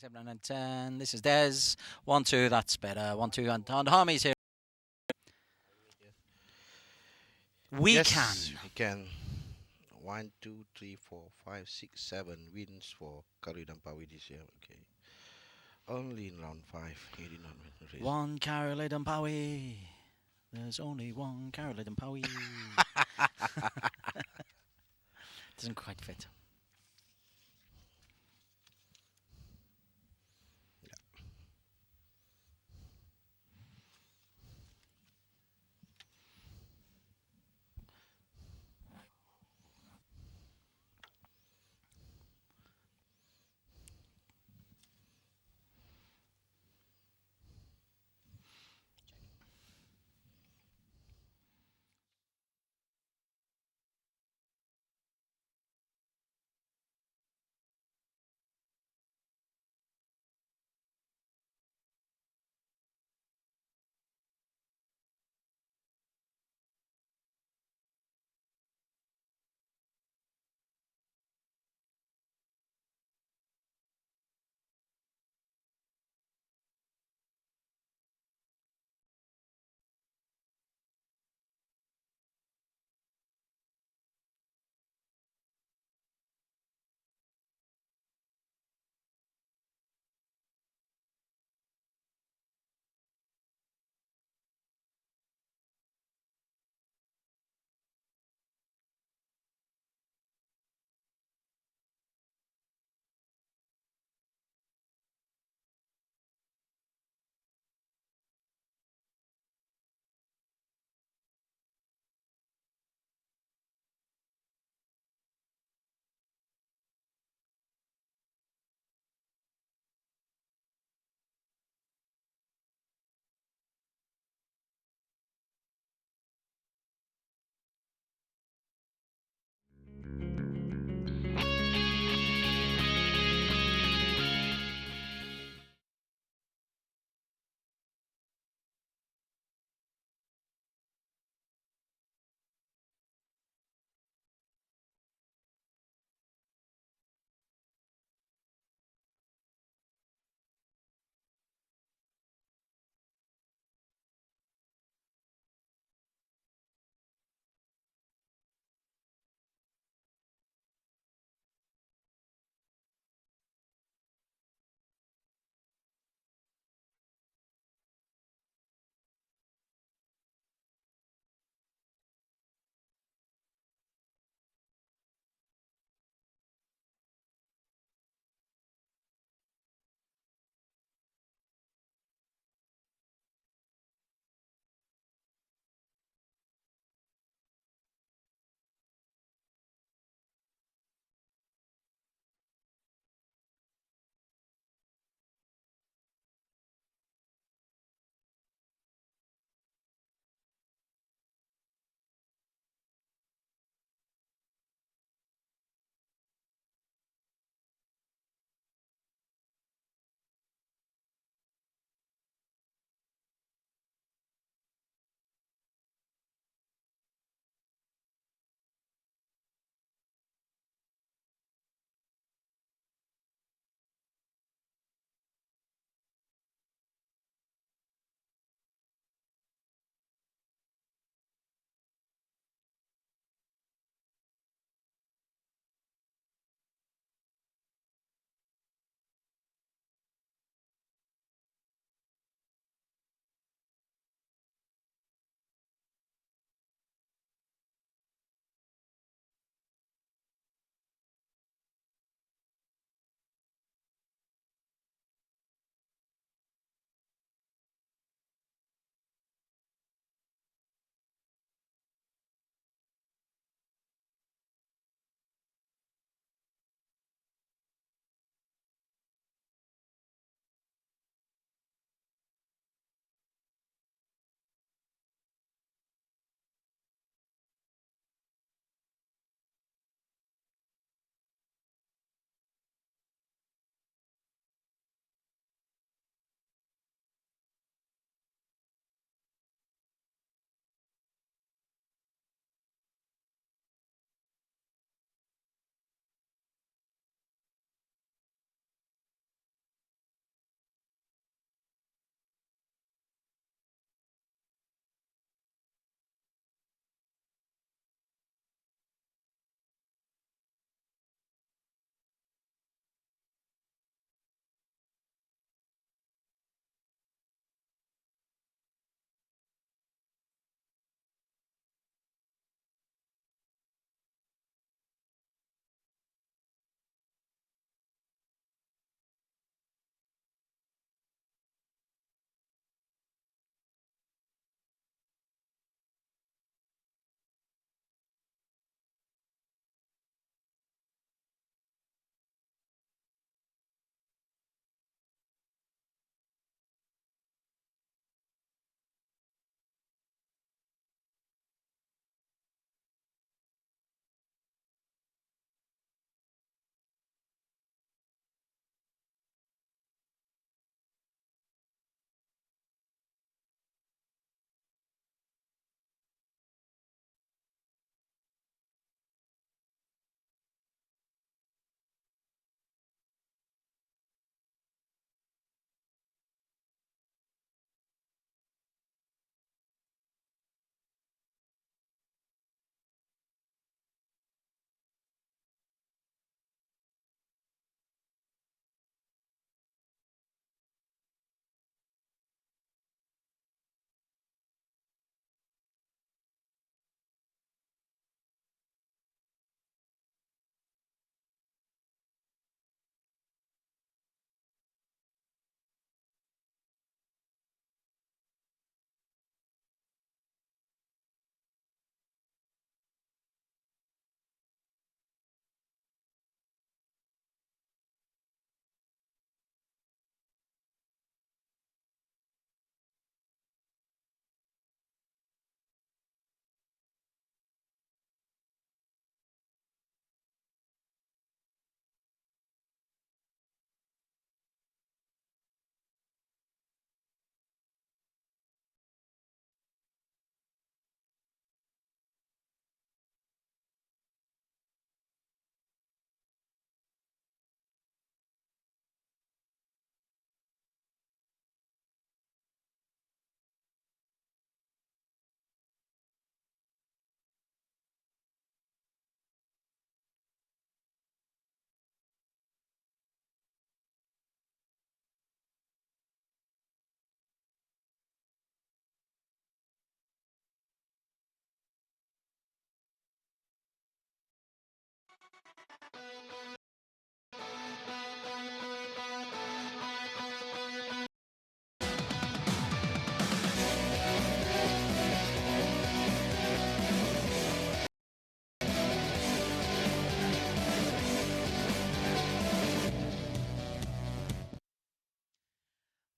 6, 7, 9, 10. This is Des. 1, 2, that's better. 1, 2, and Harmy's here. We Yes, can. we can. 1, 2, 3, 4, 5, 6, 7 wins for Karidan Pawi this year. Okay. Only in round 5. He did not win the race. One Carolyn Powie. There's only one Carolyn Powie. Doesn't quite fit.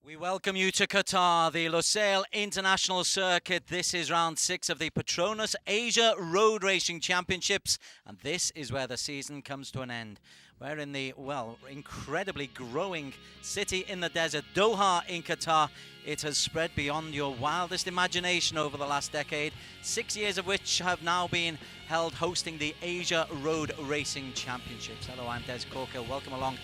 We welcome you to Qatar, the Losail International Circuit. This is round 6 of the PETRONAS Asia Road Racing Championships, and this is where the season comes to an end. We're in the, well, incredibly growing city in the desert, Doha in Qatar. It has spread beyond your wildest imagination over the last decade, 6 years of which have now been held hosting the Asia Road Racing Championships. Hello, I'm Des Corker. Welcome along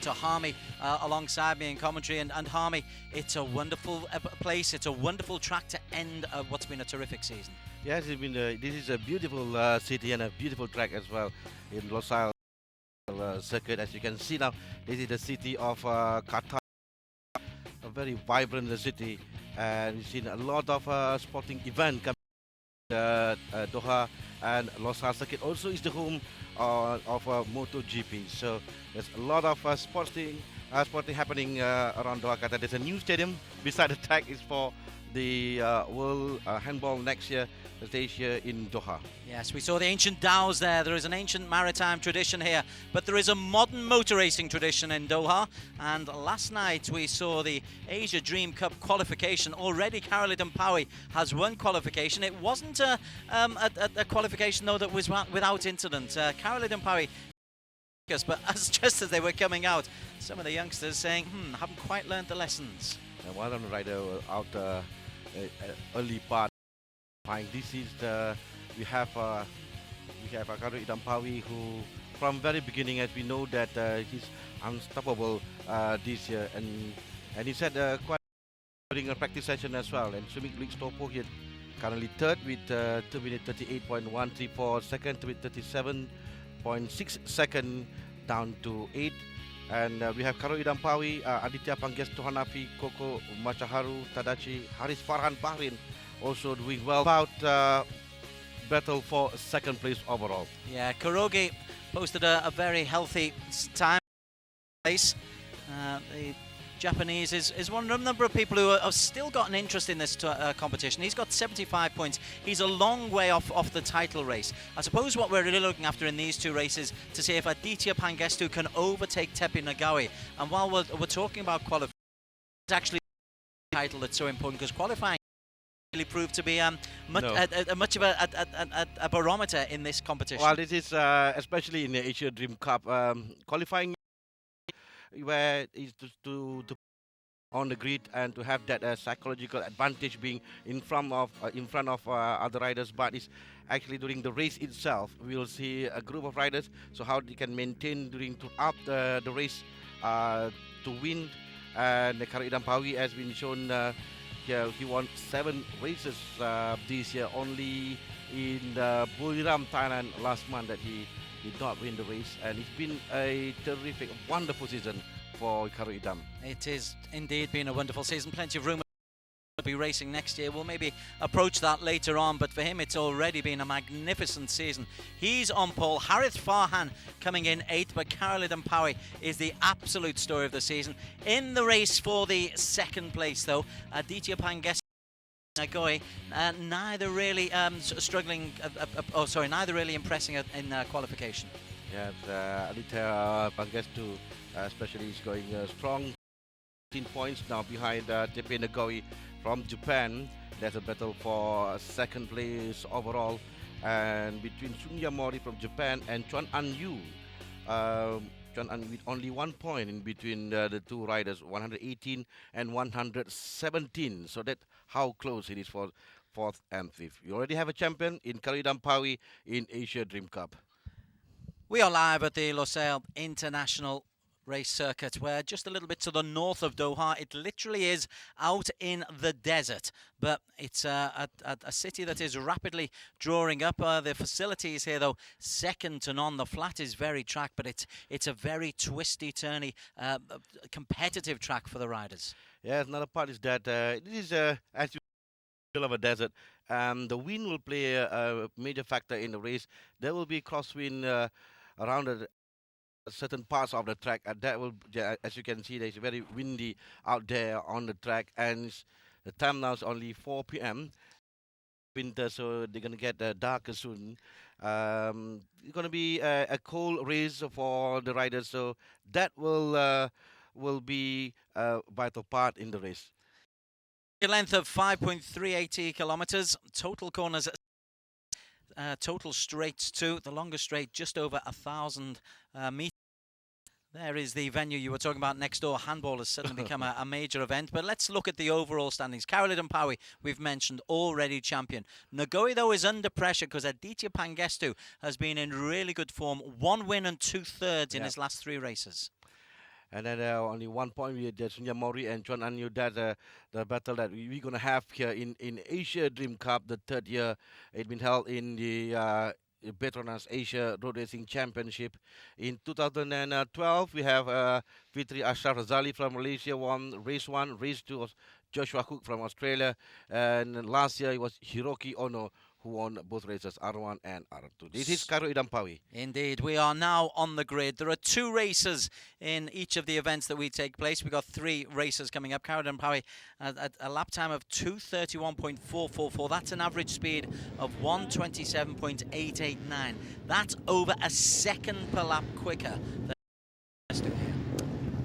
to Harmy alongside me in commentary. And Harmy, it's a wonderful place. It's a wonderful track to end what's been a terrific season. Yes, it's been, this is a beautiful city and a beautiful track as well in Losail circuit. As you can see now, this is the city of Qatar, a very vibrant city, and we've seen a lot of sporting events coming. Doha and Losail circuit also is the home of MotoGP. So there's a lot of sporting happening around Doha, Qatar. There's a new stadium beside the track is for the World Handball next year, stage here in Doha. Yes, we saw the ancient dhows there. There is an ancient maritime tradition here, but there is a modern motor racing tradition in Doha. And last night we saw the Asia Dream Cup qualification. Already Caroline Powie has won qualification. It wasn't a qualification, though, that was without incident. Caroline Powie, but just as they were coming out, some of the youngsters saying, haven't quite learned the lessons. And one rider out early part. This is the we have Caroline Powie, who from very beginning, as we know that he's unstoppable this year, and he said quite during a practice session as well. And swimming league Stopo here currently third with 2 minutes 38.134 second with 37.6 second down to 8. And we have Caroline Powie, Aditya Panggestu Hanafi, Koko Machaharu, Tadachi, Haris Farhan Bahrain also doing well. About battle for second place overall. Yeah, Kurogi posted a very healthy time. The Japanese is one of a number of people who have still got an interest in this competition. He's got 75 points. He's a long way off the title race. I suppose what we're really looking after in these two races to see if Aditya Panggestu can overtake Tepi Nagawi. And while we're talking about qualifying, it's actually the title that's so important, because qualifying really proved to be much of a barometer in this competition. Well, this is especially in the Asia Dream Cup qualifying, where is to on the grid and to have that psychological advantage being in front of other riders. But it's actually during the race itself we will see a group of riders, so how they can maintain throughout the race to win. And Caroline Powie has been shown here. He won 7 races this year. Only in Buriram, Thailand last month that he did not win the race, and it's been a terrific, wonderful season for Caroline. It is indeed been a wonderful season. Plenty of room to be racing next year. We'll maybe approach that later on, but for him it's already been a magnificent season. He's on pole. Harith Farhan coming in 8th, but Caroline Powie is the absolute story of the season. In the race for the second place, though, Aditya Panggestu Nagawi, neither really neither really impressing in qualification. Yes, Aditya Panggestu especially is going strong. 15 points now behind Tepi Nagawi from Japan. There's a battle for second place overall, and between Sunya Mori from Japan and Chuan An Yu. Chuan An with only 1 point in between the two riders, 118 and 117. So that how close it is for 4th and 5th. We already have a champion in Caroline Powie in Asia Dream Cup. We are live at the Losail International Race Circuit. We're just a little bit to the north of Doha. It literally is out in the desert, but it's a city that is rapidly drawing up. The facilities here, though, second to none. The flat is very track, but it's a very twisty, turny, competitive track for the riders. Yes, another part is that this is as you middle of a desert. The wind will play a major factor in the race. There will be crosswind around certain parts of the track, and that will, yeah, as you can see, there's very windy out there on the track, and the time now is only 4 p.m. Winter, so they're gonna get darker soon. It's gonna be a cold race for the riders, so that will be a vital part in the race. A length of 5.380 kilometres, total corners, total straights too. The longest straight just over 1,000 metres. There is the venue you were talking about next door. Handball has suddenly become a major event. But let's look at the overall standings. Caroline Pawi, we've mentioned, already champion. Nagoi, though, is under pressure because Aditya Pangestu has been in really good form. 1 win and 2/3 in his last 3 races. And then only 1 point with Sunya Mori and Chuan Anyu. That's the battle that we're going to have here in Asia Dream Cup, the 3rd year. It's been held in the PETRONAS Asia Road Racing Championship. In 2012, we have Fitri Ashraf Razali from Malaysia won race 1. Race 2 was Joshua Cook from Australia. And last year it was Hiroki Ono who won both races, R1 and R2. This is Karo Idampawi. Indeed, we are now on the grid. There are 2 races in each of the events that we take place. We've got 3 races coming up. Karo Idampawi at a lap time of 2:31.444. That's an average speed of 1:27.889. That's over a second per lap quicker than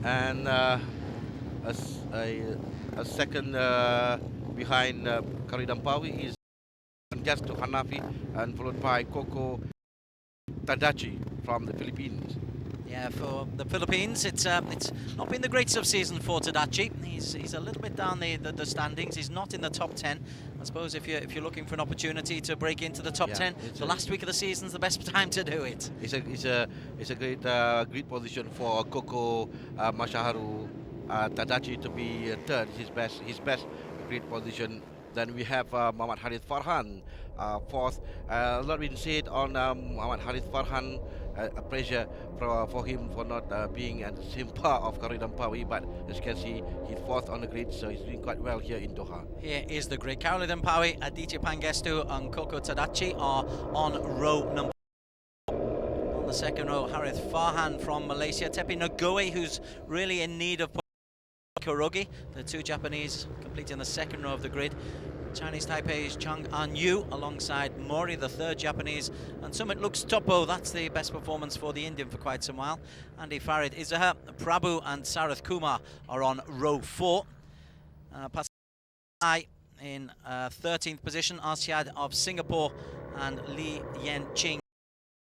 and a second behind Karo Idampawi is just to Hanafi, and followed by Coco Tadachi from the Philippines. Yeah, for the Philippines, it's not been the greatest of season for Tadachi. He's a little bit down the standings. He's not in the top 10. I suppose if you're looking for an opportunity to break into the top 10, the last week of the season's the best time to do it. It's a great position for Coco Mashaharu Tadachi to be 3rd. His best great position. Then we have Muhammad Harith Farhan, 4th. A lot been said on Muhammad Harith Farhan, a pressure for him for not being at the same par of Karo Idampawi, but as you can see, he's 4th on the grid, so he's doing quite well here in Doha. Here is the grid. Karo Idampawi, Aditya Pangestu and Coco Tadachi are on row number 4. On the second row, Harith Farhan from Malaysia, Tepi Nagoi, who's really in need of Kurogi, the 2 Japanese completing the second row of the grid. Chinese Taipei's Chang An-yu alongside Mori, the 3rd Japanese, and Sumit looks Topo. That's the best performance for the Indian for quite some while. Andy Farid, Izaha, Prabhu and Sarath Kumar are on row 4. Pasai in 13th position, Arsiad of Singapore and Li Yan-ching,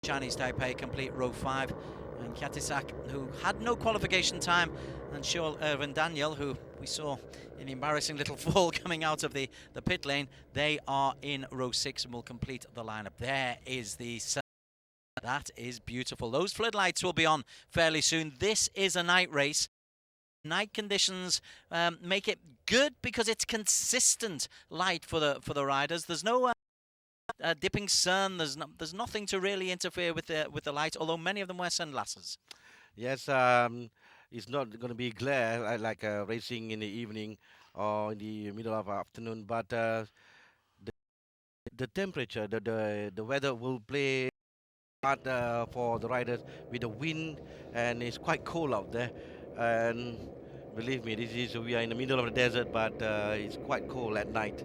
Chinese Taipei, complete row 5. And Kiatisak, who had no qualification time, and Shoal Irvin Daniel, who we saw in embarrassing little fall coming out of the pit lane, they are in row 6 and will complete the lineup. There is the sun. That is beautiful. Those floodlights will be on fairly soon. This is a night race. Night conditions make it good because it's consistent light for the riders. There's no dipping sun. There's nothing to really interfere with the light, although many of them wear sunglasses. Yes, it's not going to be glare like racing in the evening or in the middle of afternoon, but the temperature, the weather will play hard for the riders with the wind, and it's quite cold out there. And believe me, we are in the middle of the desert, but it's quite cold at night,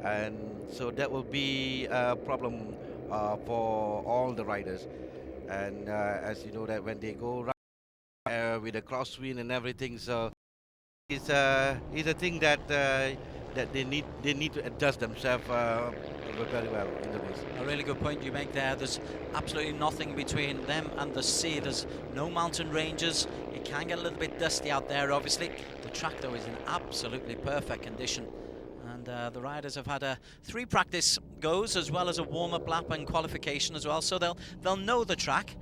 and so that will be a problem for all the riders. And as you know, that when they go with the crosswind and everything, so it's a thing that they need to adjust themselves very well in the race. A really good point you make there. There's absolutely nothing between them and the sea. There's no mountain ranges. It can get a little bit dusty out there, obviously. The track, though, is in absolutely perfect condition. And the riders have had 3 practice goes, as well as a warm-up lap and qualification as well. So they'll know the track.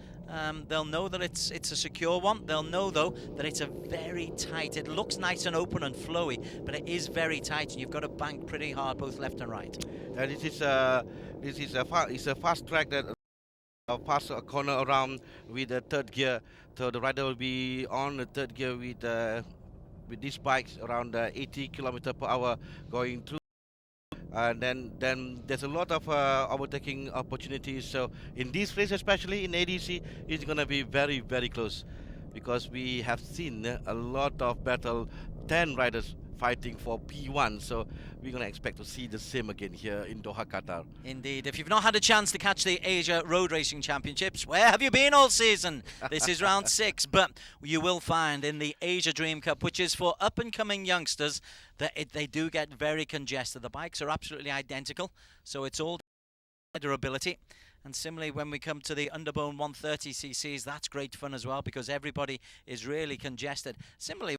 They'll know that it's a secure one. They'll know, though, that it's a very tight. It looks nice and open and flowy, but it is very tight, and you've got to bank pretty hard, both left and right. This is a fast track that pass a corner around with the 3rd gear. So the rider will be on the 3rd gear with these bikes around 80 km/h going through and then there's a lot of overtaking opportunities. So in this race, especially in ADC, it's gonna be very close, because we have seen a lot of battle, 10 riders fighting for P1. So we're gonna expect to see the same again here in Doha, Qatar. Indeed. If you've not had a chance to catch the Asia Road Racing Championships, where have you been all season? This is round 6, but you will find in the Asia Dream Cup, which is for up-and-coming youngsters, that they do get very congested. The bikes are absolutely identical, so it's all durability. And similarly, when we come to the underbone 130cc's, that's great fun as well, because everybody is really congested. Similarly,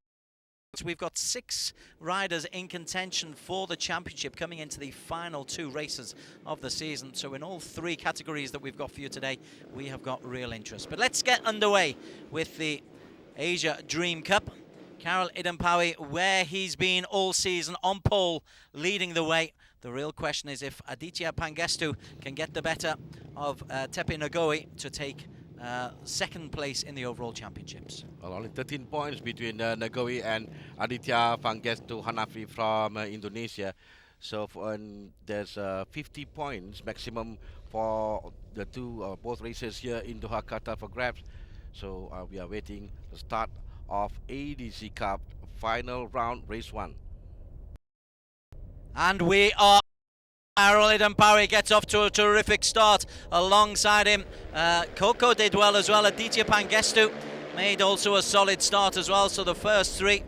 we've got 6 riders in contention for the championship coming into the final 2 races of the season. So in all 3 categories that we've got for you today, we have got real interest. But let's get underway with the Asia Dream Cup. Karel Idampawi, where he's been all season, on pole, leading the way. The real question is if Aditya Pangestu can get the better of Tepe Nagoi to take second place in the overall championships. Well, only 13 points between Nagoi and Aditya Pangestu Hanafi from Indonesia. So there's 50 points maximum for the both races here in Doha, Qatar for grabs. So we are waiting the start of ADC Cup final round, race 1. And we are. Karel Idampawi gets off to a terrific start. Alongside him, Coco did well as well. Aditya Pangestu made also a solid start as well. So the first 3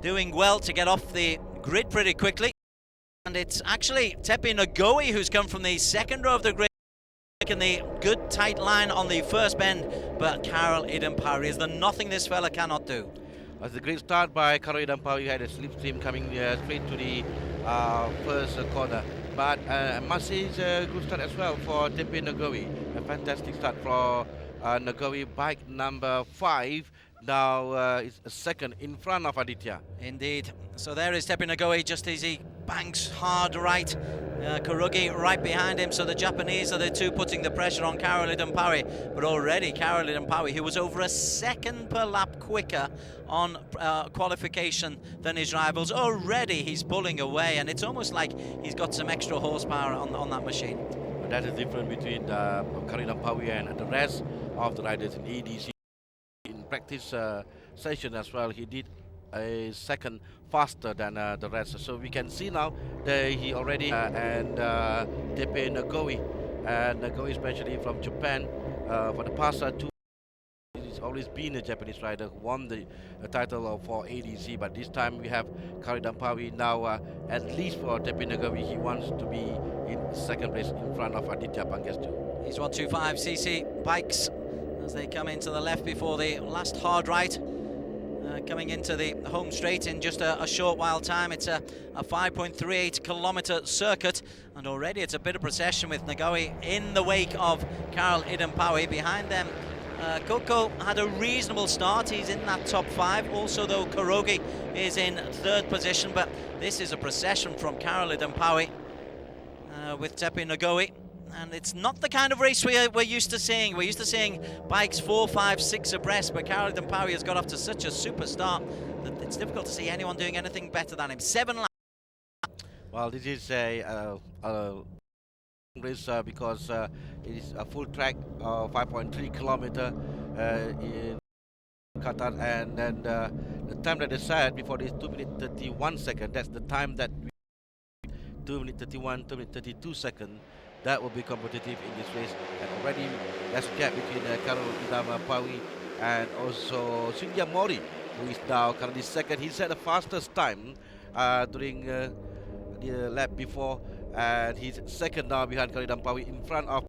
doing well to get off the grid pretty quickly. And it's actually Tepe Nagoi who's come from the second row of the grid, making the good tight line on the first bend. But Karel Idampawi is the nothing this fella cannot do. It's a great start by Karel Idampawi. Had a slipstream coming straight to the first corner. But I must say it's a good start as well for Tepe Nagoi. A fantastic start for Nagoi, bike number 5. Now it's a second in front of Aditya. Indeed. So there is Tepe Nagoi just as he banks hard right. Kurugi right behind him. So the Japanese are the 2 putting the pressure on Karel Idampawi. But already Karel Idampawi, who was over a second per lap quicker on qualification than his rivals, already he's pulling away. And it's almost like he's got some extra horsepower on that machine. But that is different between Karel Idampawi and the rest of the riders in EDC. In practice session as well, he did a second faster than the rest. So we can see now that he already and Tepe Nagoi, and Nagoi especially from Japan, for the past 2 he's always been a Japanese rider who won the title for ADC, but this time we have Karel Idampawi. Now at least for Tepe Nagoi, he wants to be in second place in front of Aditya Pangestu. These 125cc bikes as they come into the left before the last hard right. Coming into the home straight in just a short while time. It's a 5.38 kilometer circuit, and already it's a bit of procession with Nagoi in the wake of Karel Idampawi. Behind them, Coco had a reasonable start. He's in that top 5. Also, though, Kurogi is in 3rd position, but this is a procession from Karel Idampawi with Tepe Nagoi. And it's not the kind of race we're used to seeing. We're used to seeing bikes 4, 5, 6 abreast, but Karel Idampawi has got off to such a super start that it's difficult to see anyone doing anything better than him. 7 laps. Well, this is a race because it is a full track, 5.3 kilometer in Qatar, and then the time that they said before this 2 minutes 31 seconds. That's the time that 2 minutes 31, 2 minutes 32 seconds. That will be competitive in this race. And already there's a gap between Karel Idampawi and also Sunja Mori, who is now currently second. He set the fastest time during the lap before, and he's second now behind Karel Idampawi in front of.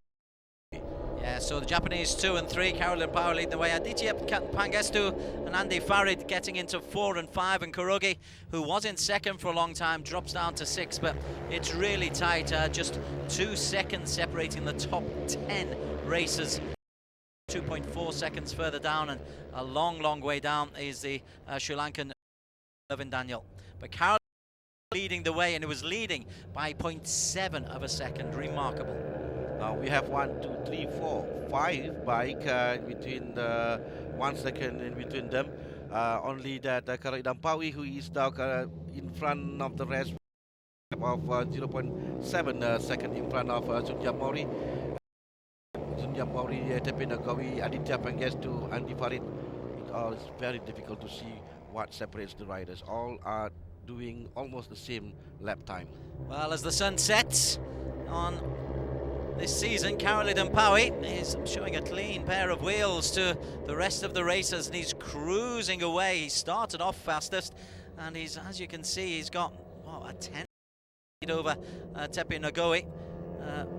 Yeah, so the Japanese 2 and 3, Karel Idampawi leading the way. Aditya Pangestu and Andy Farid getting into 4 and 5, and Kurogi, who was in second for a long time, drops down to 6, but it's really tight. Just 2 seconds separating the top 10 racers. 2.4 seconds further down, and a long way down is the Sri Lankan Irvin Daniel. But Karel leading the way, and it was leading by 0.7 of a second. Remarkable. Now we have 1, 2, 3, 4, 5 bike between the 1 second in between them. Only that Karel Idampawi, who is now in front of the rest. of 0.7 second in front of Sunya Mori. Sunya Mori, Tepin Agawi, Aditya Pangestu, Andy Farid. It's very difficult to see what separates the riders. All are doing almost the same lap time. Well, as the sun sets on this season, Caroline Powie is showing a clean pair of wheels to the rest of the racers, and he's cruising away. He started off fastest, and he's, as you can see, he's got a 10 over Tepe Nagoi.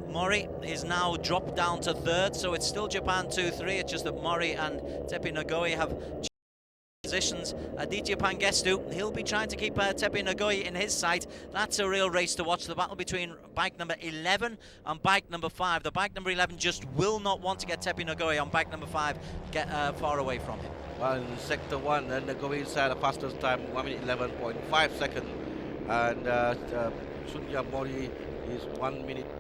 Mori is now dropped down to third, so it's still Japan 2-3. It's just that Mori and Tepe Nagoi have positions. Aditya Pangestu, he'll be trying to keep Tepe Nagoi in his sight. That's a real race to watch, the battle between bike number 11 and bike number 5. The bike number 11 just will not want to get Tepe Nagoi on bike number 5 get far away from him. Well, in sector 1, Nagoi is the fastest time, 1 minute 11.5 seconds. And Sunya Mori is 1 minute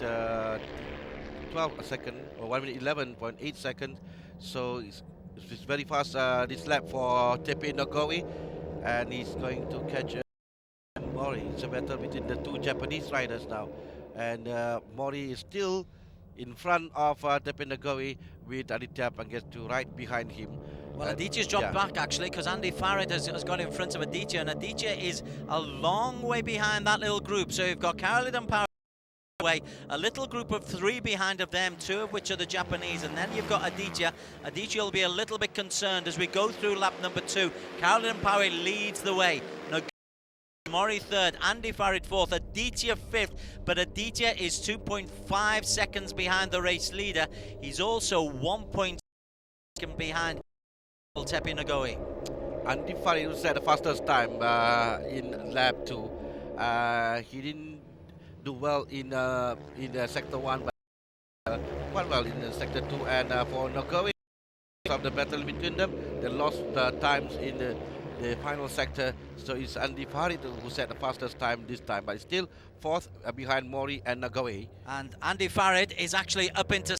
12 a second, or 1 minute 11.8 seconds. So it's very fast this lap for Tepe Nagoi, and he's going to catch Mori. It's a battle between the two Japanese riders now, and Mori is still in front of Tepe Nagoi with Aditya Pangestu right behind him. Well, Aditya's dropped back actually, because Andy Farid has got in front of Aditya, and Aditya is a long way behind that little group. So you've got Caroline Power away, a little group of 3 behind of them, 2 of which are the Japanese, and then you've got Aditya. Aditya will be a little bit concerned as we go through lap number 2. Caroline Power leads the way. Mori third, Andy Farid fourth, Aditya fifth, but Aditya is 2.5 seconds behind the race leader. He's also 1.2 seconds behind Tepe Nagoi. Andy Farid was at the fastest time in lap 2. He didn't do well in sector 1, but quite well in sector 2. And for Nagoi, of the battle between them, they lost times in the final sector. So it's Andy Farid who set the fastest time this time, but still fourth behind Mori and Nagoi. And Andy Farid is actually up into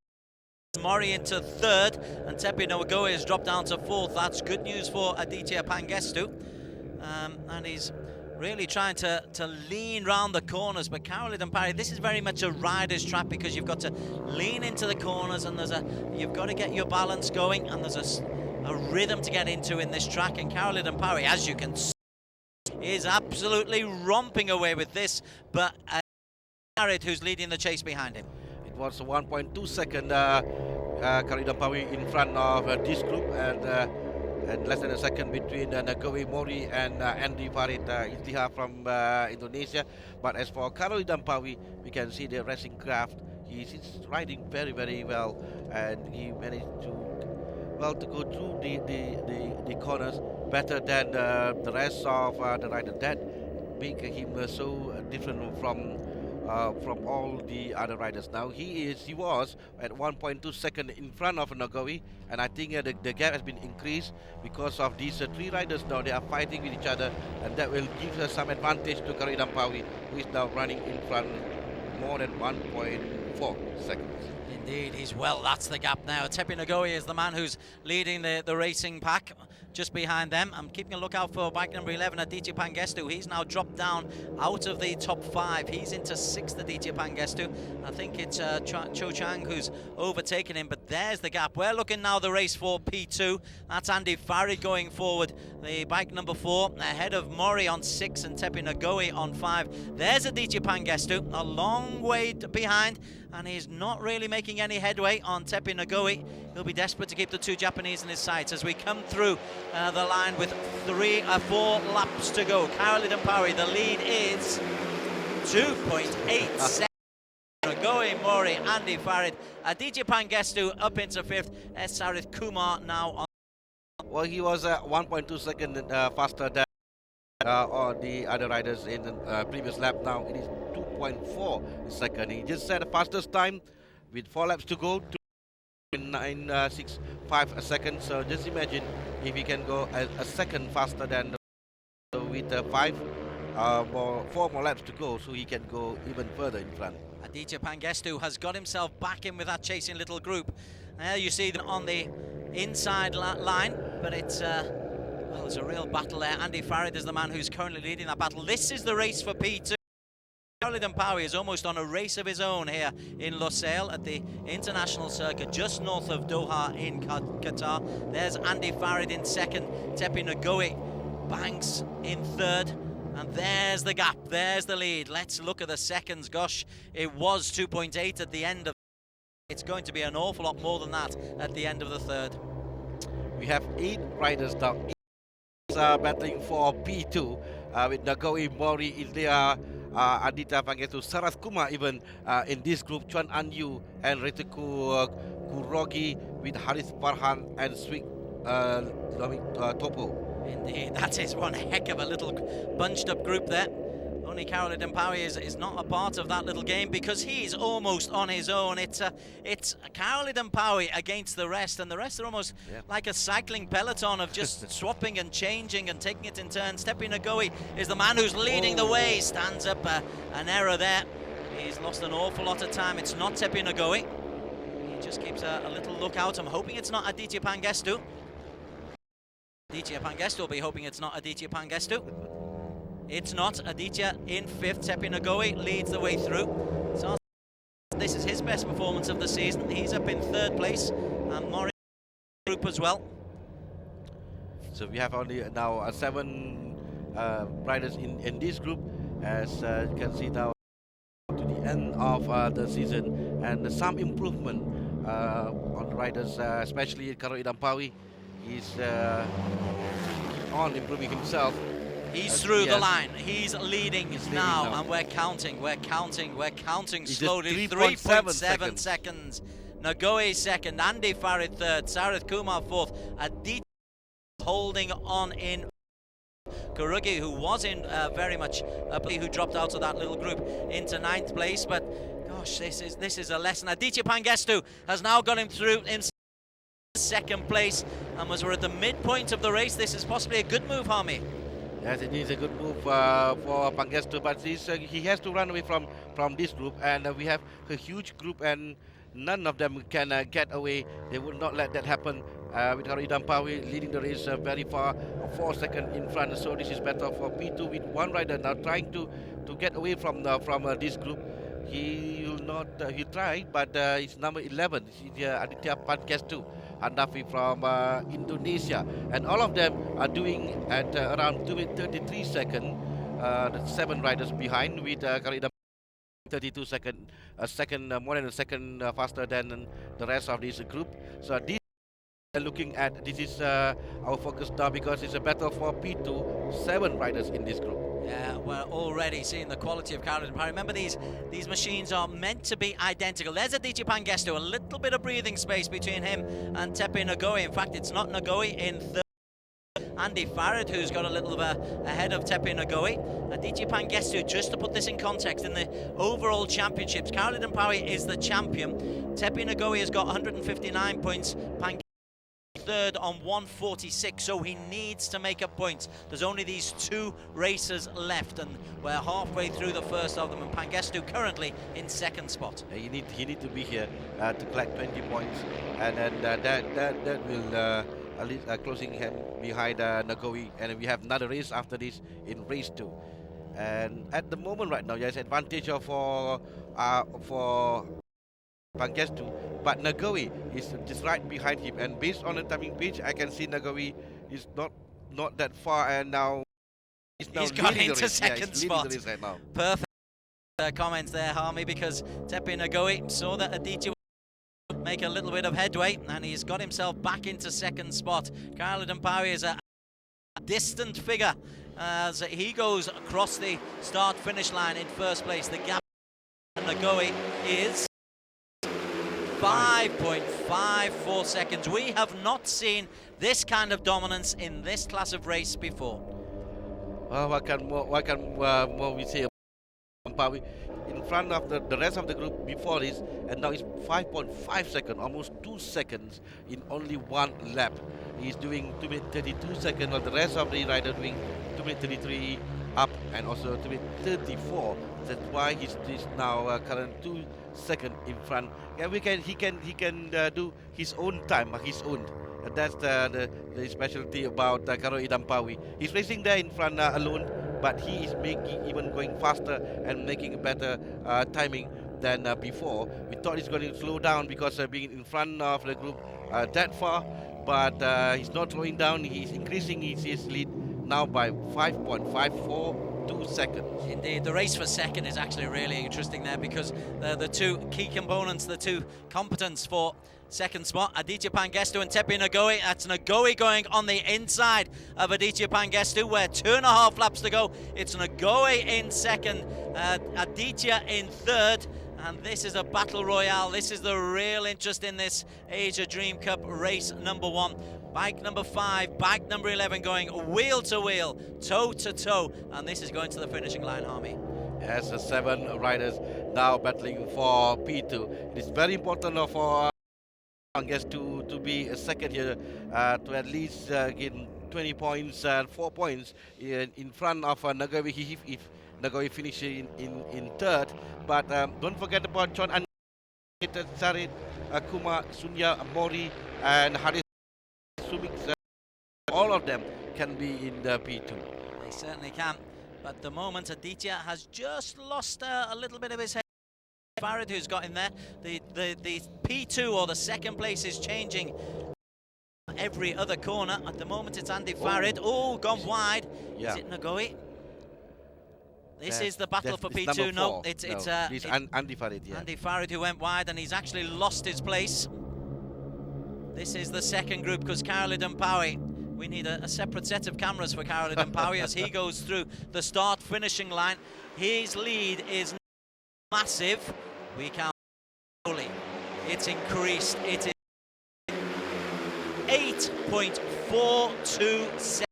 Mori into third, and Tepe Nagoi has dropped down to fourth. That's good news for Aditya Pangestu, and he's really trying to lean round the corners. But Caroline Power, this is very much a rider's track, because you've got to lean into the corners, and you've got to get your balance going, and there's a rhythm to get into in this track. And Caroline Power, as you can see, is absolutely romping away with this, but Farid who's leading the chase behind him. It was 1.2 second Caroline Power in front of this group, and less than a second between Nagoi Mori and Andy Farid Istiha from Indonesia. But as for Caroline Power, we can see the racing craft. He's riding very, very well, and he managed to go through the corners better than the rest of the riders. That make him so different from all the other riders. Now he was at 1.2 seconds in front of Nagoi, and I think the gap has been increased because of these 3 riders. Now they are fighting with each other, and that will give us some advantage to Caroline Power, who is now running in front more than 1.4 seconds. Indeed, that's the gap now. Tepe Nagoi is the man who's leading the racing pack. Just behind them, I'm keeping a lookout for bike number 11, Aditya Pangestu. He's now dropped down out of the top 5. He's into 6th, Aditya Pangestu. I think it's Cho Chang who's overtaken him, but there's the gap. We're looking now the race for P2. That's Andy Farid going forward, the bike number 4, ahead of Mori on 6 and Tepe Nagoi on 5. There's Aditya Pangestu, a long way behind, and he's not really making any headway on Tepe Nagoi. He'll be desperate to keep the 2 Japanese in his sights as we come through the line with 4 laps to go. Caroline Power, the lead is 2.8 seconds. Nagoi, Mori, Andy Farid, Aditya Pangestu up into 5th. Sarith Kumar now on. Well, he was 1.2 seconds faster than all the other riders in the previous lap. Now it is 2.4 seconds. He just set the fastest time with 4 laps to go. 9.65 seconds. So just imagine if he can go a second faster than with 4 more laps to go, so he can go even further in front. Aditya Pangestu has got himself back in with that chasing little group. There you see them on the inside line, but it's well, there's a real battle there. Andy Farid is the man who's currently leading that battle. This is the race for P2. Karol Idampawi is almost on a race of his own here in Losail at the international circuit just north of Doha in Qatar. There's Andy Farid in second, Tepi Ngoe Banks in third, and there's the gap, there's the lead. Let's look at the seconds. Gosh, it was 2.8 at the end of. It's going to be an awful lot more than that at the end of the third. We have 8 riders now. Battling for P2 with Ngoe Mori, Ilya, Aditya Pangestu, Sarath Kumar even in this group, Chuan Anyu and Retiku Kurogi with Haris Farhan and Swig Topo. Indeed, that is one heck of a little bunched up group there. Only Karol Idampawi is not a part of that little game because he's almost on his own. It's Karol Idampawi against the rest, and the rest are almost like a cycling peloton of just swapping and changing and taking it in turns. Tepi Ngoe is the man who's leading the way. Stands up an error there. He's lost an awful lot of time. It's not Tepi Ngoe. He just keeps a little look out. I'm hoping it's not Aditya Pangestu. Aditya Pangestu will be hoping it's not Aditya Pangestu. It's not. Aditya in fifth. Tepi Ngoe leads the way through. So this is his best performance of the season. He's up in third place, and Mori group as well. So we have only now 7 riders in this group, as you can see now to the end of the season, and some improvement on the riders, especially Karol Idampawi. He's on improving himself. He's through the line. He's leading now, and we're counting slowly. 3.7 seconds. Ngoe second, Andy Farid third, Sarath Kumar fourth, Aditya holding on in. Kurugi, who was in very much who dropped out of that little group, into 9th place. But gosh, this is a lesson. Aditya Pangestu has now got him through in 2nd place, and as we're at the midpoint of the race, this is possibly a good move, Harmy. Yes, it is a good move for Pangestu, but he has to run away from this group, and we have a huge group, and none of them can get away. They will not let that happen. With Karol Idampawi leading the race very far, 4 seconds in front. So this is better for P2 with one rider now trying to get away from this group. He will not. He tried, but it's number 11. Aditya Pangestu, Handafi from Indonesia, and all of them are doing at around 2 minutes 33 seconds. The 7 riders behind with Karol Idampawi 32 seconds, more than a second faster than the rest of this group. So this looking at this is our focus now, because it's a battle for P2, 7 riders in this group. Yeah, we're already seeing the quality of Karol Idampawi. Remember, these machines are meant to be identical. There's Aditya Pangestu, a little bit of breathing space between him and Tepi Ngoe. In fact, it's not Ngoe in third. Andy Farid, who's got a little bit ahead of Tepi Ngoe. Aditya Pangestu, just to put this in context, in the overall championships, Karol Idampawi is the champion. Tepi Ngoe has got 159 points. Third on 146, so he needs to make up points. There's only these 2 races left, and we're halfway through the first of them, and Pangestu currently in 2nd spot. He need to be here to collect 20 points, and then that will at least closing him behind Ngoe, and we have another race after this in race 2. And at the moment right now, there's advantage for Pangestu, but Ngoe is just right behind him, and based on the timing page, I can see Ngoe is not that far, and now he's got into 2nd spot. The race right now. Perfect comments there, Harmy, because Tepi Ngoe saw that Aditya would make a little bit of headway, and he's got himself back into 2nd spot. Karol Idampawi is a distant figure as he goes across the start-finish line in 1st place. The gap Ngoe is 5.54 seconds. We have not seen this kind of dominance in this class of race before. Well, what can we say about Idampawi? In front of the rest of the group before this, and now it's 5.5 seconds, almost 2 seconds in only 1 lap. He's doing 2 minutes 32 seconds, while the rest of the rider doing 2 minutes 33 up, and also 2 minutes 34. That's why he's now current 2 seconds in front. Yeah, he can do his own time, his own. And that's the specialty about Karol Idampawi. He's racing there in front alone, but he is making even going faster and making a better timing than before. We thought he's going to slow down because being in front of the group that far, but he's not slowing down. He's increasing his lead now by 5.542 seconds. Indeed, the race for second is actually really interesting there, because the two key components, the two competents for second spot, Aditya Pangestu and Tepi Ngoe. That's Ngoe going on the inside of Aditya Pangestu, where 2.5 laps to go. It's Ngoe in second, Aditya in third, and this is a battle royale. This is the real interest in this Asia Dream Cup race number 1. Bike number 5, bike number 11 going wheel to wheel, toe to toe, and this is going to the finishing line, Harmy. As the 7 riders now battling for P2. It is very important for Pangestu to be a second here, to at least get 20 points and 4 points in front of Ngoe if Ngoe finishes in third. But don't forget about Chon and Sarit, Kumar, Sunya, Mori, and Haris Sumik. All of them can be in the P2. They certainly can. But at the moment, Aditya has just lost a little bit of his head. Farid, who's got in there. The P2, or the second place, is changing every other corner. At the moment, it's Andy Farid. Oh, gone wide. Yeah. Is it Ngoe? This is the battle for P2. No, it's Andy Farid. Yeah. Andy Farid, who went wide, and he's actually lost his place. This is the second group, because Karalit Mpawi, we need a separate set of cameras for Karalit Mpawi as he goes through the start-finishing line. His lead is massive. We count slowly. It's increased. It is 8.42 seconds.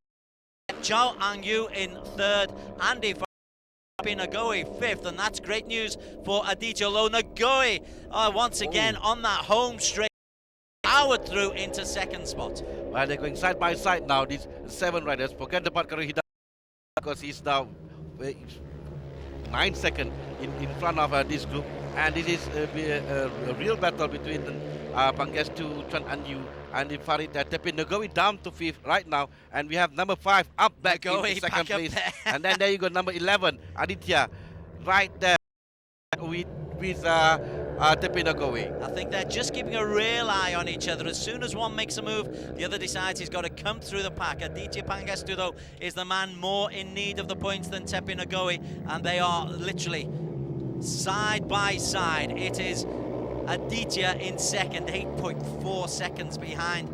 Chao Angyu in third. Andy Ngoe fifth, and that's great news for Aditya. Ngoe once again on that home straight, powered through into second spot. Well, they're going side by side now, these 7 riders. Forget about Karuhida, because he's now 9 seconds in front of this group. And it is a real battle between Pangestu, Chuan Anyu, and Farid Tepi Ngoe down to 5th right now. And we have number 5 up back in second place. And then there you go, number 11, Aditya, right there with Tepi Ngoe. I think they're just keeping a real eye on each other. As soon as one makes a move, the other decides he's got to come through the pack. Aditya Pangestu, though, is the man more in need of the points than Tepi Ngoe, and they are literally side by side. It is Aditya in second, 8.4 seconds behind,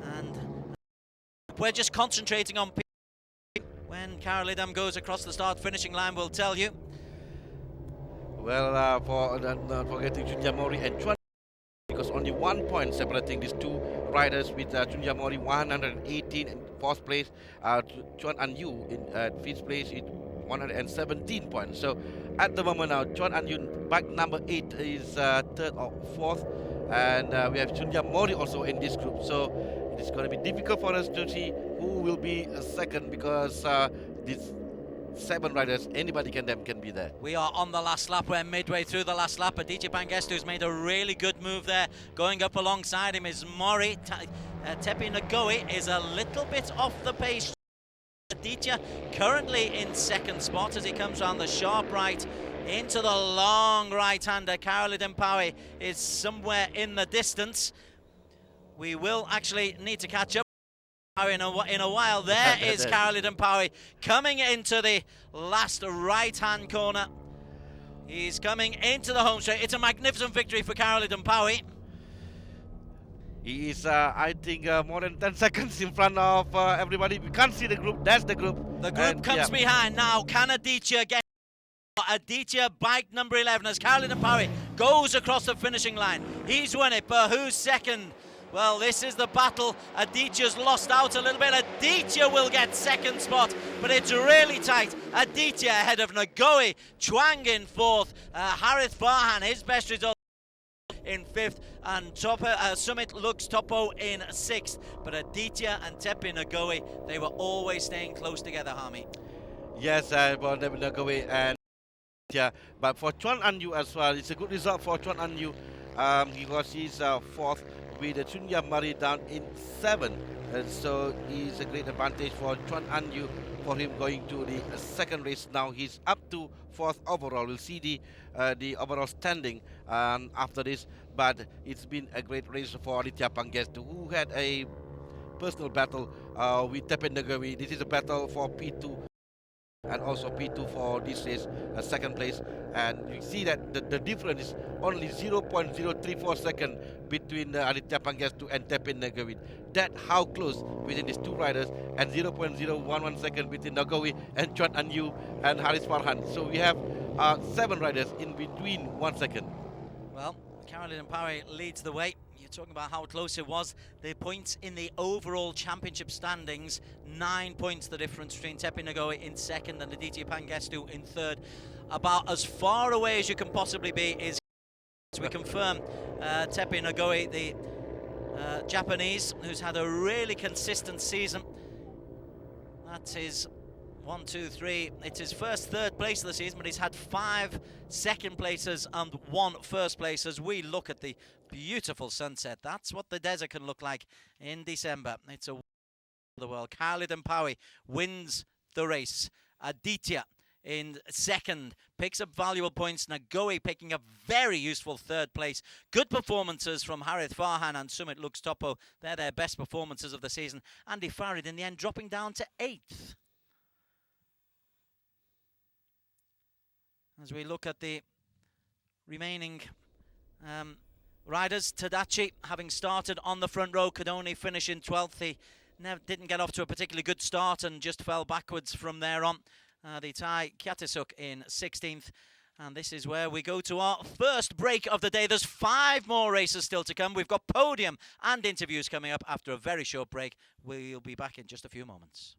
and we're just concentrating on when Karalidam goes across the start-finishing line. We'll tell you. Well, for not forgetting Junya Mori and Chuan, because only 1 point separating these 2 riders, with Junya Mori 118 in 4th place, Chuan Anyu in 5th place with 117 points. So at the moment now, Chuan Anyu, bike number 8, is 3rd or 4th, and we have Junya Mori also in this group. So it's going to be difficult for us to see who will be second, because these 7 riders, anybody can be there. We are on the last lap. We're midway through the last lap. Aditya Pangestu's made a really good move there. Going up alongside him is Mori. Tepi Ngoe is a little bit off the pace. Aditya currently in second spot as he comes round the sharp right into the long right-hander. Karalit Mpawi is somewhere in the distance. We will actually need to catch up in a while. There is Karalit Mpawi coming into the last right-hand corner. He's coming into the home straight. It's a magnificent victory for Karalit Mpawi. He is, I think, more than 10 seconds in front of everybody. We can't see the group. That's the group. The group comes behind now. Can Aditya get Aditya, bike number 11, as Karalit Mpawi goes across the finishing line? He's won it, but who's second? Well, this is the battle. Aditya's lost out a little bit. Aditya will get second spot, but it's really tight. Aditya ahead of Ngoe, Chuang in 4th, Harith Farhan, his best result in 5th, and Sumit looks Topo in 6th. But Aditya and Tepi Ngoe, they were always staying close together, Harmy. Yes, for Tepi Ngoe and Aditya. But for Chuan Anyu as well, it's a good result for Chuan Anyu, because he's 4th with Chunya Murray down in 7. And so it's a great advantage for Chuan An Yu for him going to the second race. Now he's up to 4th overall. We'll see the overall standing after this. But it's been a great race for Aditya Pangestu, who had a personal battle with Tepen Nagawi. This is a battle for P2 and also P2 for this race, second place. And you see that the difference is only 0.034 second between Aditya Pangestu and Tepin Nagawi. That how close within these two riders, and 0.011 second between Nagawi and Chuan An Yu and Haris Farhan. So we have 7 riders in between 1 second. Well, Caroline Parry leads the way. You're talking about how close it was. The points in the overall championship standings, 9 points the difference between Tepe Nagoe in second and Aditya Pangestu in third. About as far away as you can possibly be is, we confirm, Tepe Nagoe, the Japanese, who's had a really consistent season. That is 1, 2, 3. It's his first third place of the season, but he's had 5 second places and 1 first place. As we look at the beautiful sunset, that's what the desert can look like in December. It's a the world. Khalid Mpawi wins the race. Aditya in second picks up valuable points. Nagoe picking up very useful third place. Good performances from Harith Farhan and Sumit Lux Topo. They're their best performances of the season. Andy Farid in the end dropping down to 8th. As we look at the remaining riders, Tadachi, having started on the front row, could only finish in 12th. He didn't get off to a particularly good start and just fell backwards from there on. The Thai Kyatisuk in 16th. And this is where we go to our first break of the day. There's 5 more races still to come. We've got podium and interviews coming up after a very short break. We'll be back in just a few moments.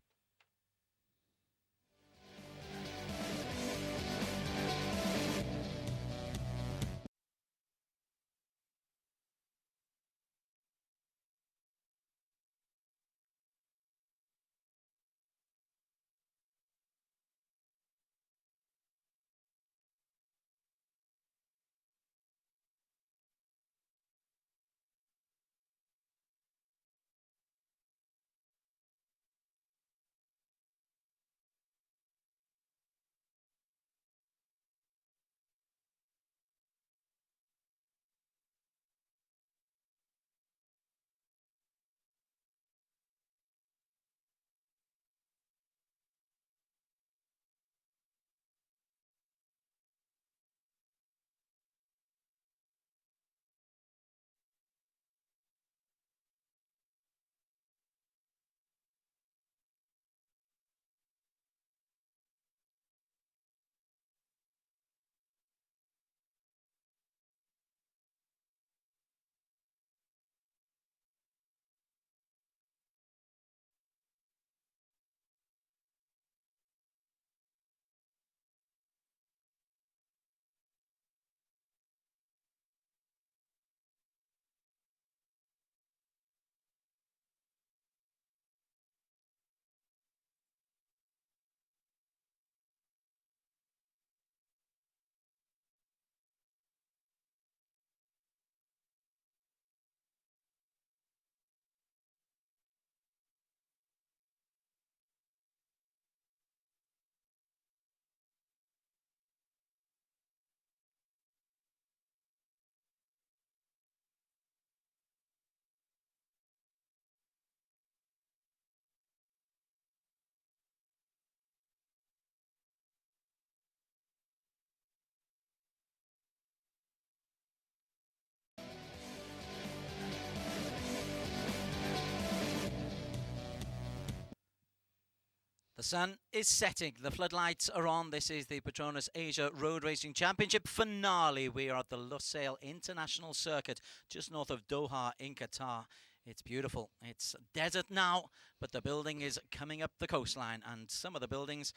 The sun is setting, the floodlights are on. This is the PETRONAS Asia Road Racing Championship finale. We are at the Losail International Circuit, just north of Doha in Qatar. It's beautiful. It's desert now, but the building is coming up the coastline, and some of the buildings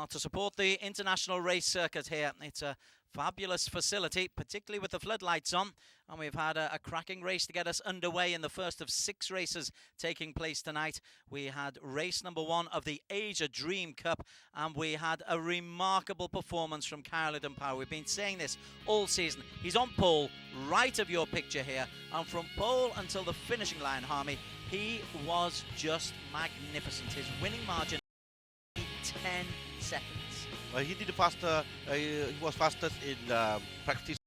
to support the international race circuit here. It's a fabulous facility, particularly with the floodlights on. And we've had a cracking race to get us underway in the first of 6 races taking place tonight. We had race number 1 of the Asia Dream Cup, and we had a remarkable performance from Kyle Power. We've been saying this all season. He's on pole, right of your picture here, and from pole until the finishing line, Harmy, he was just magnificent. His winning margin, 10 seconds. He did faster. He was fastest in practice,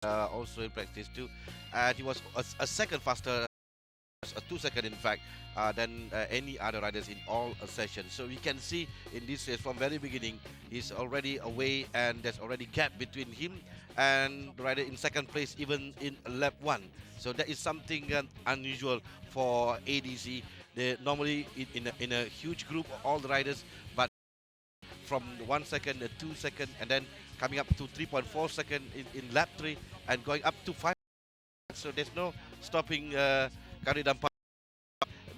also in practice too, and he was a second faster, a 2 second in fact, than any other riders in all sessions. So we can see in this race from very beginning, he's already away, and there's already gap between him and the rider in second place, even in lap 1. So that is something unusual for ADC. They normally in a huge group, all the riders, but from 1 second, 2 second, and then coming up to 3.4 second in lap 3, and going up to 5. So there's no stopping Karidampa.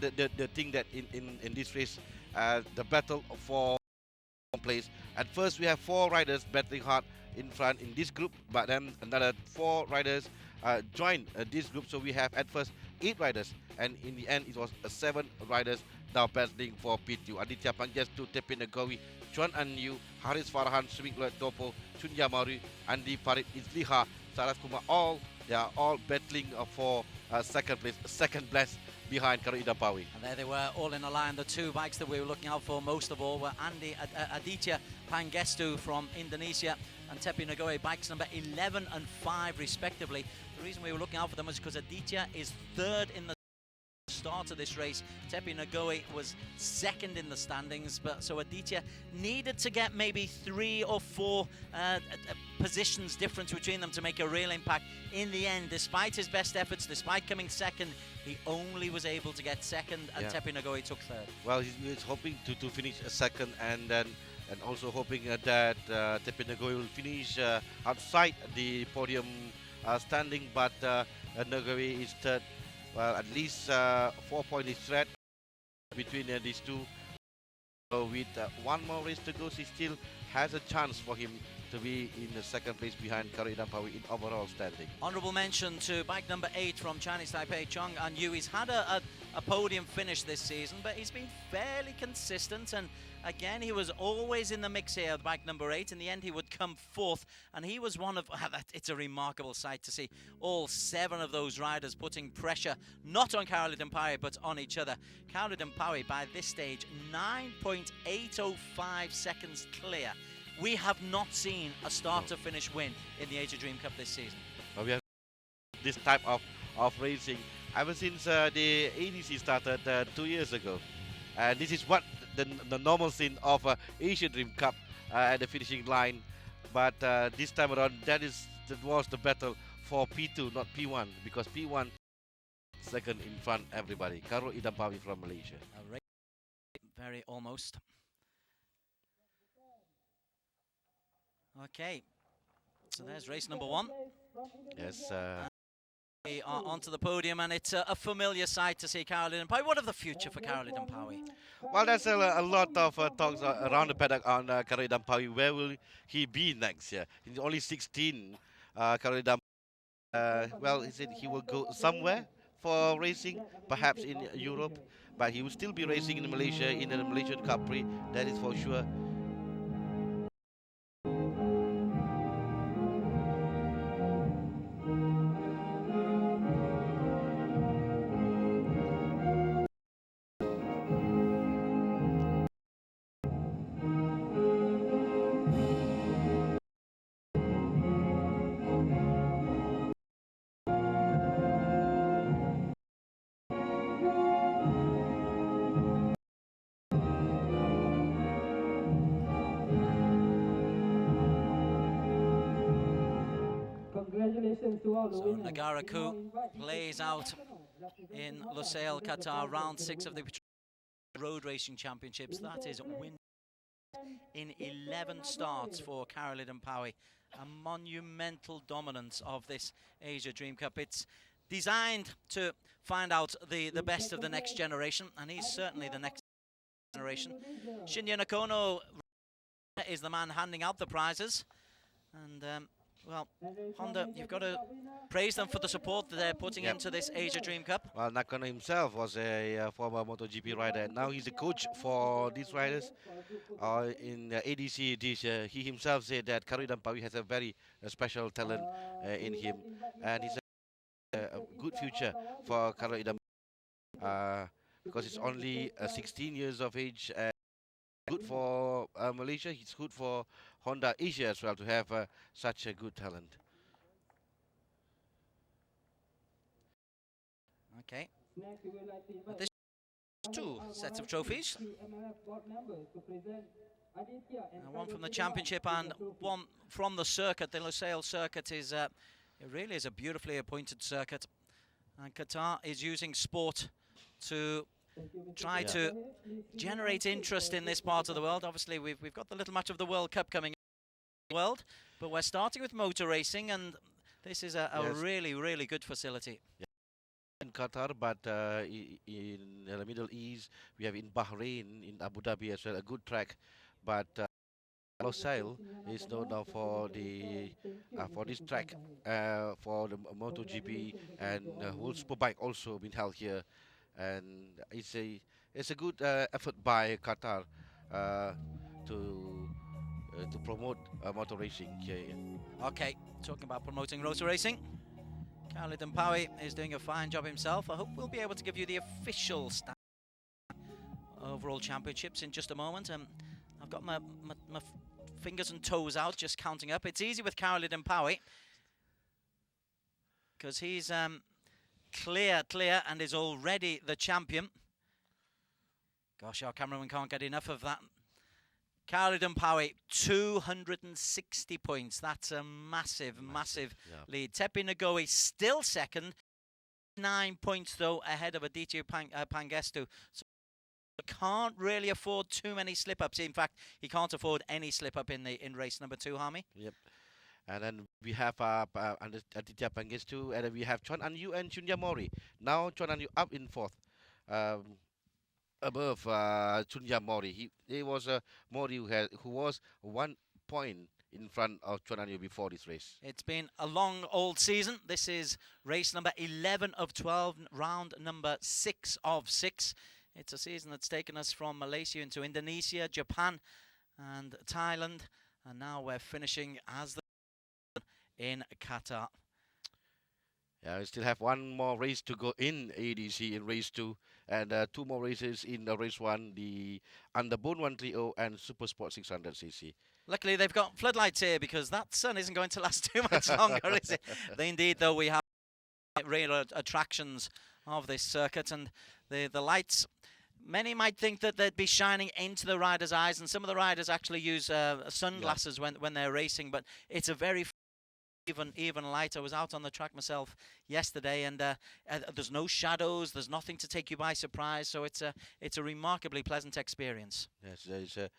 The thing that in this race, the battle for place. At first we have 4 riders battling hard in front in this group, but then another 4 riders joined this group. So we have at first 8 riders, and in the end it was 7 riders now battling for P2. Aditya Panggestu, Tepin Negawi, Chuan Anyu, Haris Farhan, Swinglet Topo, Chunya Maru, Andi Farid Izliha, Saras Kumar, they are all battling for second place, second place behind Karo Idampawi. And there they were, all in a line. The 2 bikes that we were looking out for most of all were Aditya Panggestu from Indonesia and Tepi Nagoe, bikes number 11 and 5 respectively. The reason we were looking out for them was because Aditya is 3rd in the start of this race. Tepi Nagoe was 2nd in the standings, but so Aditya needed to get maybe 3 or 4 positions difference between them to make a real impact. In the end, despite his best efforts, despite coming 2nd, he only was able to get 2nd, and Tepi Nagoe took 3rd. Well, he's hoping to finish 2nd, and also hoping that Tepi Nagoe will finish outside the podium standing, but Nagoe is 3rd. Well, at least 4 points threat between these two. So with 1 more race to go, he still has a chance for him to be in the 2nd place behind Karo Idampawi in overall standing. Honourable mention to bike number 8 from Chinese Taipei, Chong An-yu. He's had a podium finish this season, but he's been fairly consistent, and again, he was always in the mix here, bike number 8. In the end, he would come 4th, and he was one of... It's a remarkable sight to see all 7 of those riders putting pressure, not on Karo Idampawi, but on each other. Karo Idampawi, by this stage, 9.805 seconds clear. We have not seen a start-to-finish win in the Asia Dream Cup this season. Well, we have this type of racing ever since the ADC started 2 years ago. And this is what the normal scene of Asia Dream Cup at the finishing line. But this time around, that was the battle for P2, not P1, because P1 2nd in front everybody. Karo Idampawi from Malaysia. Very almost. Okay, so there's race number 1. Yes. We are onto the podium, and it's a familiar sight to see Karo Idampawi. What of the future for Karo Idampawi? Well, there's a lot of talks around the paddock on Karo Idampawi. Where will he be next year? He's only 16. Karo Idampawi, well, he said he will go somewhere for racing, perhaps in Europe, but he will still be racing in Malaysia, in the Malaysian Cup Prix, that is for sure. Congratulations to all the winners. Nagara Coup plays out in Losail, Qatar, round 6 of the Road Racing Championships. That is win in 11 starts for Karo Idampawi. A monumental dominance of this Asia Dream Cup. It's designed to find out the best of the next generation, and he's certainly the next generation. Shinya Nakono is the man handing out the prizes. And, well, Honda, you've got to praise them for the support that they're putting into this Asia Dream Cup. Well, Nakano himself was a former MotoGP rider, and now he's a coach for these riders. In ADC, he himself said that Karu Dampawi has a very special talent in him, and he's a good future for Karu Dampawi because he's only 16 years of age. Good for Malaysia. It's good for Honda Asia as well to have such a good talent. Okay. This two sets of trophies. One from the championship and one from the circuit. The Losail circuit is it really is a beautifully appointed circuit, and Qatar is using sport to try to generate interest in this part of the world. Obviously, we've got the little match of the World Cup coming in the world, but we're starting with motor racing, and this is a really good facility. In Qatar, but in the Middle East, we have in Bahrain, in Abu Dhabi as well, a good track. But Losail is known now for this track for the MotoGP, and World Superbike also been held here, and it's a good effort by Qatar to promote motor racing here. Okay, talking about promoting motor racing, Khalid Dampawi is doing a fine job himself. I hope we'll be able to give you the official overall championships in just a moment. I've got my fingers and toes out just counting up. It's easy with Khalid Dampawi because he's clear and is already the champion. Gosh, our cameraman can't get enough of that. Khalid Dampawi, 260 points. That's a massive lead. Tepi Ngoe still second. 9 points, though, ahead of Aditya Pangestu. So can't really afford too many slip-ups. In fact, he can't afford any slip-up in race number 2, Harmy. Yep. And then we have Aditya Pangestu, and then we have Chon Anyu and Chunya Mori. Now Chon Anyu up in 4th. Above Chunya Mori. He was Mori who was 1 point in front of Chon Anyu before this race. It's been a long old season. This is race number 11 of 12, round number 6 of 6. It's a season that's taken us from Malaysia into Indonesia, Japan and Thailand, and now we're finishing as the in Qatar. Yeah, we still have one more race to go in ADC in race 2, and 2 more races in race 1, the Underbone 130 and Super Sport 600cc. Luckily, they've got floodlights here because that sun isn't going to last too much longer, is it? Indeed, though, we have real attractions of this circuit, and the lights, many might think that they'd be shining into the riders' eyes, and some of the riders actually use sunglasses when they're racing, but it's a very even light. I was out on the track myself yesterday, and there's no shadows, there's nothing to take you by surprise, so it's a remarkably pleasant experience. Yes, there is a...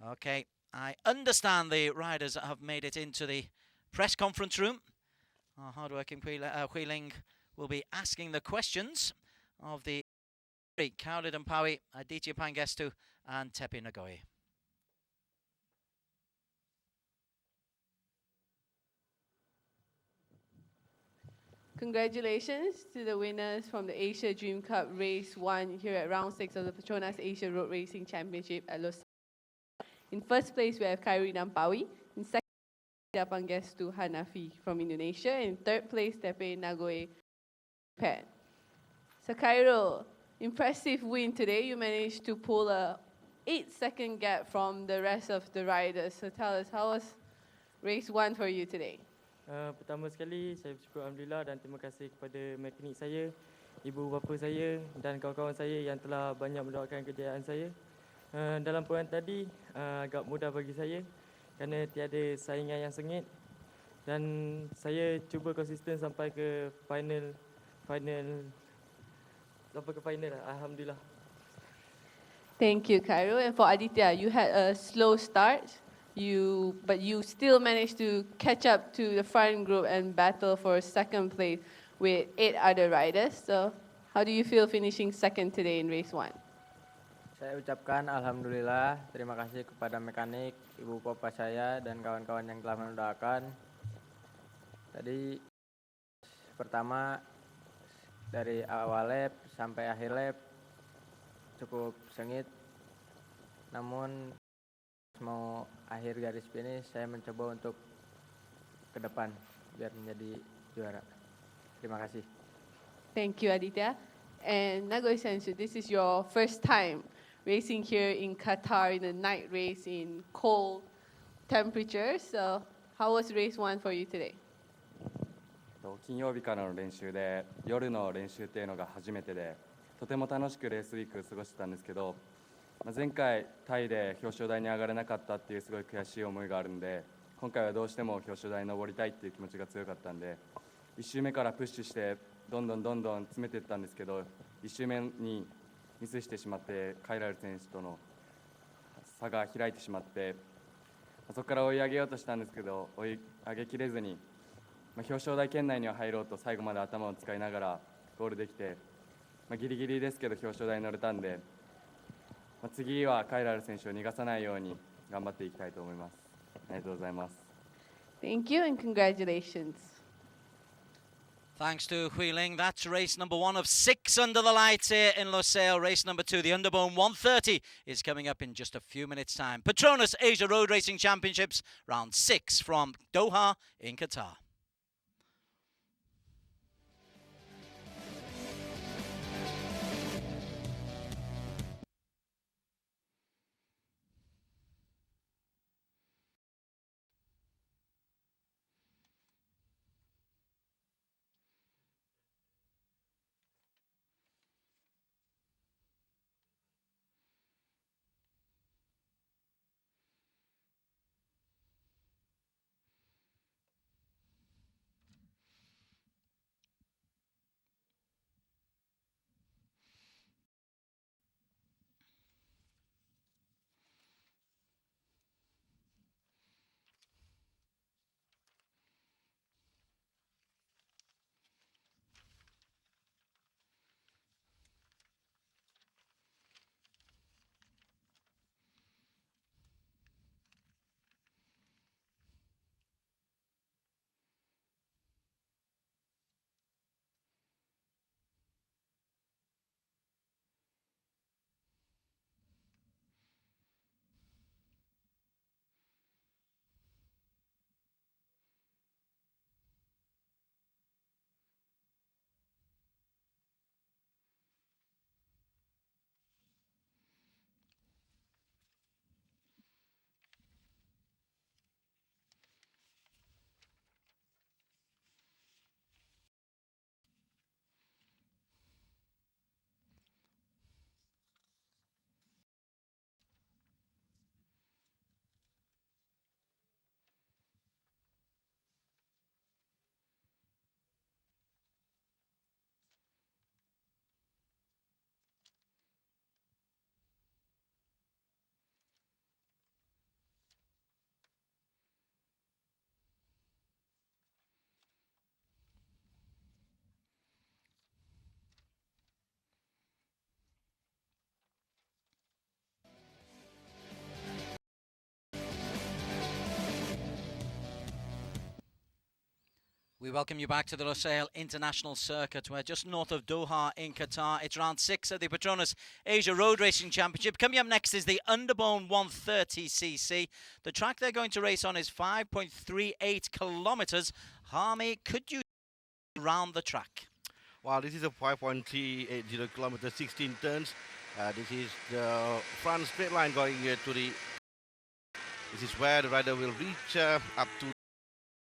Okay, I understand the riders have made it into the press conference room. Our hard-working Wheeling will be asking the questions of the Khalid Dampawi, Aditya Pangestu and Tepi Ngoe. Congratulations to the winners from the Asia Dream Cup Race 1 here at round 6 of the PETRONAS Asia Road Racing Championship at Losail. In first place, we have Khalid Dampawi. In second, Pangestu Hanafi from Indonesia. In third place, Tepi Ngoe, Japan. So Cairo, impressive win today. You managed to pull a 8-second gap from the rest of the riders. So tell us, how was race 1 for you today? Pertama sekali, saya bersyukur Alhamdulillah dan terima kasih kepada mekanik saya, ibu bapa saya dan kawan-kawan saya yang telah banyak mendoakan kejayaan saya. Dalam peran tadi, agak mudah bagi saya kerana tiada saingan yang sengit dan saya cuba konsisten sampai ke final, Alhamdulillah. Thank you, Cairo. And for Aditya, you had a slow start. But you still managed to catch up to the front group and battle for second place with 8 other riders. So how do you feel finishing second today in race 1? Saya ucapkan alhamdulillah, terima kasih kepada mekanik, ibu bapa saya dan kawan-kawan yang telah mendoakan. Tadi pertama dari awal lap sampai akhir lap cukup sengit, namun mau akhir garis finish saya mencoba untuk ke depan biar menjadi juara. Terima kasih. Thank you, Aditya. And Nagoy Sensu, this is your first time racing here in Qatar in a night race in cold temperatures. So how was race one for you today? 金曜日からの練習で夜の練習っていうのが初めてでとても楽しくレースウィーク過ごしてたんですけど、前回タイで表彰台に上がれなかったっていうすごい悔しい思いがあるんで、今回はどうしても表彰台に上りたいっていう気持ちが強かったんで、1周目からプッシュしてどんどん詰めていったんですけど、1周目にミスしてしまってカイラル選手との差が開いてしまって、そこから追い上げようとしたんですけど追い上げきれずに、表彰台圏内には入ろうと最後まで頭を使いながらゴールできて、ギリギリですけど表彰台に乗れたんで、次はカイラル選手を逃がさないように頑張っていきたいと思います。ありがとうございます。 Thank you and congratulations. Thanks to Huiling. That's race number 1 of 6 under the lights here in Losail. Race number 2, the Underbone 130, is coming up in just a few minutes' time. PETRONAS Asia Road Racing Championships, round 6 from Doha in Qatar. We welcome you back to the Losail International Circuit. We're just north of Doha in Qatar. It's round 6 of the PETRONAS Asia Road Racing Championship. Coming up next is the Underbone 130cc. The track they're going to race on is 5.38 kilometers. Harmy, could you round the track? Well, this is a 5.380 kilometers, 16 turns. This is the front straight line going to the... This is where the rider will reach up to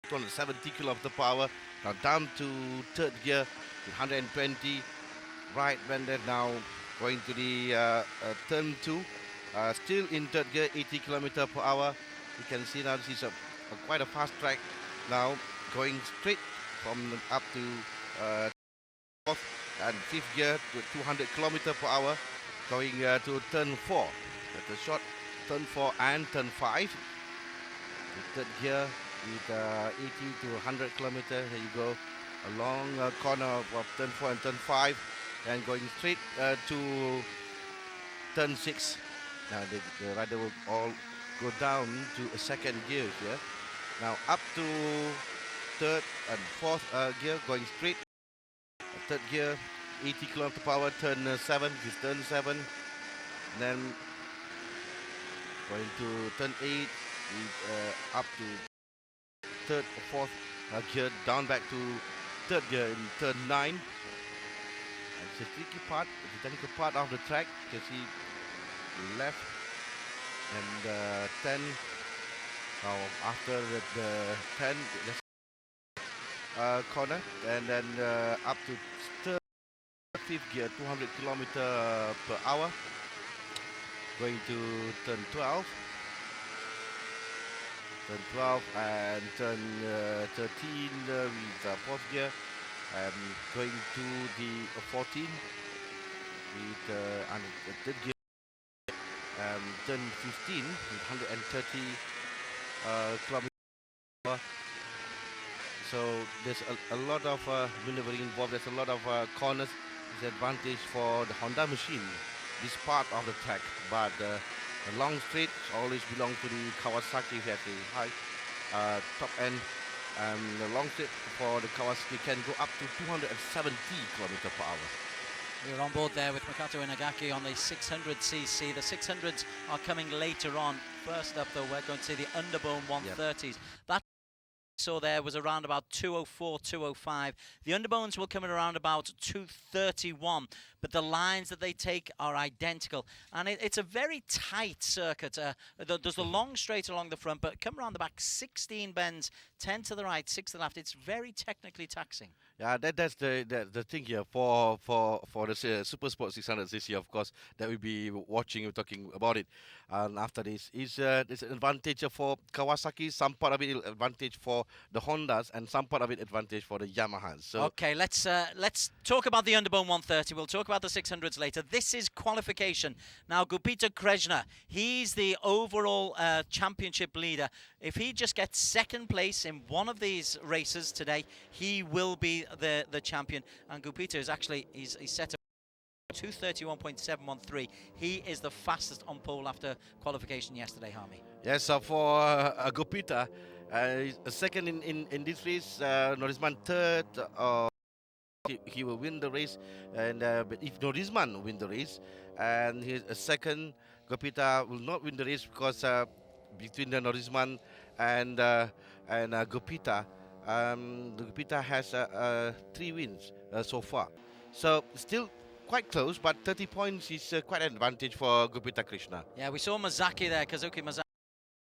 270 kilometers per hour. Now down to third gear, 120. Right when they're now going to the turn 2. Still in third gear, 80 kilometers per hour. You can see now this is quite a fast track now, going straight from up to fourth and fifth gear to 200 kilometers per hour, going to turn 4. That's a short turn 4 and turn 5. The third gear with 80 to 100 kilometers. Here you go, a long corner of turn 4 and turn 5, and going straight to turn 6. Now the rider will all go down to a second gear here. Now up to third and fourth gear, going straight. Third gear, 80 km/h, turn 7. This turn 7. Then going to turn 8, up to third or fourth gear, down back to third gear in turn 9. It's a tricky part, the technical part of the track. You can see left and 10. Now after the 10, corner, and then up to third, fifth gear, 200 km/h. Going to turn 12. Turn 12 and turn 13 with fourth gear. And going to the 14 with the third gear. Turn 15 with 130 km/h. So there's a lot of maneuvering involved. There's a lot of corners. It's an advantage for the Honda machine, this part of the track. But the long straight always belongs to the Kawasaki. It has a high top end. The long straight for the Kawasaki can go up to 270 km/h. We're on board there with Makoto Inagaki on the 600cc. The 600s are coming later on. First up, though, we're going to see the Underbone 130s. That saw there was around about 204, 205. The Underbones will come at around about 231, but the lines that they take are identical. And it's a very tight circuit. There's the long straight along the front, but come around the back, 16 bends, 10 to the right, 6 to the left. It's very technically taxing. Yeah, that's the thing here for the Super Sport 600 this year, of course, that we'll be watching and talking about it. And after this, it's an advantage for Kawasaki, some part of it advantage for the Hondas, and some part of it advantage for the Yamahas. So okay, let's talk about the Underbone 130. We'll talk about the 600s later. This is qualification. Now, Gupita Krishna, he's the overall championship leader. If he just gets second place in one of these races today, he will be the champion. And Gupita is actually he's set up 231.713. He is the fastest on pole after qualification yesterday, Harmy. yes, for Gupita, second in this race, Norisman third. He will win the race, and but if Norisman win the race, and he's a second, Gupita will not win the race because between the Norisman and Gupita, Gupita has 3 wins so far. So still quite close, but 30 points is quite an advantage for Gupita Krishna. Yeah, we saw Mazaki there, Kazuki Mazaki,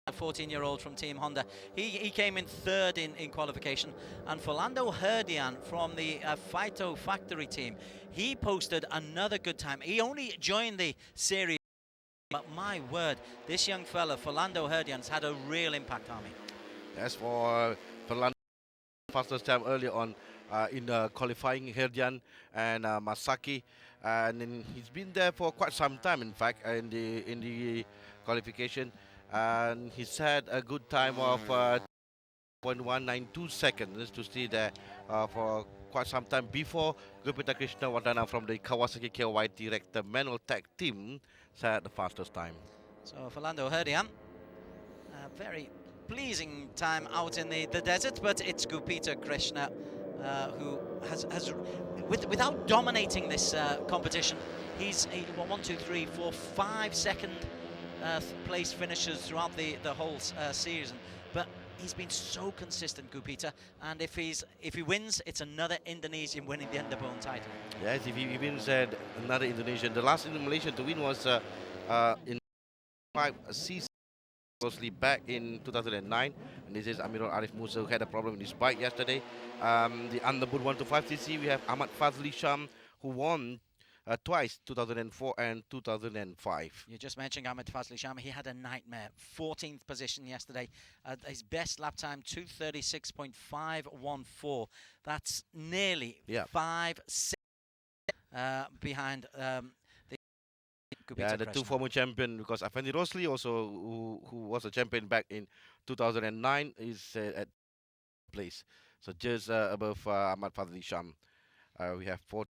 a 14-year-old from Team Honda. He came in third in qualification. And Philando Herdian from the Phyto Factory team, he posted another good time. He only joined the series, but my word, this young fella, Philando Herdian's had a real impact, Army. As for Philando, fastest time earlier on in qualifying, Herdian and Masaki, and then he's been there for quite some time. In fact, in the qualification, and he's had a good time of 0.192 seconds to stay there for quite some time before Gupita Krishna Wardana from the Kawasaki KYT Rector Manual Tech team had the fastest time. So Philando Herdian, a very pleasing time out in the desert, but it's Gupita Krishna who has without dominating this competition, he's 5 second place finishes throughout the whole season, but he's been so consistent, Gupita, and if he wins, it's another Indonesian winning the Underbone title. Yes, if he wins another Indonesian. The last Malaysian to win was in 5 seasons, mostly back in 2009, and this is Amirul Arif Musa, who had a problem with his bike yesterday. The Underbone 125cc, we have Ahmad Fazli Sham, who won twice, 2004 and 2005. You just mentioned Ahmed Fazli Sham. He had a nightmare. 14th position yesterday. His best lap time, 236.514. That's nearly 5 seconds behind the Gupita the Krishna. 2 former champion, because Afendi Rosli also, who was a champion back in 2009, is at place. So just above Ahmad Fazli Sham. We have 4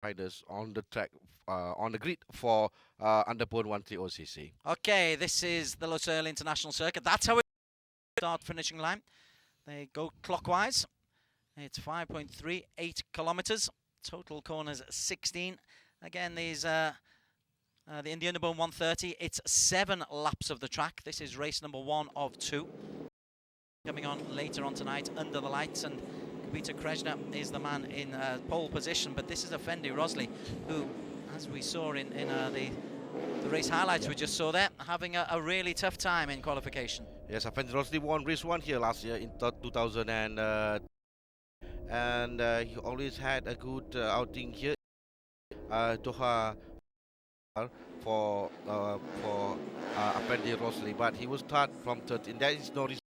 riders on the track, on the grid for Underbone 130cc. Okay, this is the Losail International Circuit. That's how it start finishing line. They go clockwise. It's 5.38 kilometers. Total corners 16. Again, these in the Underbone 130, it's 7 laps of the track. This is race number 1 of 2. Coming on later on tonight under the lights, and Peter Kreshner is the man in pole position, but this is Effendi Rosley, who, as we saw in the race highlights we just saw there, having a really tough time in qualification. Yes, Effendi Rosley won race 1 here last year in 2000, and he always had a good outing here. Doha for Effendi Rosley, but he will start from 13. That is no reason.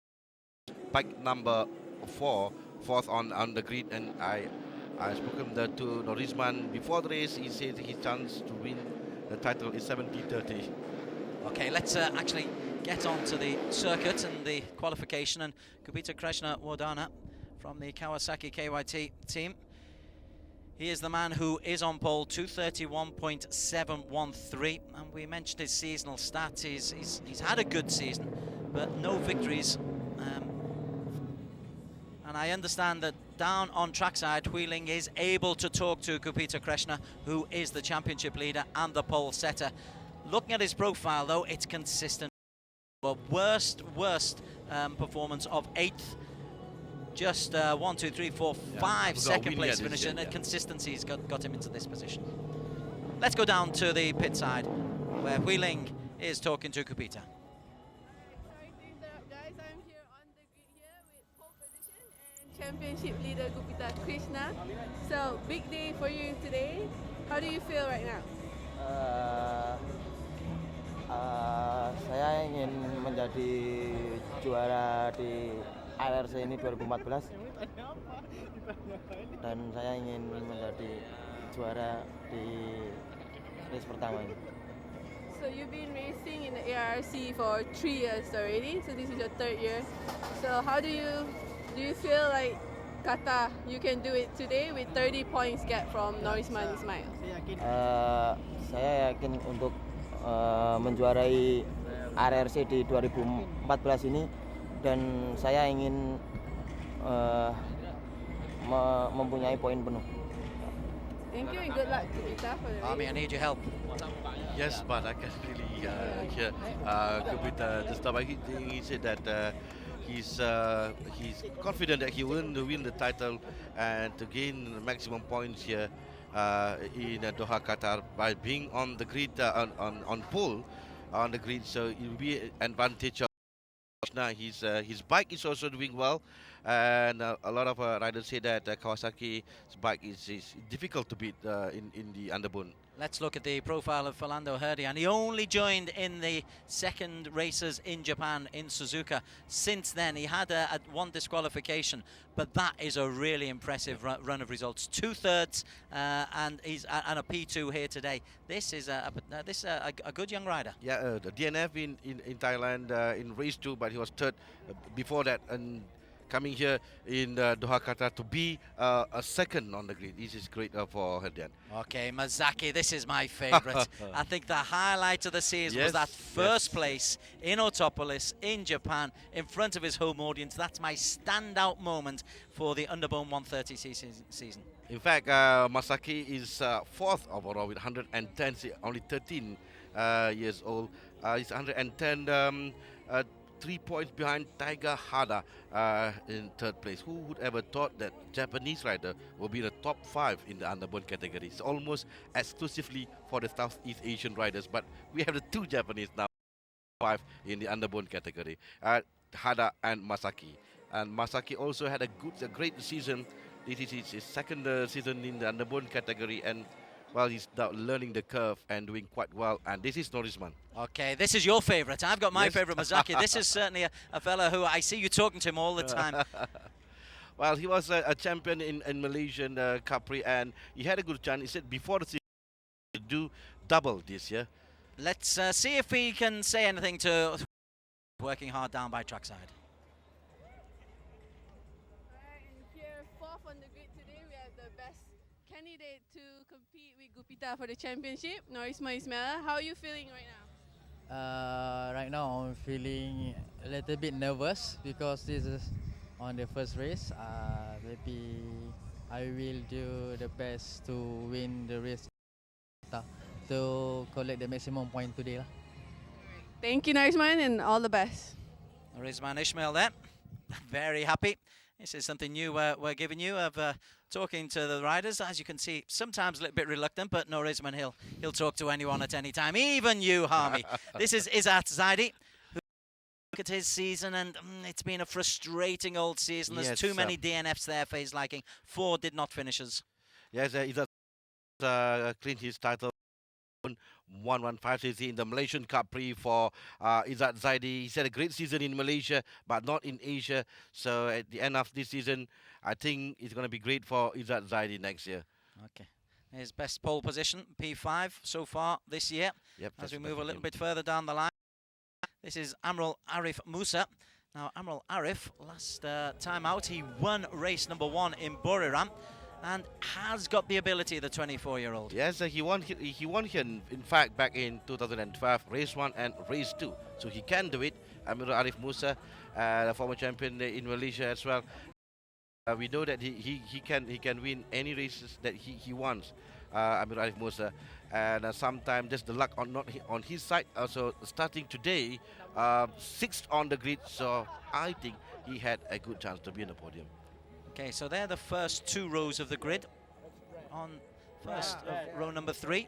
Bike number 4, fourth on the grid, and I spoken to Norisman before the race. He said his chance to win the title is 70-30. Okay, let's actually get on to the circuit and the qualification. And Kupita Krishna Wardana from the Kawasaki KYT team. He is the man who is on pole, 231.713, and we mentioned his seasonal stats. He's had a good season, but no victories. And I understand that down on trackside, Wheeling is able to talk to Kupita Krishna, who is the championship leader and the pole setter. Looking at his profile, though, it's consistent. Well, worst performance of 8th. Just 1, 2, 3, 4, 5 second place finish, and consistency's got him into this position. Let's go down to the pit side, where Wheeling is talking to Kupita. Sorry to interrupt, guys. I'm here on the grid here with pole position and championship leader Kupita Krishna. So, big day for you today. How do you feel right now? Saya ingin menjadi juara di Arrc ini 2014 dan saya ingin menjadi juara di race pertama ini. So you've been racing in the Arrc for 3 years already. So this is your 3rd year. So how do you feel like Qatar you can do it today with 30 points gap from Norisman Ismail? Saya yakin untuk menjuarai Arrc di 2014 ini, dan saya ingin mempunyai poin penuh. Thank you and good luck to Kupita for the race. Army, I need your help. Yes, but I can really hear Kupita just about he said that he's confident that he will win the title and to gain maximum points here in Doha, Qatar, by being on the grid on pole on the grid. So it will be an advantage of. Now his bike is also doing well, and a lot of riders say that Kawasaki's bike is difficult to beat in the Underbone. Let's look at the profile of Philando Herdian. He only joined in the second races in Japan, in Suzuka. Since then, he had one disqualification, but that is a really impressive run of results. 2/3, and he's and a P2 here today. This is a good young rider. Yeah, the DNF in Thailand in race 2, but he was 3rd before that, and coming here in Doha, Qatar to be a 2nd on the grid. This is great for Herdian. Okay, Mazaki, this is my favourite. I think the highlight of the season was that first place in Autopolis in Japan in front of his home audience. That's my standout moment for the Underbone 130cc season. In fact, Masaki is 4th overall with 110, only 13 years old. He's 110, 3 points behind Taiga Hada in 3rd place. Who would ever thought that Japanese rider will be in the top 5 in the Underbone category? It's almost exclusively for the Southeast Asian riders, but we have the 2 Japanese now, 5 in the Underbone category, Hada and Masaki. And Masaki also had a great season. This is his 2nd season in the Underbone category, and well, he's now learning the curve and doing quite well. And this is Norisman. Okay, this is your favourite. I've got my favourite, Mazaki. This is certainly a fella who I see you talking to him all the time. Well, he was a champion in Malaysian Capri, and he had a good chance. He said before the season, to do double this year. Let's see if we can say anything to working hard down by trackside. Alright, and here 4th on the grid today we have the best candidate to compete with Gupita for the championship, Norisma Ismaila. How are you feeling right now? Right now I'm feeling a little bit nervous because this is on the first race. Maybe I will do the best to win the race to collect the maximum point today lah. Thank you, Norisman, and all the best. Rizman Ismail there, very happy. This is something new we're giving you of talking to the riders. As you can see, sometimes a little bit reluctant, but no, Rizman, he'll talk to anyone at any time, even you, Harmy. This is Izzat Zaidi. Look at his season, and it's been a frustrating old season. There's too many DNFs there for his liking. 4 did not finishers. Yes, Izzat cleaned his title 115cc in the Malaysian Cup Prix for Izzat Zaidi. He's had a great season in Malaysia, but not in Asia. So at the end of this season, I think it's going to be great for Izzat Zaidi next year. Okay. His best pole position, P5 so far this year. Yep, as we move a little bit further down the line, this is Amrul Arif Musa. Now, Amrul Arif, last time out, he won race number 1 in Buriram, and has got the ability, the 24-year-old. Yes, he won here, in fact, back in 2012, race 1 and race 2. So he can do it. Amrul Arif Musa, the former champion in Malaysia as well. We know that he can win any races that he wants, Amrul Arif Musa. And sometimes just the luck not on his side. Also, starting today, 6th on the grid. So I think he had a good chance to be on the podium. Okay, so they're the first 2 rows of the grid. On first of row number 3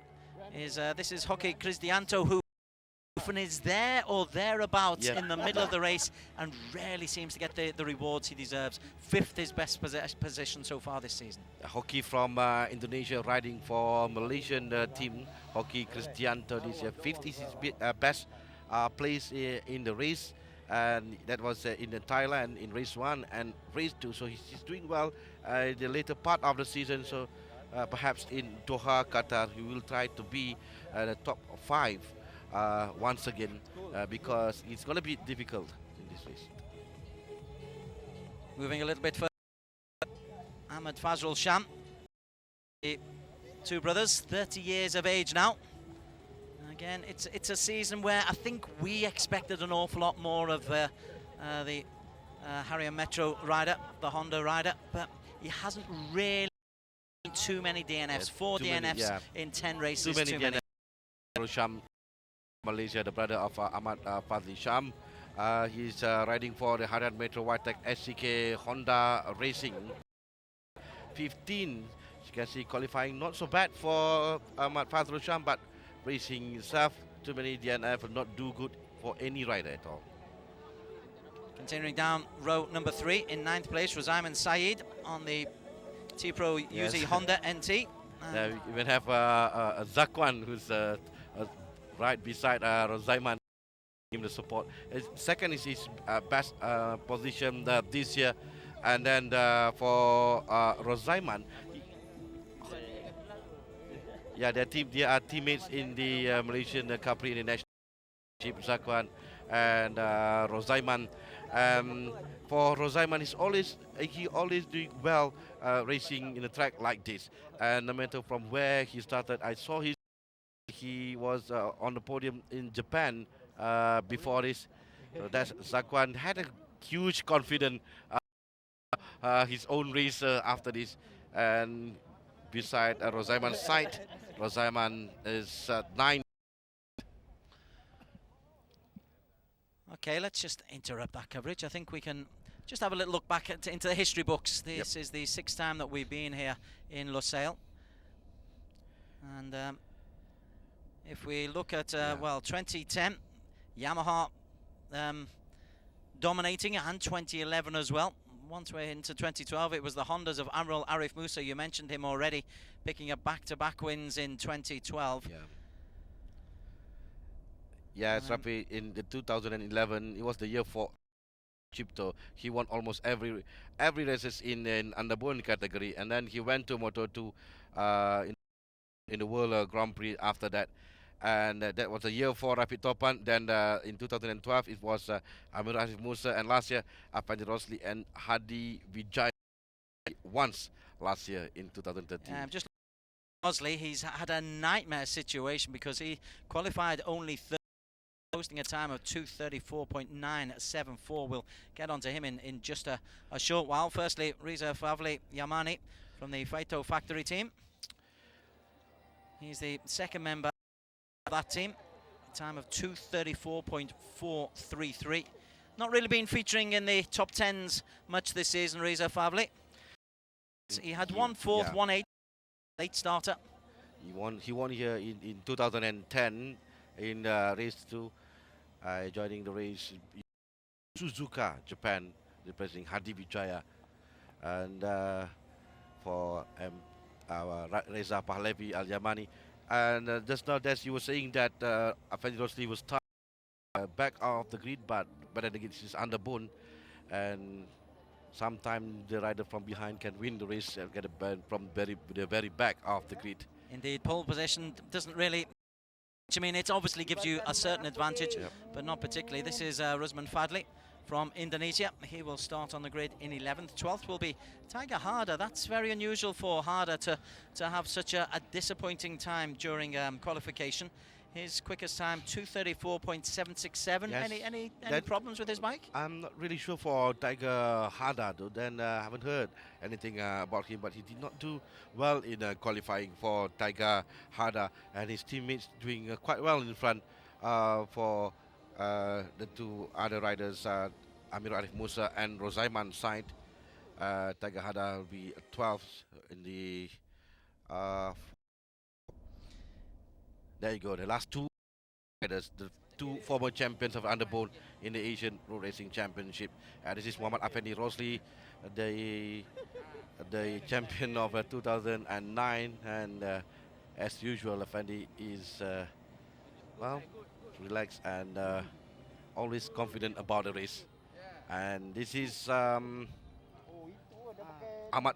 is this is Hockey Cristianto, who often is there or thereabouts in the middle of the race and rarely seems to get the rewards he deserves. 5th is best position so far this season. Hockey from Indonesia riding for Malaysian team. Hockey Cristianto this year. 5th is his best place in the race. And that was in Thailand in race 1 and race 2. So he's doing well the later part of the season. So perhaps in Doha, Qatar, he will try to be the top 5 once again because it's going to be difficult in this race. Moving a little bit further, Ahmed Fazrul Sham, the 2 brothers, 30 years of age now. Again, it's a season where I think we expected an awful lot more of the Harrier Metro rider, the Honda rider, but he hasn't really too many DNFs. 4 DNFs in 10 races. Too many DNFs. Sham, Malaysia, the brother of Ahmad Fazli Sham. He's riding for the Harrier Metro Whitetech SCK Honda Racing. 15, you can see qualifying not so bad for Ahmad Fazli Sham, but racing itself, too many DNF will not do good for any rider at all. Continuing down row number 3, in 9th place, Rozaiman Saeed on the T-Pro UZ Honda NT. We even have Zakwan, who's right beside Rozaiman, him the support. Second is his best position this year, and then for Rozaiman, they are teammates in the Malaysian Cup Prix International Championship, Zakwan and Rozaiman. For Rozaiman, he always doing well racing in a track like this. And no matter from where he started, I saw he was on the podium in Japan before this. So that's Zakwan had a huge confidence his own race after this, and beside Rozaiman's side, Rozaiman is 9. Okay, let's just interrupt that coverage. I think we can just have a little look back into the history books. This is the 6th time that we've been here in Losail. And if we look at, well, 2010, Yamaha dominating, and 2011 as well. Once we're into 2012, it was the Hondas of Amrul Arif Musa. You mentioned him already, picking up back-to-back wins in 2012. Yeah, Rafi, in the 2011, it was the year for Chipto. He won almost every races in underborn category, and then he went to Moto2 in the World Grand Prix after that. And that was a year for Rafi Topan. Then in 2012, it was Amrul Arif Musa, and last year, Afandi Rosli and Hadi Vijay once last year in 2013. Just Bosley, he's had a nightmare situation because he qualified only third, posting a time of 2:34.974. We'll get onto him in just a short while. Firstly, Reza Favli Yamani from the Faito Factory team. He's the second member of that team. A time of 2:34.433. Not really been featuring in the top 10s much this season, Reza Favli. He had 1/4, 1/8, late starter. He won here in 2010 in race 2, joining the race in Suzuka, Japan, representing Hadi Vijaya, and for our Reza Pahlavi Al Yamani. And just now, as you were saying that Afendi Rosli was back off the grid, but then again, it's underbone, and sometimes the rider from behind can win the race and get a burn from the very back of the grid. Indeed, pole position doesn't really. I mean, it obviously gives you a certain advantage, but not particularly. This is Rusman Fadli from Indonesia. He will start on the grid in 11th. 12th will be Tiger Harder. That's very unusual for Harder to have such a disappointing time during qualification. His quickest time, 2:34.767. Yes. Any problems with his bike? I'm not really sure for Tiger Harder, though. Then I haven't heard anything about him, but he did not do well in qualifying for Tiger Harder, and his teammates doing quite well in front for the two other riders, Amir Arif Musa and Rosaiman side. Tiger Harder will be 12th in the. There you go, the last two riders, the two former champions of underbone in the Asian Road Racing Championship. This is Muhammad Afendi Rosli, the champion of 2009, and as usual, Afendi is well, relaxed and always confident about the race. And this is Ahmad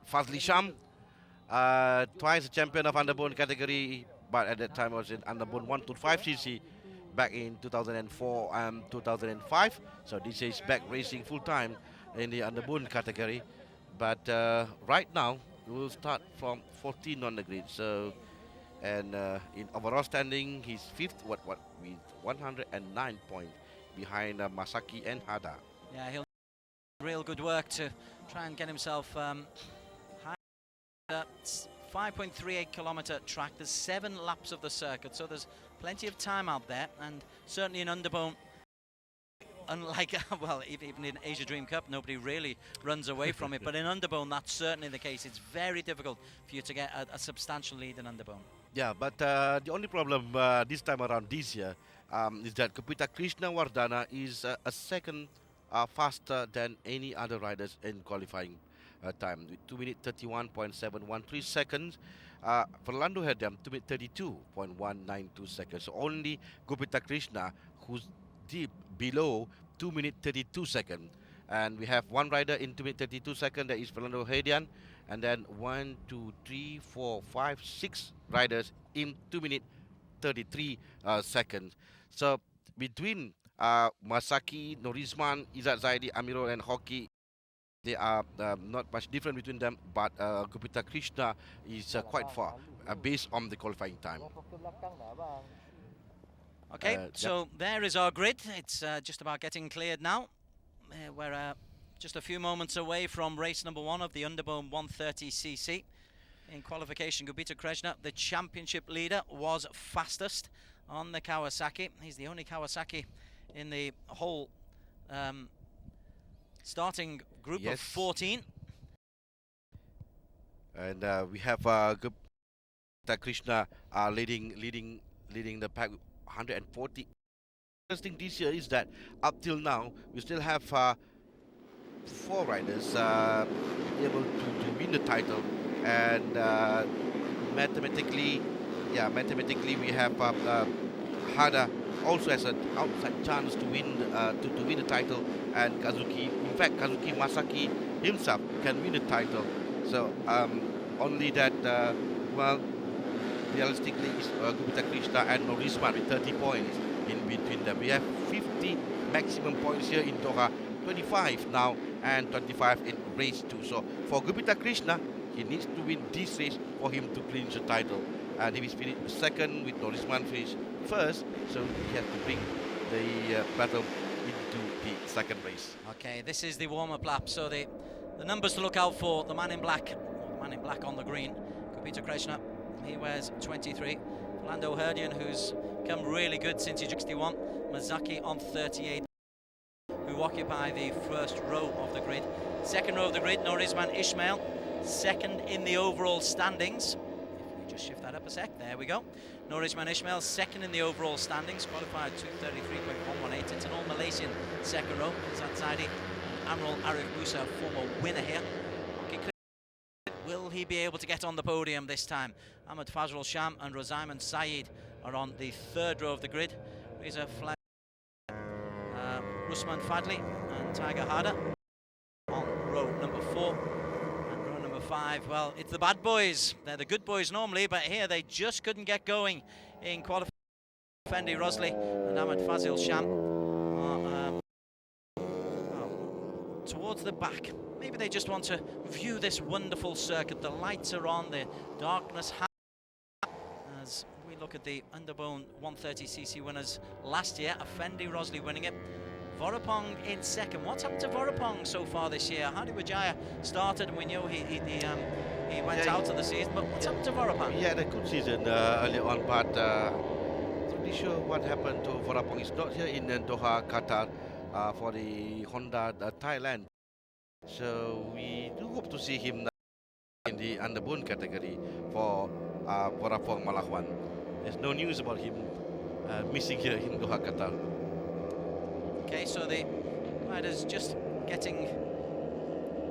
Fazli Sham, twice champion of underbone category, but at that time was in underbone 125cc back in 2004 and 2005. So this is back racing full time in the underbone category. But right now we will start from 14 on the grid. So and in overall standing, he's fifth. With 109 points behind Masaki and Hada. Yeah, he'll do real good work to try and get himself high. 5.38 kilometer track. There's 7 laps of the circuit, so there's plenty of time out there, and certainly in underbone, unlike well, even in Asia Dream Cup, nobody really runs away from it, but in underbone that's certainly the case. It's very difficult for you to get a substantial lead in underbone. Yeah, but the only problem this time around this year is that Kapita Krishna Wardana is a second faster than any other riders in qualifying time, with 2 minutes 31.713 seconds. Fernando Hedem 2 minutes 32.192 seconds. So only Gupita Krishna, who's deep below 2 minutes 32 seconds. And we have one rider in 2 minutes 32 seconds, that is Fernando Hedian. And then 1, 2, 3, 4, 5, 6 riders in 2 minutes 33 seconds. So between Masaki, Norisman, Izzat Zaidi, Amirul and Hoki, they are not much different between them, but Gupita Krishna is quite far based on the qualifying time. Okay, so there is our grid. It's just about getting cleared now. We're just a few moments away from race number 1 of the underbone 130cc. In qualification, Gupita Krishna, the championship leader, was fastest on the Kawasaki. He's the only Kawasaki in the whole starting group of 14. And we have Gupita Krishna leading the pack with 140. Interesting this year is that up till now we still have 4 riders able to win the title, and mathematically we have Hada also has an outside chance to win the title, and Kazuki Masaki himself can win the title. So only that well, realistically is Gupita Krishna and Norisman with 30 points in between them. We have 50 maximum points here in Doha, 25 now and 25 in race 2. So for Gupita Krishna, he needs to win this race for him to clinch the title. and if he finished second with Norisman finish first, so he has to bring the battle into the second race. Okay, this is the warm-up lap, so the numbers to look out for: the man in black on the green, Gupita Krishna, he wears 23. Lando Herdian, who's come really good since he's 61. Mazaki on 38, who occupy the first row of the grid. Second row of the grid, Norizman Ismail, second in the overall standings. If we just shift that up a sec, there we go. Norizman Ismail, second in the overall standings, qualified 233.118. It's an all-Malaysian second row. Zat Zaidi, Admiral Arrc Musa, former winner here. Will he be able to get on the podium this time? Ahmed Fazrul Sham and Rozaiman Saeed are on the third row of the grid. Reza Flag, Rusman Fadli and Tiger Hada on row number 4. And row number 5, well, it's the bad boys. They're the good boys normally, but here they just couldn't get going in qualifying. Fendi Rosli and Ahmed Fazil Sham are towards the back. Maybe they just want to view this wonderful circuit. The lights are on, the darkness as we look at the Underbone 130cc winners last year. Effendi Rosli winning it. Vorapong in second. What's happened to Vorapong so far this year? Hadi Wijaya started, and we know he went out of the season, but what's happened to Vorapong? He had a good season earlier on, but not really sure what happened to Vorapong. He's not here in Doha, Qatar for the Honda Thailand. So we do hope to see him in the Underbone category for Vorapong Malahwan. There's no news about him missing here in Doha, Qatar. Okay, so the riders just getting...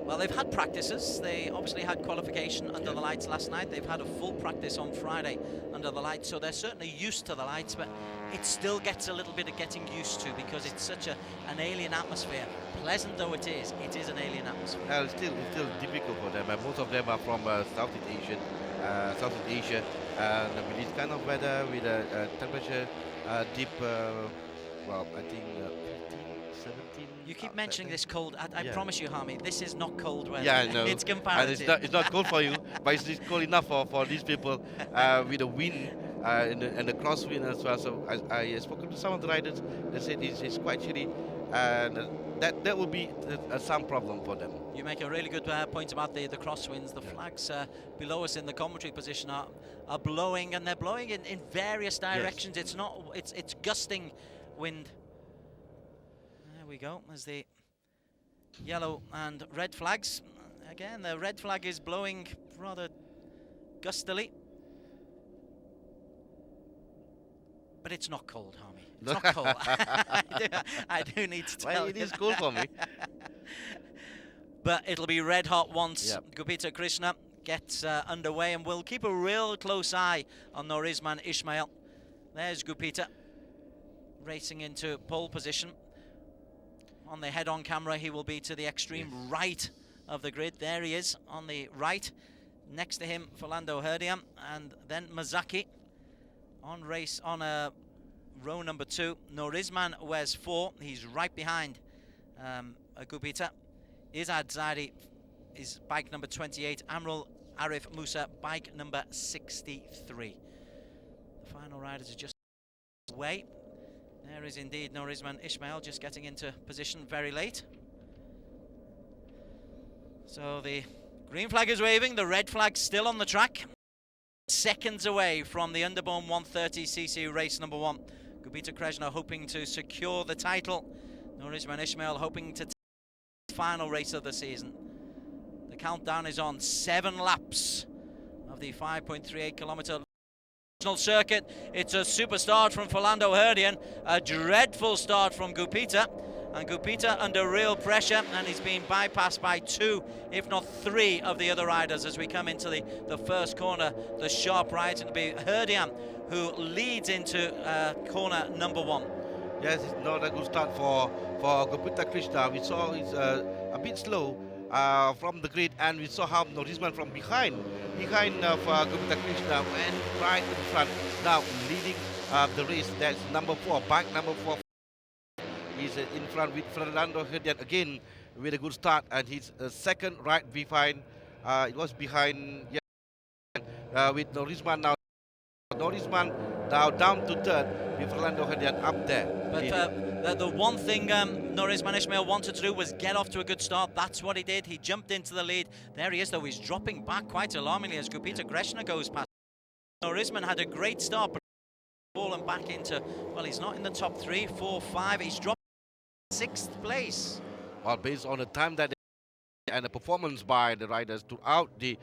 Well, they've had practices. They obviously had qualification under the lights last night. They've had a full practice on Friday under the lights, so they're certainly used to the lights, but it still gets a little bit of getting used to because it's such an alien atmosphere. Pleasant though it is an alien atmosphere. It's still difficult for them. Most of them are from Southeast Asia, and with this kind of weather, with a temperature dip, well, I think 17. You keep mentioning this cold. I promise you, Hami, this is not cold weather. Yeah, I know. It's comparative. And it's not cold for you, but it's cold enough for these people with the wind and the crosswind as well. So I spoke to some of the riders. They said it's quite chilly, and that will be some problem for them. You make a really good point about the crosswinds. The flags below us in the commentary position are blowing, and they're blowing in various directions. Yes. It's gusting wind. There we go. There's the yellow and red flags. Again, the red flag is blowing rather gustily. But it's not cold, Hami. It's not cold. I do need to tell you. It is cold for me. But it'll be red hot once Gupita Krishna gets underway, and we'll keep a real close eye on Norizman Ismail. There's Gupita racing into pole position. On the head-on camera, he will be to the extreme right of the grid. There he is on the right. Next to him, Philando Herdiam, and then Mazaki on row number 2. Norizman wears 4. He's right behind Gupita. Izad Zaidi is bike number 28. Amrul Arif Musa, bike number 63. The final riders are just away. There is indeed Norizman Ismail just getting into position very late. So the green flag is waving, the red flag still on the track. Seconds away from the Underbone 130cc race number 1. Gupita Krishna hoping to secure the title. Norizman Ismail hoping to take the final race of the season. The countdown is on. 7 laps of the 5.38 kilometer circuit. It's a super start from Philando Herdian, a dreadful start from Gupita, and Gupita under real pressure, and he's being bypassed by 2, if not 3 of the other riders as we come into the first corner, the sharp right. It'll be Herdian who leads into corner number 1. Yes, it's not a good start for Gupita Krishna. We saw it's a bit slow from the grid, and we saw how Norizman from behind of Gupita Krishna went right in front. Now leading the race, that's number 4, bike number 4. He's in front with Fernando Herdian again with a good start, and he's second right behind. It was behind with Norizman now. Norisman now down to third with Fernando Herdian up there. But the one thing Norisman Ismail wanted to do was get off to a good start. That's what he did. He jumped into the lead. There he is, though. He's dropping back quite alarmingly as Gupita Krishna goes past. Norisman had a great start, but fallen back into, well, he's not in the top 3, 4, 5. He's dropped 6th place. Well, based on the time that and the performance by the riders throughout the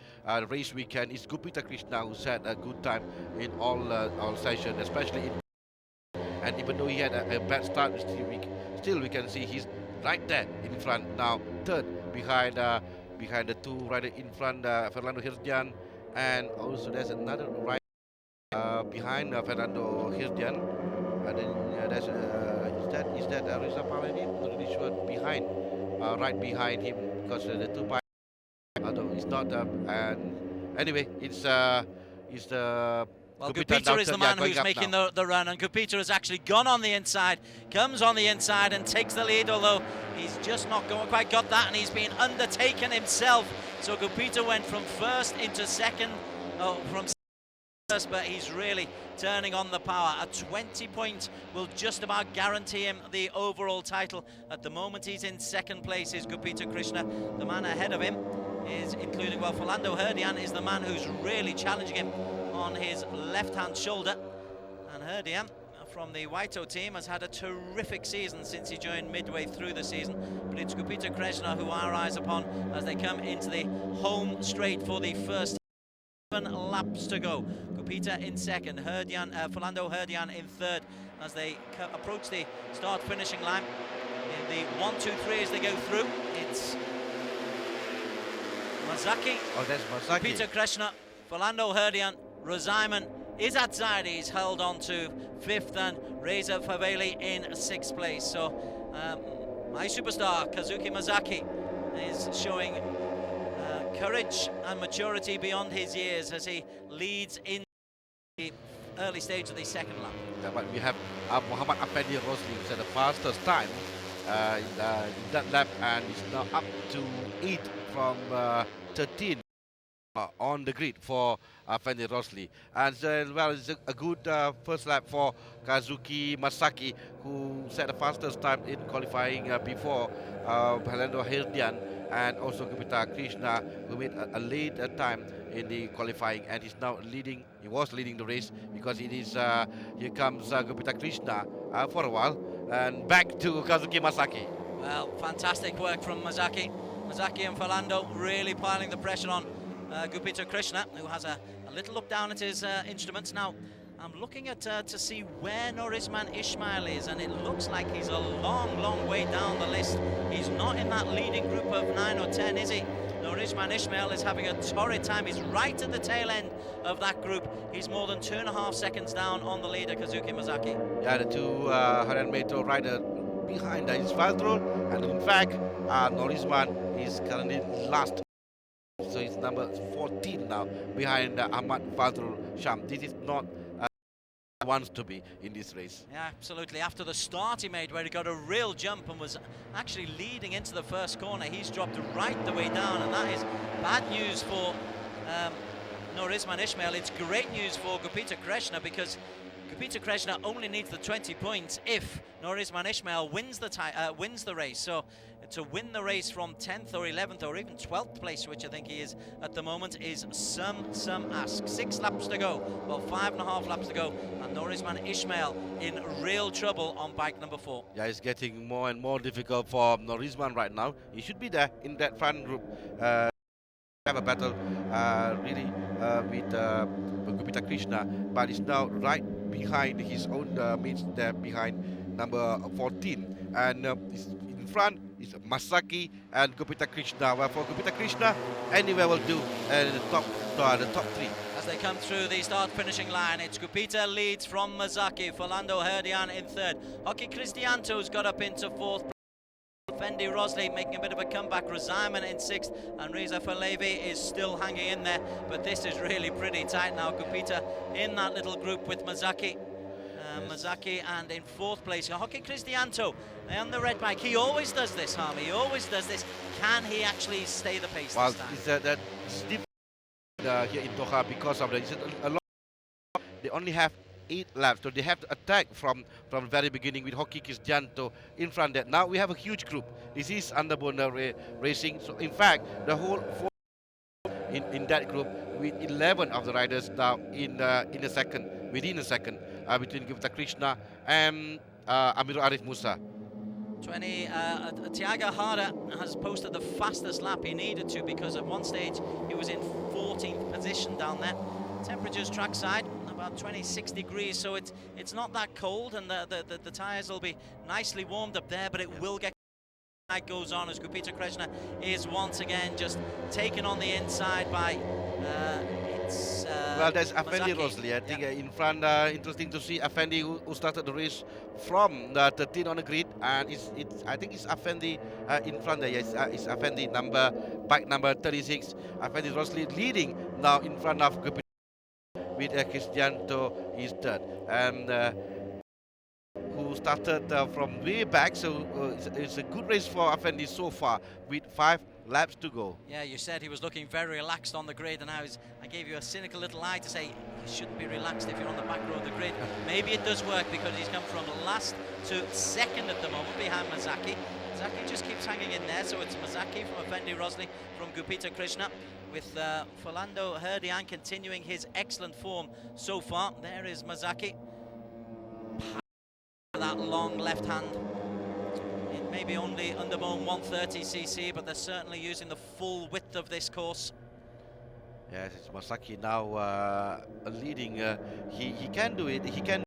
race weekend, it's Gupita Krishna who set a good time in all sessions, especially in. And even though he had a bad start, still we can see he's right there in front now, third behind the two riders in front, Fernando Herdian, and also there's another rider behind Fernando Herdian. And then there's is that Riza Palani? Not really sure. Behind, right behind him, because the two bikes. Although it's not. And anyway, it's well, Gupita is the man who's making the run, and Gupita has actually gone on the inside, comes on the inside and takes the lead, although he's just not quite got that, and he's been undertaken himself. So Gupita went from first into second, from first, but he's really turning on the power. A 20 point will just about guarantee him the overall title. At the moment he's in second place is Gupita Krishna. The man ahead of him is including, well, Fernando Herdian is the man who's really challenging him on his left-hand shoulder. And Herdian from the Waito team has had a terrific season since he joined midway through the season. But it's Gupita Krishna who our eyes upon as they come into the home straight for the first 7 laps to go. Gupita in second, Fernando Herdian in third as they approach the start-finishing line. In the 1, 2, 3 as they go through, it's Mazaki. Oh, that's Mazaki. Gupita Krishna, Fernando Herdian, Rosimon Izzat Zaidi's held on to 5th, and Reza Faveli in 6th place. So my superstar Kazuki Mazaki is showing courage and maturity beyond his years as he leads in the early stage of the second lap. Yeah, but we have Muhammad Afendi Rosli, who's at the fastest time in that lap, and is now up to 8 from 13 on the grid for Afendi Rosli. And well, it's a good first lap for Kazuki Masaki, who set the fastest time in qualifying before Fernando Herdian, and also Gupita Krishna, who made a late time in the qualifying, and he's now leading. He was leading the race because it is here comes Gupita Krishna for a while, and back to Kazuki Masaki. Well, fantastic work from Mazaki. Mazaki and Fernando really piling the pressure on Gupita Krishna, who has a little look down at his instruments. Now, I'm looking at to see where Norisman Ismail is, and it looks like he's a long way down the list. He's not in that leading group of 9 or 10, is he? Norisman Ismail is having a torrid time. He's right at the tail end of that group. He's more than 2.5 seconds down on the leader, Kazuki Mazaki. Yeah, the two Haran Metro rider behind is Valdro, and in fact, Norisman is currently last. So he's number 14 now, behind Ahmad Fadrul Sham. This is not wants to be in this race. Yeah, absolutely. After the start he made, where he got a real jump and was actually leading into the first corner, he's dropped right the way down, and that is bad news for Norisman Ismail. It's great news for Gupita Krishna, because Gupita Krishna only needs the 20 points if Norisman Ismail wins the race. So to win the race from 10th or 11th or even 12th place, which I think he is at the moment, is some ask. 6 laps to go, well, 5.5 laps to go, and Norisman Ismail in real trouble on bike number 4. Yeah, it's getting more and more difficult for Norisman right now. He should be there in that front group. Have a battle really with Gupita Krishna, but he's now right behind his own mates there behind number 14, and in front is Masaki and Gupita Krishna. Well, for Gupita Krishna, anywhere will do the top 3. As they come through the start-finishing line, it's Gupita leads from Mazaki, Fernando Herdian in 3rd. Hockey Cristianto's got up into 4th. Fendi Rosli making a bit of a comeback, Rosimon in 6th, and Reza Falevi is still hanging in there, but this is really pretty tight now. Gupita in that little group with Mazaki. Mazaki, and in 4th place, Hockey Cristianto on the red bike. He always does this, Harmy. He always does this. Can he actually stay the pace this time? It's different here in Doha because of a lot. they only have 8 laps, so they have to attack from the very beginning with Hockey Cristianto in front there. Now we have a huge group. This is Underbone Racing. So in fact, the whole in that group with 11 of the riders now within a second, between Gupta Krishna and Amirul Arif Musa. Tiago Harder has posted the fastest lap he needed to, because at one stage he was in 14th position down there. Temperatures trackside about 26 degrees, so it's not that cold, and the tyres will be nicely warmed up there, but it will get goes on as Gupita Krishna is once again just taken on the inside by well, there's Afendi Rosli, I think, in front. Interesting to see Afendi who started the race from the 13 on the grid, and I think it's Afendi in front there. Yes, it's Afendi bike number 36. Afendi Rosli leading now in front of Gupita with Cristianto is third, and who started from way back. So it's a good race for Afendi so far with 5 laps to go. Yeah, you said he was looking very relaxed on the grid, and I gave you a cynical little eye to say you shouldn't be relaxed if you're on the back row of the grid. Maybe it does work, because he's come from last to second at the moment behind Mazaki. Mazaki just keeps hanging in there, so it's Mazaki from Afendi Rosli from Gupita Krishna, with Philando Herdian continuing his excellent form so far. There is Mazaki. That long left hand. It may be only Underbone 130cc, but they're certainly using the full width of this course. Yes, it's Masaki now leading. He can do it. He can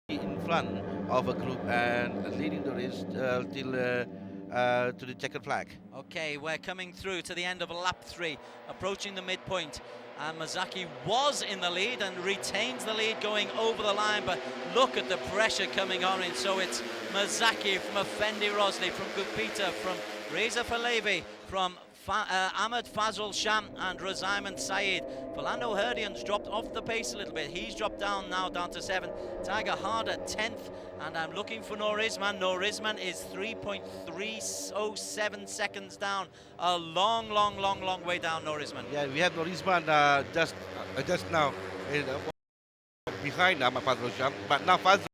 be in front of a group and leading the race till to the checkered flag. Okay, we're coming through to the end of lap 3, approaching the midpoint. And Mazaki was in the lead and retains the lead going over the line, but look at the pressure coming on in. So it's Mazaki from Afendi Rosli, from Gupita, from Reza Falevi, from Ahmed Fazl Sham and Razaiman Saeed. Philando Herdian's dropped off the pace a little bit. He's dropped down now, down to 7. Tiger Harder 10th, and I'm looking for Norizman. Norizman is 3.307 seconds down. A long way down, Norizman. Yeah, we have Norizman just now behind Ahmed Fazl Sham, but now Fazl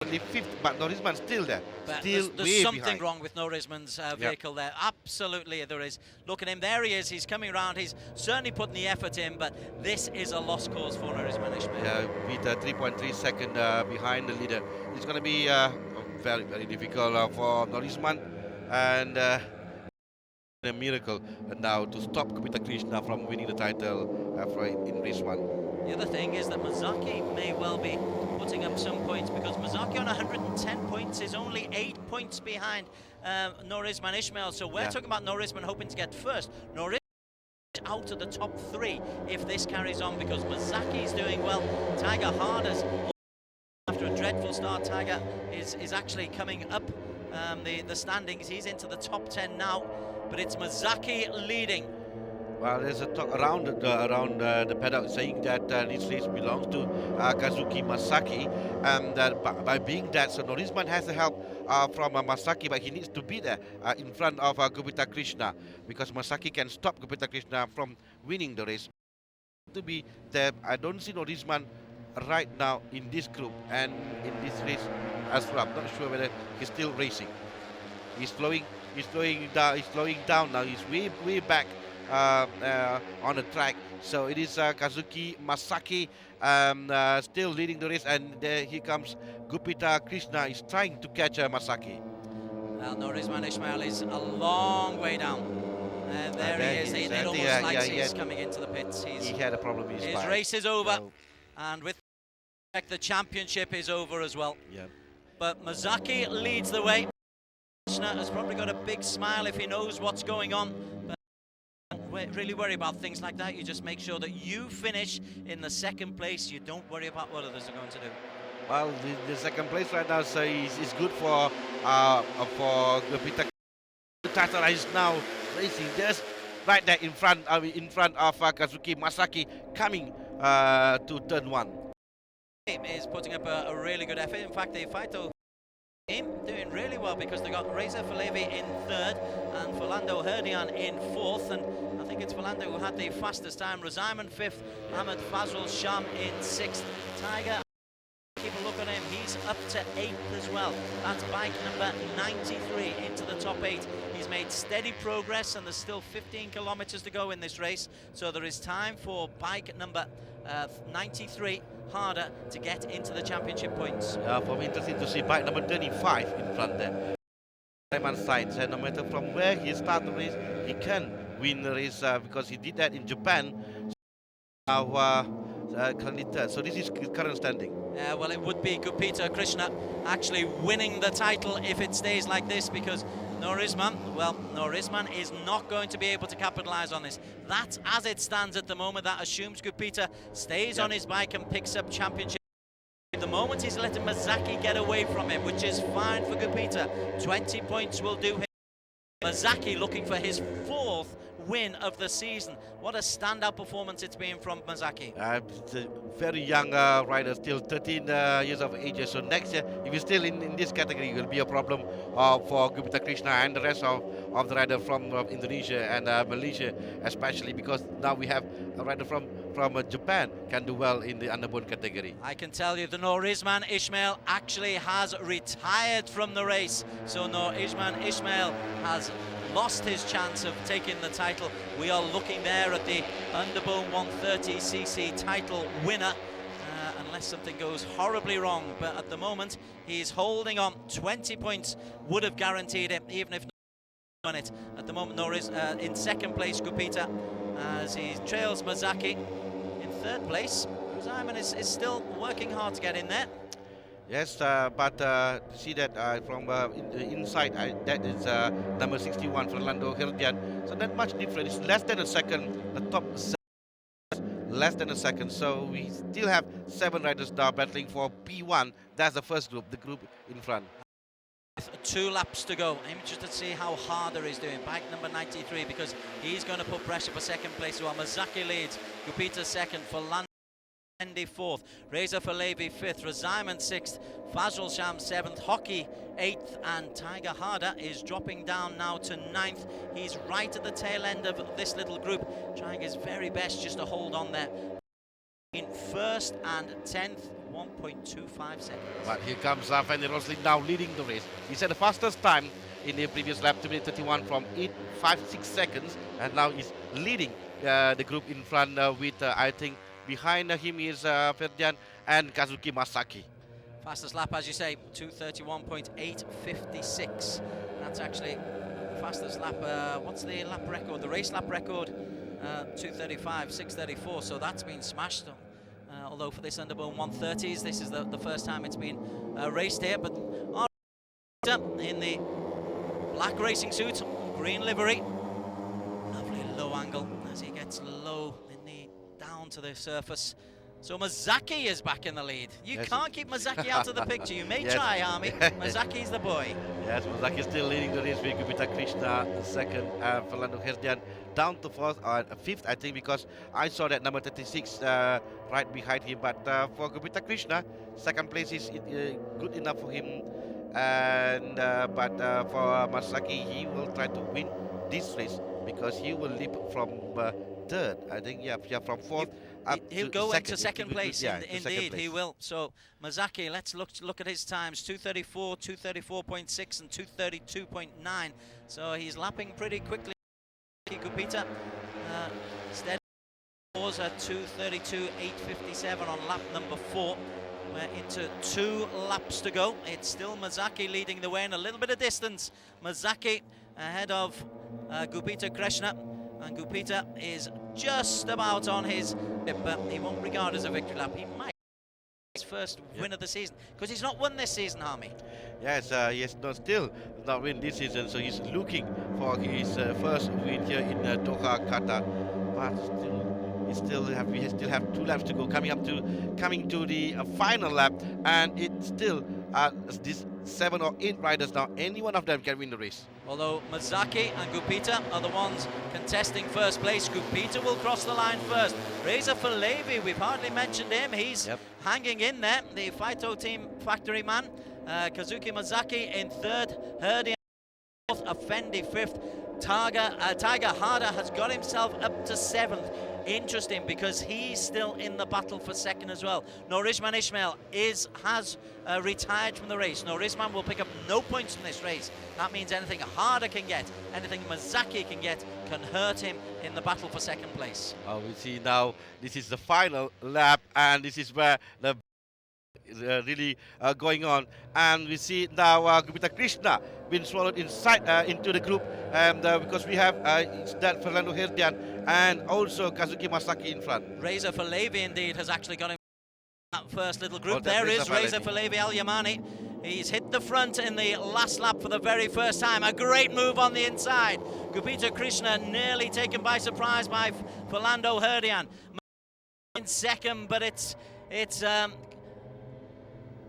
only 5th, but Norizman still there. But still there's something behind. wrong with Norizman's vehicle there. Absolutely there is. Look at him, there he is. He's coming around. He's certainly putting the effort in, but this is a lost cause for Norizman Ismail. Yeah, with 3.3 second behind the leader. It's going to be very difficult for Norizman, and a miracle now to stop Gupita Krishna from winning the title in race 1. The other thing is that Mazaki may well be putting up some points, because Mazaki on 110 points is only 8 points behind Norizman Ismail. So we're talking about Norizman hoping to get first. Norizman out of the top 3 if this carries on, because Mazaki's doing well. Tiger Harder's, after a dreadful start, Tiger is actually coming up the standings. He's into the top 10 now, but it's Mazaki leading. Well, there's a talk around the paddock saying that this race belongs to Kazuki Masaki, and by being that, so Norizman has the help from Masaki, but he needs to be there in front of Gupita Krishna, because Masaki can stop Gupita Krishna from winning the race. To be there, I don't see Norizman right now in this group and in this race as well. I'm not sure whether he's still racing. He's slowing down now. He's way back on the track. So it is Kazuki Masaki still leading the race, and there he comes Gupita Krishna is trying to catch Masaki. Well, Norizman Ismail is a long way down. And there he is. It almost like he's coming into the pits. He had a problem with his race is over, and with the championship is over as well. Yeah. But Mazaki leads the way. Krishna has probably got a big smile if he knows what's going on. But don't really worry about things like that. You just make sure that you finish in the 2nd place. You don't worry about what others are going to do. Well, the 2nd place right now, so is good for Gupita. Qatar is now racing just right there in front of Kazuki Masaki, coming to turn 1. Is putting up a really good effort. In fact, the Faito Team doing really well because they got Reza Falevi in third and Philando Herdian in fourth, and I think it's Philando who had the fastest time. Rozaiman fifth, Ahmed Fazrul Sham in sixth. Tiger, keep a look on him, he's up to eighth as well. That's bike number 93 into the top eight. He's made steady progress and there's still 15 kilometers to go in this race, so there is time for bike number 93 harder to get into the championship points. For me, interesting to see bike number 35 in front there. Right-hand side, so no matter from where he starts the race, he can win the race because he did that in Japan. Now currently third, so this is current standing. Well, it would be Gupita Krishna actually winning the title if it stays like this, because Norisman is not going to be able to capitalize on this. That's as it stands at the moment. That assumes Gupita stays on his bike and picks up championship. At the moment, he's letting Mazaki get away from him, which is fine for Gupita. 20 points will do him. Mazaki looking for his fourth win of the season. What a standout performance it's been from Mazaki. It's a very young rider, still 13 years of age. So next year, if he's still in this category, it will be a problem for Gupita Krishna and the rest of the rider from Indonesia and Malaysia, especially because now we have a rider from Japan can do well in the underbone category. I can tell you the Norisman Ismail actually has retired from the race. So Norisman Ismail has lost his chance of taking the title. We are looking there at the underbone 130cc title winner, unless something goes horribly wrong. But at the moment, he's holding on. 20 points would have guaranteed it, even if not on it. At the moment, Noris in second place, Gupita, as he trails Mazaki. In third place, Rozaiman is still working hard to get in there. Yes, but see that from inside, that is number 61, Philando Herdian. So not much difference. It's less than a second. The top less than a second. So we still have 7 riders now battling for P1. That's the first group, the group in front. With 2 laps to go, I'm interested to see how Harder is doing. Bike number 93, because he's going to put pressure for second place. While Mazaki leads, Gupita second, Philando Andy fourth, Reza Falevi fifth, Rozaiman sixth, Fazrul Sham seventh, Hockey eighth, and Tiger Harder is dropping down now to ninth. He's right at the tail end of this little group, trying his very best just to hold on there. In first and 10th, 1.25 seconds. But here comes Fanny Rosling now leading the race. He said the fastest time in the previous lap, 2 minutes 31 from 8.56 seconds, and now he's leading the group in front with, I think, behind him is Ferdian and Kazuki Masaki. Fastest lap, as you say, 2:31.856. That's actually the fastest lap. What's the lap record? The race lap record, 2:35.634. So that's been smashed. Although for this underbone 130s, this is the first time it's been raced here. But Arrc in the black racing suit, green livery. Lovely low angle as he gets low down to the surface. So Mazaki is back in the lead. You can't keep Mazaki out of the picture. You may try, Army. Mazaki's the boy. Yes, Mazaki is still leading the race with Gupita Krishna second, Philando Herdian down to fourth or fifth, I think, because I saw that number 36 right behind him. But for Gupita Krishna, second place is good enough for him. And but for Masaki, he will try to win this race because he will leap from third, I think, from fourth up he'll to go second. into second place. Indeed, place. he will. So Mazaki, let's look at his times: 2:34, 2:34.6, and 2:32.9. So he's lapping pretty quickly. Gupita steady scores at 2:32.857 on lap number 4. We're into 2 laps to go. It's still Mazaki leading the way in a little bit of distance. Mazaki ahead of Gupita Krishna. And Gupita is just about on his, but he won't regard as a victory lap. He might his first win of the season, because he's not won this season, Harmy. Yes, he has still not win this season, so he's looking for his first win here in Doha, Qatar. But we still have 2 laps to go, coming to the final lap, and it's still this 7 or 8 riders now. Any one of them can win the race. Although Mazaki and Gupita are the ones contesting first place. Gupita will cross the line first. Reza Falevi, we've hardly mentioned him. He's hanging in there, the Phyto Team factory man. Kazuki Mazaki in third, Herdy fourth, Effendi fifth. Tiger Harder has got himself up to seventh. Interesting, because he's still in the battle for second as well. Norizman Ismail has retired from the race. Norizman will pick up no points from this race. That means anything Harder can get, anything Mazaki can get, can hurt him in the battle for second place. We see now this is the final lap, and this is where the really going on, and we see now Gupita Krishna been swallowed inside into the group, and because we have that Fernando Herdian and also Kazuki Masaki in front. Reza Falevi indeed has actually got him in that first little group. Oh, there is Reza Falevi. Falevi Al Yamani. He's hit the front in the last lap for the very first time. A great move on the inside. Gupita Krishna nearly taken by surprise by Fernando Herdian in second, but it's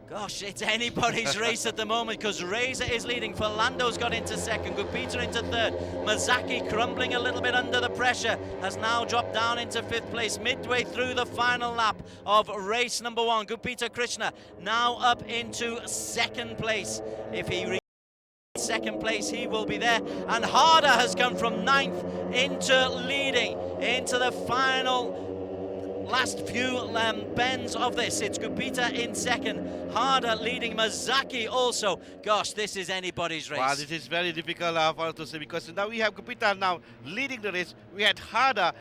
gosh, it's anybody's race at the moment, because Reza is leading. Fernando's got into second, Gupita into third. Mazaki, crumbling a little bit under the pressure, has now dropped down into fifth place midway through the final lap of race number one. Gupita Krishna now up into second place. If he reaches second place, he will be there. And Harder has come from ninth into leading into the final last few bends of this. It's Gupita in second, Harder leading, Mazaki also. Gosh, this is anybody's race. Wow, this is very difficult for us to say, because now we have Gupita now leading the race. We had Harder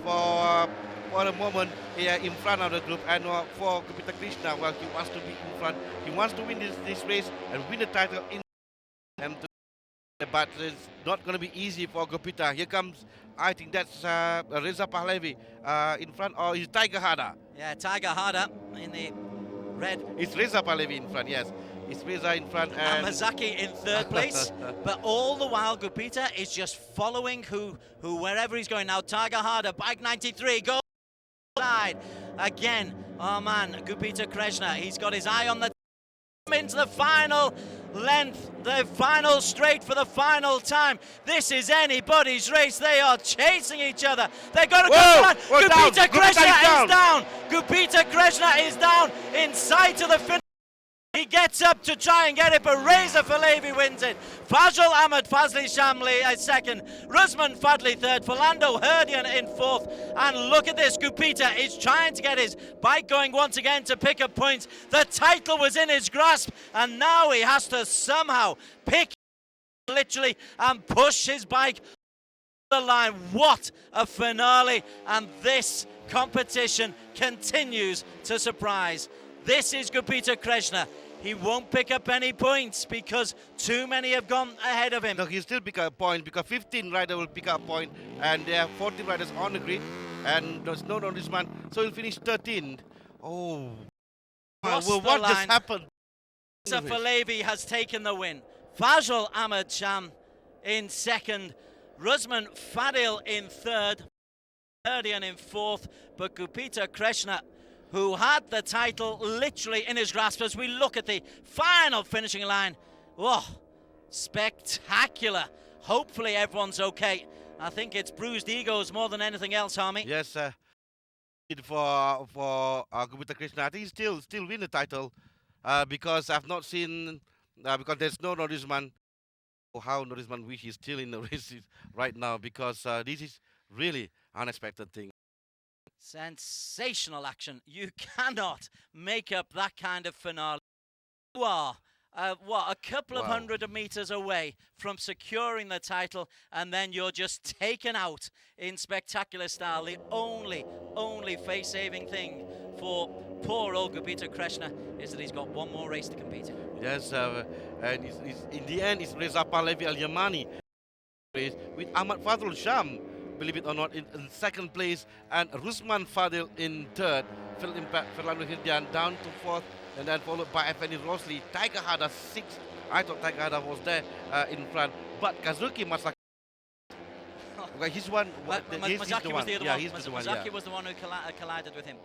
for a moment in front of the group, and for Gupita Krishna, well, he wants to be in front. He wants to win this race and win the title in but it's not going to be easy for Gupita. Here comes, I think that's Reza Pahlavi in front, or is Tiger Harder? Yeah, Tiger Harder in the red. It's Reza Pahlavi in front, yes. It's Reza in front and Mazaki in third place. But all the while, Gupita is just following who wherever he's going. Now Tiger Harder, bike 93, go side again. Oh man, Gupita Krishna, he's got his eye on the into the final length, the final straight for the final time. This is anybody's race. They are chasing each other. They've got to go down. Gupita Krishna is down. Gupita Krishna is down in sight of the finish. He gets up to try and get it, but Reza Falevi wins it. Fajl Ahmed Fazli Shamli second, Rusman Fadli third, Fernando Herdian in fourth. And look at this, Gupita is trying to get his bike going once again to pick up points. The title was in his grasp, and now he has to somehow pick literally and push his bike the line. What a finale, and this competition continues to surprise. This is Gupita Krishna. He won't pick up any points because too many have gone ahead of him. No, he'll still pick up a point because 15 riders will pick up a point, and there are 14 riders on the grid, and there's no this man, so he'll finish 13th. Oh, well, what just happened? Falevi has taken the win. Fajl Ahmed Sham in second, Rusman Fadil in third, Herdian in fourth, but Gupita Krishna, who had the title literally in his grasp as we look at the final finishing line. Whoa, spectacular. Hopefully everyone's okay. I think it's bruised egos more than anything else, Harmy. Yes, for Gupita Krishna, I think he still win the title because I've not seen, because there's no Norizman. How Norizman wish he's still in the race right now, because this is really unexpected thing. Sensational action. You cannot make up that kind of finale. You are, a couple of hundred meters away from securing the title, and then you're just taken out in spectacular style. The only face-saving thing for poor old Gupita Krishna is that he's got one more race to compete in. Yes, and in the end, it's Reza Pahlavi Al Yamani with Ahmad Fadl Sham, believe it or not, in second place, and Rusman Fadil in third, Fernando Herdian down to fourth, and then followed by Effendi Rosli. Tiger Harder sixth. I thought Tiger Harder was there in front, but Kazuki Masaki. He's one. Mazaki was the other one. He's the one. Mazaki was the one who collided with him.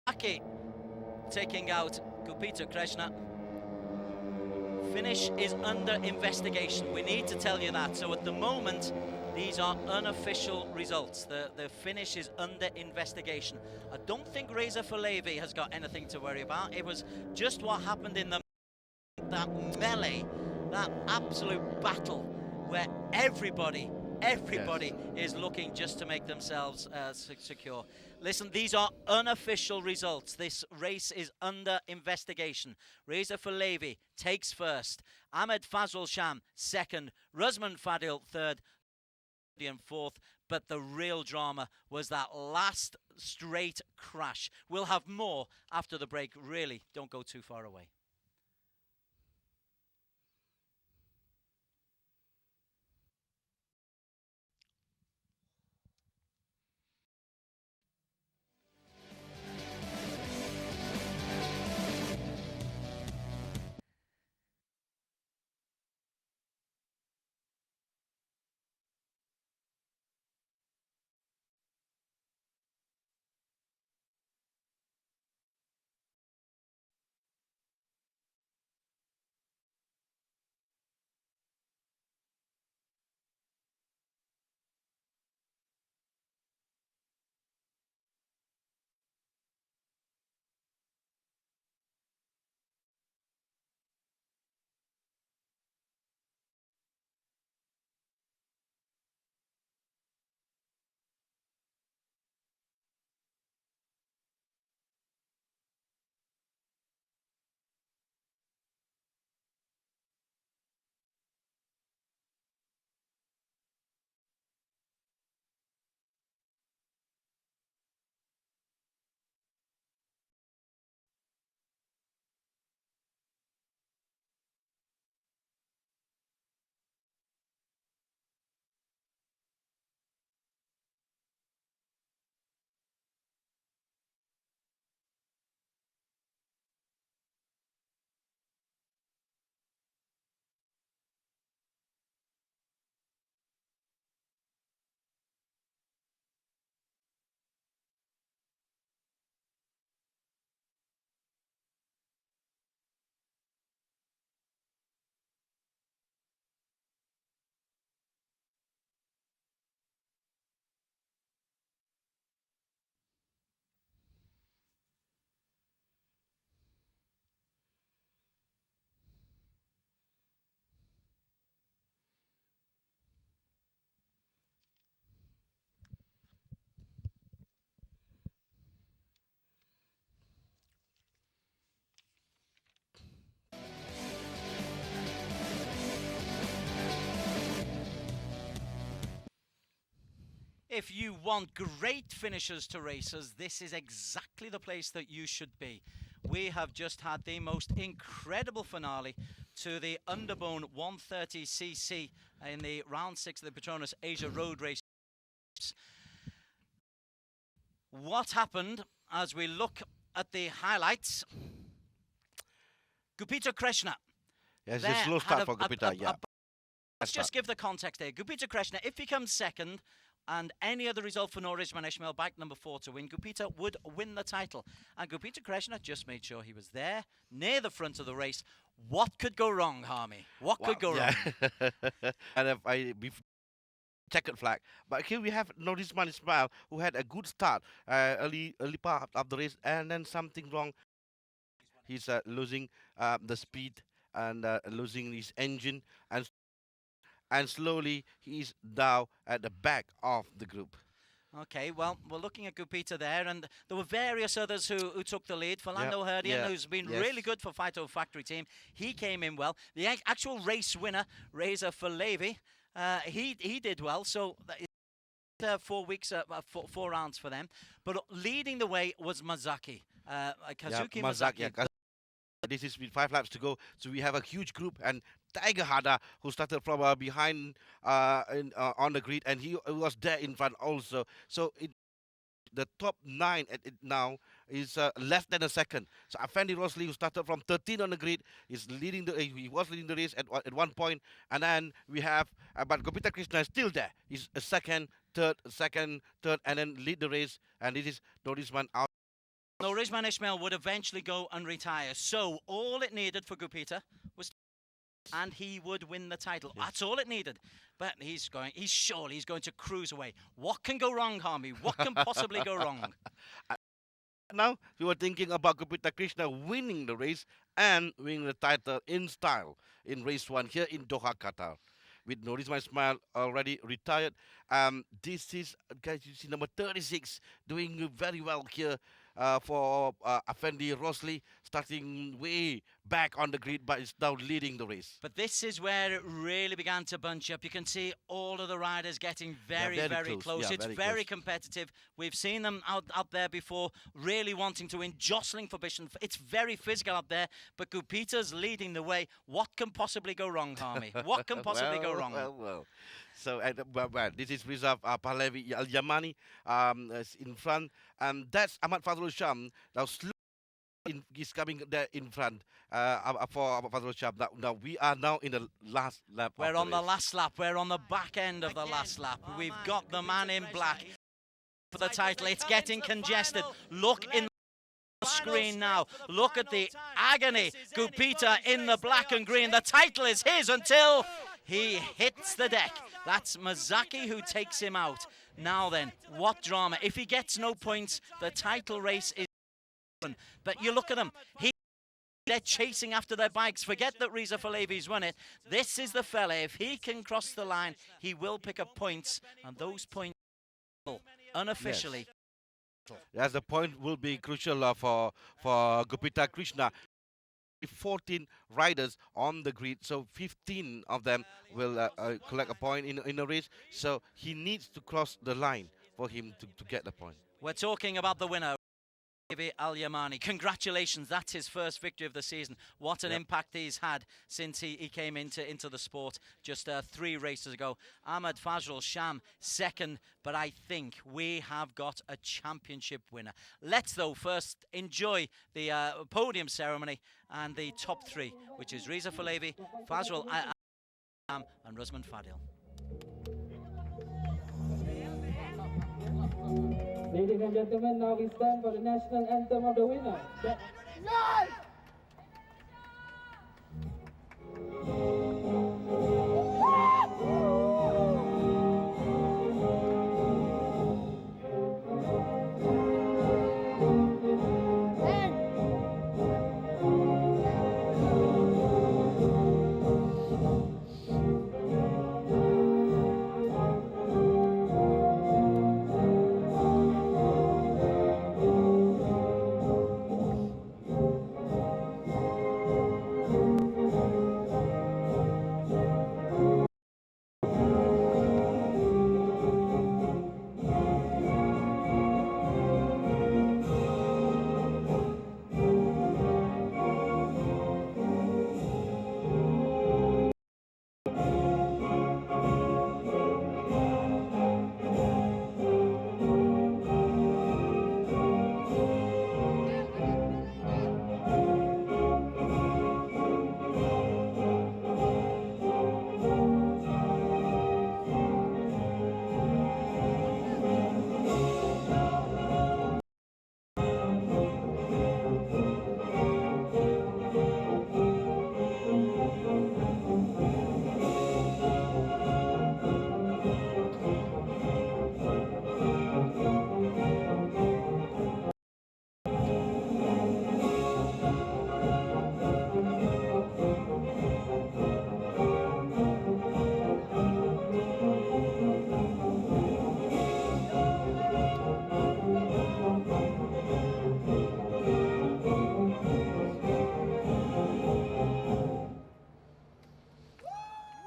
Mazaki taking out Gupita Krishna. Finish is under investigation. We need to tell you that. So at the moment, these are unofficial results. The finish is under investigation. I don't think Reza Falevi has got anything to worry about. It was just what happened in the that melee, that absolute battle where everybody is looking just to make themselves secure. Listen, these are unofficial results. This race is under investigation. Reza Falevi takes first, Ahmed Fazl Sham second, Rusman Fadil third, and fourth. But the real drama was that last straight crash. We'll have more after the break. Really, don't go too far away. If you want great finishers to races, this is exactly the place that you should be. We have just had the most incredible finale to the Underbone 130cc in the round 6 of the PETRONAS Asia Road Race. What happened as we look at the highlights? Gupita Krishna. Yes, it's slow start for Gupita, yeah. Let's just give the context here. Gupita Krishna, if he comes second, and any other result for Norizman Ismail, bike number 4 to win, Gupita would win the title. And Gupita Krishna just made sure he was there, near the front of the race. What could go wrong, Harmy? What could go wrong? And if I checkered flag. But here we have Norizman Ismail, who had a good start early part of the race, and then something wrong. He's losing the speed and losing his engine, and slowly he's down at the back of the group. Okay, well, we're looking at Gupita there, and there were various others who took the lead. Philando Herdian, who's been really good for Phyto Factory Team, he came in well. The actual race winner, Reza Falevi, he did well, so 4 weeks, 4 rounds for them. But leading the way was Mazaki, Kazuki Mazaki. This is with 5 laps to go, so we have a huge group, and Tiger Hada, who started from behind on the grid, and he was there in front also. So the top 9 at it now is less than a second. So Afendi Rosli, who started from 13 on the grid, is leading he was leading the race at one point, and then we have but Gopita Krishna is still there. He's a second, third, and then lead the race, and this is Norizman out. Norizman Ismail would eventually go and retire. So all it needed for Gupita was, and he would win the title. Yes. That's all it needed. But he's surely he's going to cruise away. What can go wrong, Harmy? What can possibly go wrong? Now we were thinking about Gupita Krishna winning the race and winning the title in style in race one here in Doha, Qatar. With Notice My Smile already retired. This is, guys, you see number 36 doing very well here for Afendi Rosli, starting way back on the grid, but is now leading the race. But this is where it really began to bunch up. You can see all of the riders getting very, very very close. close. Yeah, It's very very close. competitive. We've seen them out there before, really wanting to win, jostling for position. It's very physical up there, but Gupita's leading the way. What can possibly go wrong, Harmy? What can possibly go wrong? Well. So, this is Rizaf Pahlavi Al Yamani is in front, and that's Ahmad Fazrul Sham. Now, is coming there in front for Ahmad Fazrul Sham. Now, we are now in the last lap. We're on the last lap. We're on the back end of the last lap. We've got the man in black for the title. It's getting congested. Look in the screen now. Look at the agony. Gupita in the black and green. The title is his until he hits the deck. That's Mazaki who takes him out. Now then, what drama. If he gets no points, the title race is on. But you look at them. They're chasing after their bikes. Forget that Reza Falevi's won it. This is the fella. If he can cross the line, he will pick up points. And those points, unofficially. Yes, the point will be crucial for Gupita Krishna. 14 riders on the grid, so 15 of them will collect a point in a race. So he needs to cross the line for him to get the point. We're talking about the winner, Al Yamani. Congratulations, that's his first victory of the season. What an impact he's had since he came into the sport just 3 races ago. Ahmad Fazrul Sham second, but I think we have got a championship winner. Let's though first enjoy the podium ceremony and the top 3, which is Reza Falevi, Fazrul Sham and Rusman Fadil. Ladies and gentlemen, now we stand for the national anthem of the winner.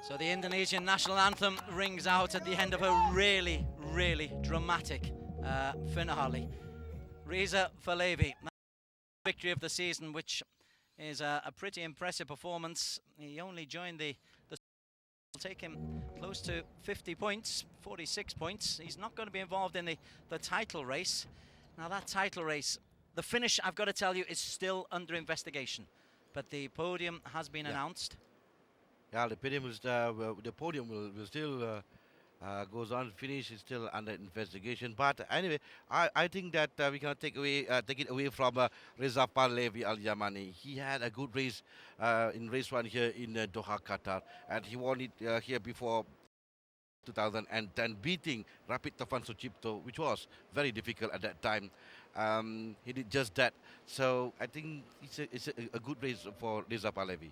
So the Indonesian national anthem rings out at the end of a really, really dramatic finale. Reza Falevi, victory of the season, which is a pretty impressive performance. He only joined the will take him close to 50 points, 46 points. He's not going to be involved in the title race. Now that title race, the finish, I've got to tell you, is still under investigation. But the podium has been announced. Yeah, the podium will still goes on. Finish is still under investigation. But anyway, I think that we cannot take it away from Reza Pahlavi Al Yamani. He had a good race in race 1 here in Doha, Qatar, and he won it here before 2010, beating Rapid Tavan Sucipto, which was very difficult at that time. he did just that. So I think it's a good race for Reza Pahlavi.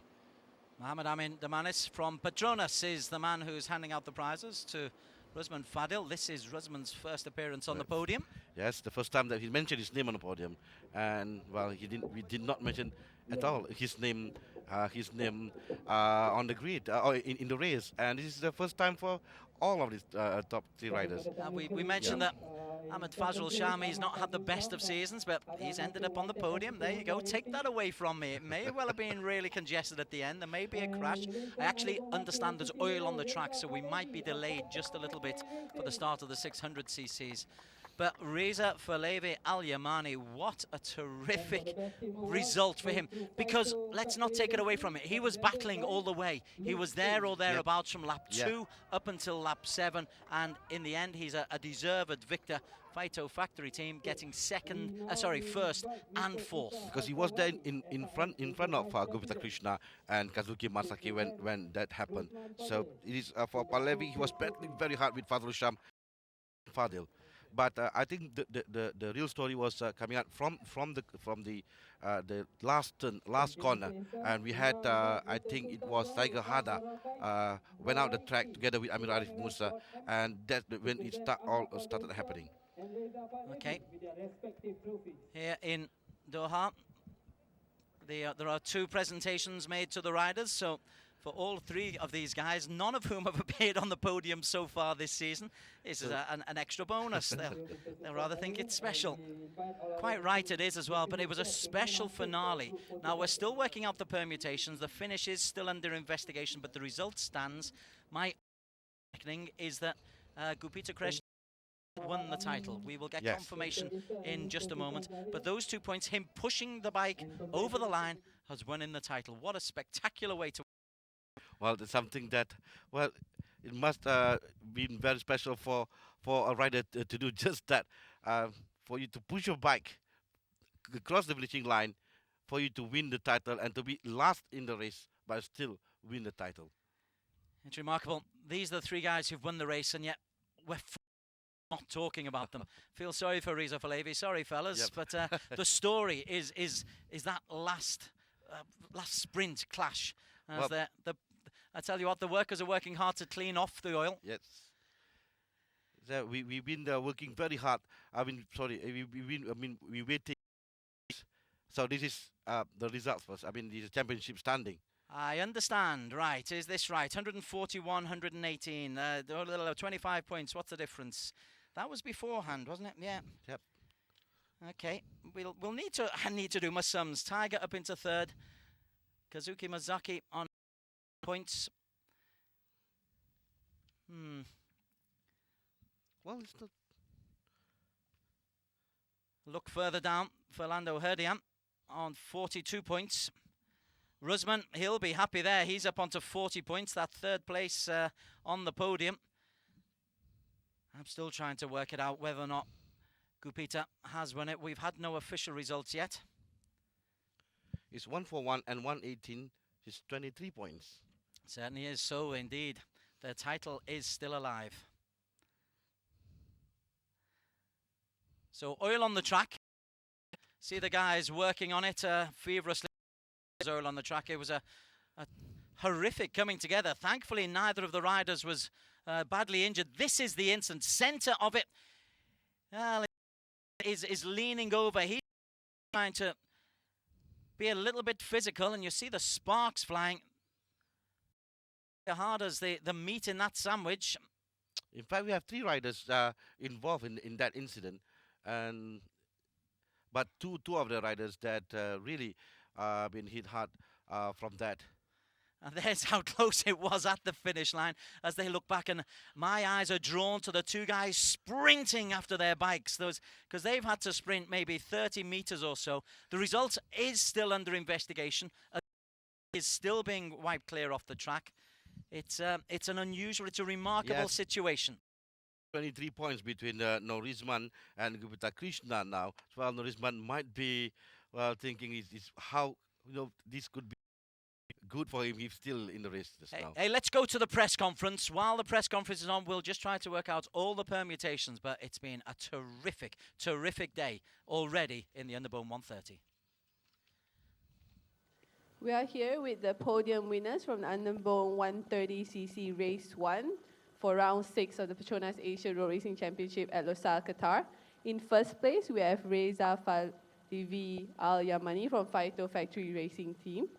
Mohammed Amin Damanis from Petronas is the man who's handing out the prizes to Rusman Fadil. This is Rusman's first appearance on the podium. Yes, the first time that he mentioned his name on the podium, and well, we did not mention at all his name on the grid or in the race, and this is the first time for all of these top three riders. We mentioned that Ahmed Fazrul Shami's not had the best of seasons, but he's ended up on the podium. There you go. Take that away from me. It may well have been really congested at the end. There may be a crash. I actually understand there's oil on the track, so we might be delayed just a little bit for the start of the 600 cc's. But Reza Pahlavi Al Yamani, what a terrific result for him. Because let's not take it away from it. He was battling all the way. He was there or thereabouts from lap 2 up until lap 7. And in the end, he's a deserved victor. Phyto Factory team getting first and fourth. Because he was there in front of Gupita Krishna and Kazuki Masaki when that happened. So it is for Pahlavi. He was battling very hard with Fazrul Sham, Fadil. But I think the real story was coming out from the last corner, and we had I think it was Tiger Hada went out the track together with Amir Arif Musa, and that's when it all started happening. Okay. Here in Doha, there are 2 presentations made to the riders. So for all 3 of these guys, none of whom have appeared on the podium so far this season. This is an extra bonus. They'll rather think it's special. Quite right it is as well, but it was a special finale. Now, we're still working out the permutations. The finish is still under investigation, but the result stands. My reckoning is that Gupita Krishna won the title. We will get confirmation in just a moment. But those 2 points, him pushing the bike over the line, has won in the title. What a spectacular way to... Well, it's something that, well, it must be very special for a rider to do just that. For you to push your bike across the finishing line, for you to win the title and to be last in the race, but still win the title. It's remarkable. These are the 3 guys who've won the race, and yet we're not talking about them. Feel sorry for Reza Pahlavi. Sorry, fellas, but the story is that last sprint clash. As I tell you what, the workers are working hard to clean off the oil. Yes. So we've been working very hard. We waiting. So this is the results first. I mean, the championship standing. I understand. Right. Is this right? 141, 118. 25 points. What's the difference? That was beforehand, wasn't it? Yeah. Yep. Okay. We'll need to do my sums. Tiger up into 3rd. Kazuki Masaki on points. Well, it's not. Look further down. Fernando Herdian on 42 points. Rusman, he'll be happy there. He's up onto 40 points. That 3rd place on the podium. I'm still trying to work it out whether or not Gupita has won it. We've had no official results yet. It's 141 and 118. It's 23 points. Certainly is so, indeed. The title is still alive. So, oil on the track. See the guys working on it feverishly. Oil on the track. It was a horrific coming together. Thankfully, neither of the riders was badly injured. This is the incident. Center of it is leaning over. He's trying to be a little bit physical, and you see the sparks flying. Hard as the meat in that sandwich. In fact, we have 3 riders involved in that incident, but two of the riders that really been hit hard from that. And there's how close it was at the finish line as they look back, and my eyes are drawn to the 2 guys sprinting after their bikes, because they've had to sprint maybe 30 meters or so. The result is still under investigation. Is still being wiped clear off the track. It's an unusual, it's a remarkable situation. 23 points between Norisman and Gupita Krishna now. Well, Norisman might be thinking is how this could be good for him. He's still in the race just Hey, now. hey, let's go to the press conference. While the press conference is on, we'll just try to work out all the permutations, but it's been a terrific, terrific day already in the Underbone 130. We are here with the podium winners from the Underbone 130cc Race 1 for round 6 of the PETRONAS Asia Road Racing Championship at Losail, Qatar. In first place, we have Reza Faldivi Al-Yamani from Faito Factory Racing Team.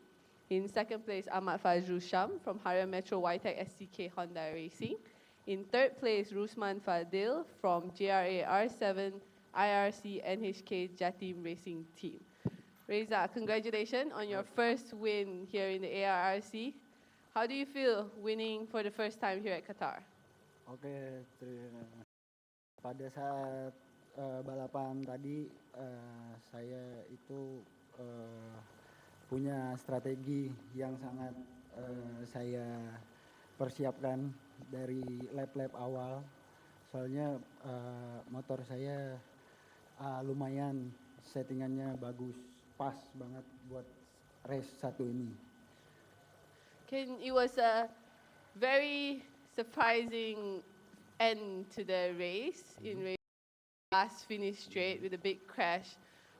In second place, Ahmad Fazrul Sham from Harian Metro YTEC SCK Honda Racing. In third place, Rusman Fadil from JRA R7 IRC NHK Jatim Racing Team. Reza, congratulations on your first win here in the ARRC. How do you feel winning for the first time here at Qatar? Oke, pada saat balapan tadi saya itu punya strategi yang sangat saya persiapkan dari lap-lap awal. Soalnya motor saya lumayan settingannya bagus, pas banget buat race satu ini. It was a very surprising end to the race. In race last finish straight with a big crash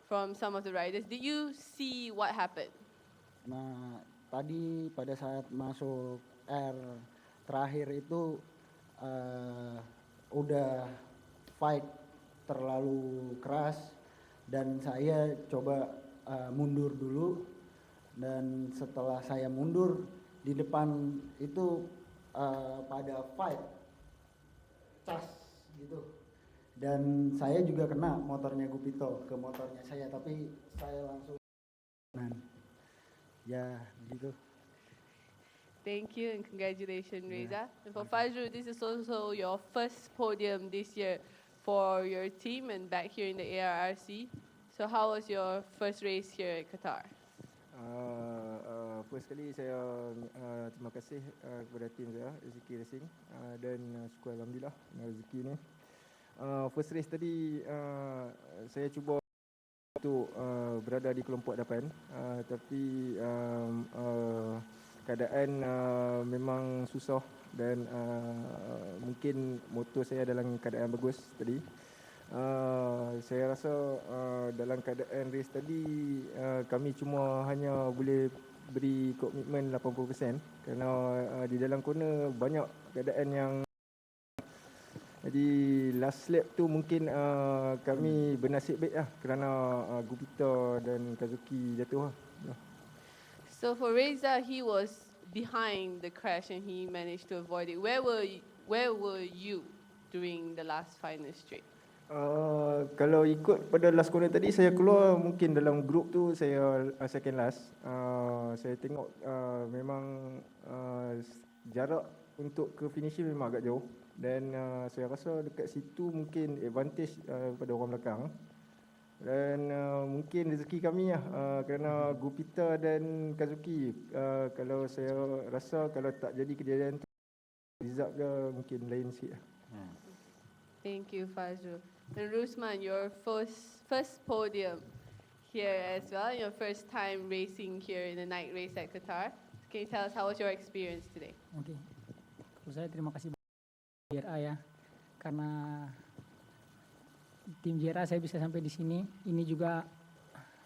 from some of the riders. Did you see what happened? Nah, tadi pada saat masuk R terakhir itu udah fight terlalu keras dan saya coba mundur dulu, dan setelah saya mundur di depan itu pada fight cas gitu, dan saya juga kena motornya Gupito ke motornya saya, tapi saya langsung ya gitu. Thank you and congratulations, Reza. And for Fazrul, this is also your first podium this year for your team and back here in the ARRC. So how was your first race here at Qatar? First kali saya terima kasih kepada tim saya SCK Racing dan syukur alhamdulillah dengan rezeki ni. First race tadi saya cuba untuk berada di kelompok depan, tapi keadaan memang susah dan mungkin motor saya dalam keadaan bagus tadi. Saya rasa dalam keadaan race tadi kami cuma hanya boleh beri komitmen 80% kerana di dalam corner banyak keadaan yang, jadi last lap tu mungkin kami bernasib baik lah kerana Gupita dan Kazuki jatuh lah. So for Reza, he was behind the crash and he managed to avoid it. Where were you during the last final straight? Kalau ikut pada last corner tadi, saya keluar mungkin dalam group tu saya second last. Saya tengok memang jarak untuk ke finishing memang agak jauh, dan saya rasa dekat situ mungkin advantage pada orang belakang. Dan mungkin rezeki kami lah kerana Gupita dan Kazuki, kalau saya rasa kalau tak jadi kejadian tu, result dia mungkin lain sikit lah. Thank you, Fazrul. And Rusman, your first podium here as well, your first time racing here in the night race at Qatar. Can you tell us how was your experience today? Oke, saya terima kasih JRA ya, karena tim JRA saya bisa sampai di sini. Ini juga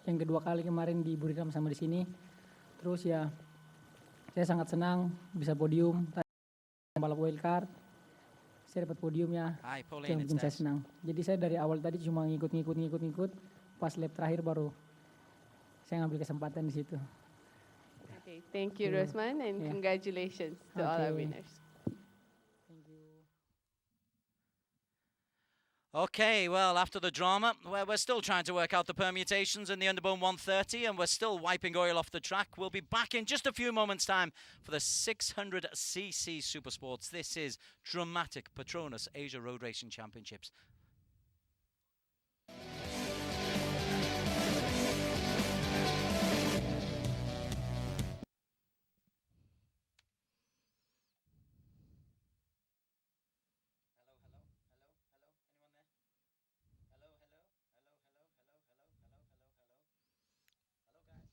yang kedua kali kemarin di Buriram sama di sini. Terus ya, saya sangat senang bisa podium. Balap wildcard, saya dapat podiumnya, yang bikin saya senang. Jadi saya dari awal tadi cuma ngikut, pas lap terakhir baru saya ngambil kesempatan di situ. Okay, thank you, Rusman, and congratulations to all our winners. Okay, well, after the drama, we're still trying to work out the permutations in the Underbone 130, and we're still wiping oil off the track. We'll be back in just a few moments' time for the 600cc Supersports. This is dramatic PETRONAS Asia Road Racing Championships.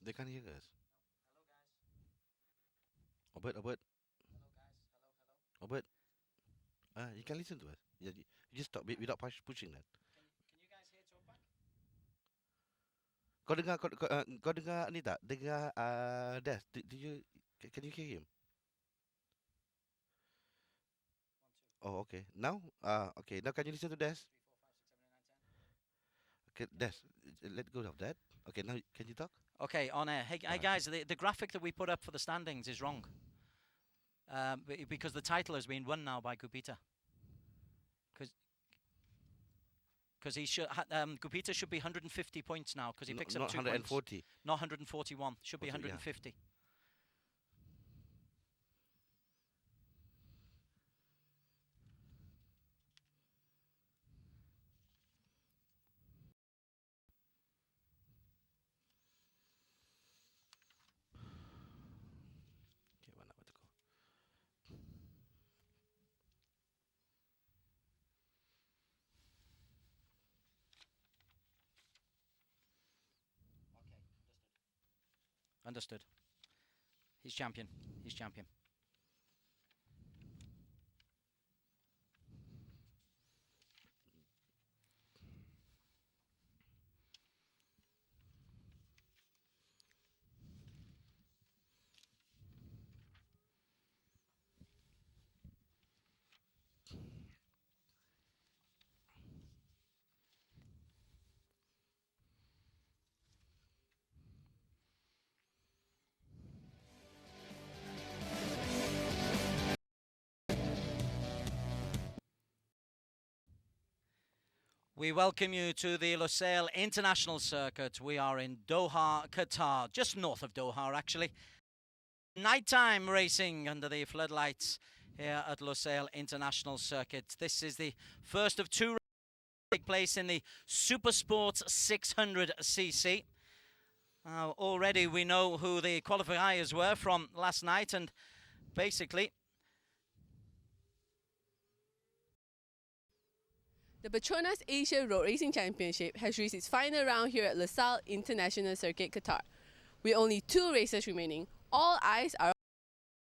They can't hear us. Obert. Obert. You can listen to us. You just stop without pushing that. Can you guys hear talkback? Kau dengar ni tak? Dengar Des. Can you hear him? Oh, okay. Now, okay. Now can you listen to Des? 3, 4, 5, 6, 7, 8, 10. Okay, Des. Let go of that. Okay, now can you talk? Okay, on air. Hey guys, the graphic that we put up for the standings is wrong. Because the title has been won now by Gupita. Because he should, Gupita should be 150 points now because he picks up not 2 140. points. Not 141. Should be 150. Yeah. Okay, mana apa tu kau? Understood. He's champion. He's champion. We welcome you to the Losail International Circuit. We are in Doha, Qatar, just north of Doha, actually. Nighttime racing under the floodlights here at Losail International Circuit. This is the first of 2 races that take place in the Super Sports 600cc. Already we know who the qualifiers were from last night, and basically The PETRONAS Asia Road Racing Championship has reached its final round here at Losail International Circuit, Qatar. With only 2 races remaining, all eyes are on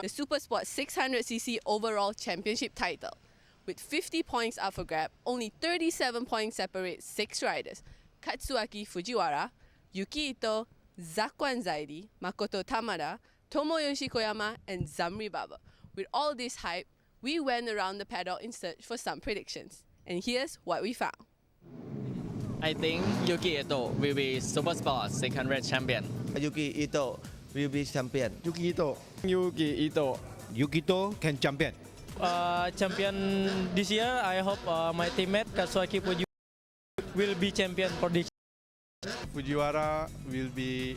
the Super Sport 600cc overall championship title. With 50 points up for grab, only 37 points separate 6 riders: Katsuaki Fujiwara, Yuki Ito, Zakwan Zaidi, Makoto Tamada, Tomoyoshi Koyama, and Zamri Baba. With all this hype, we went around the paddock in search for some predictions. And here's what we found. I think Yuki Ito will be Super Sport 600 champion. Yuki Ito will be champion. Yuki Ito can champion. Champion this year, I hope my teammate Katsuaki will be champion for this. Fujiwara will be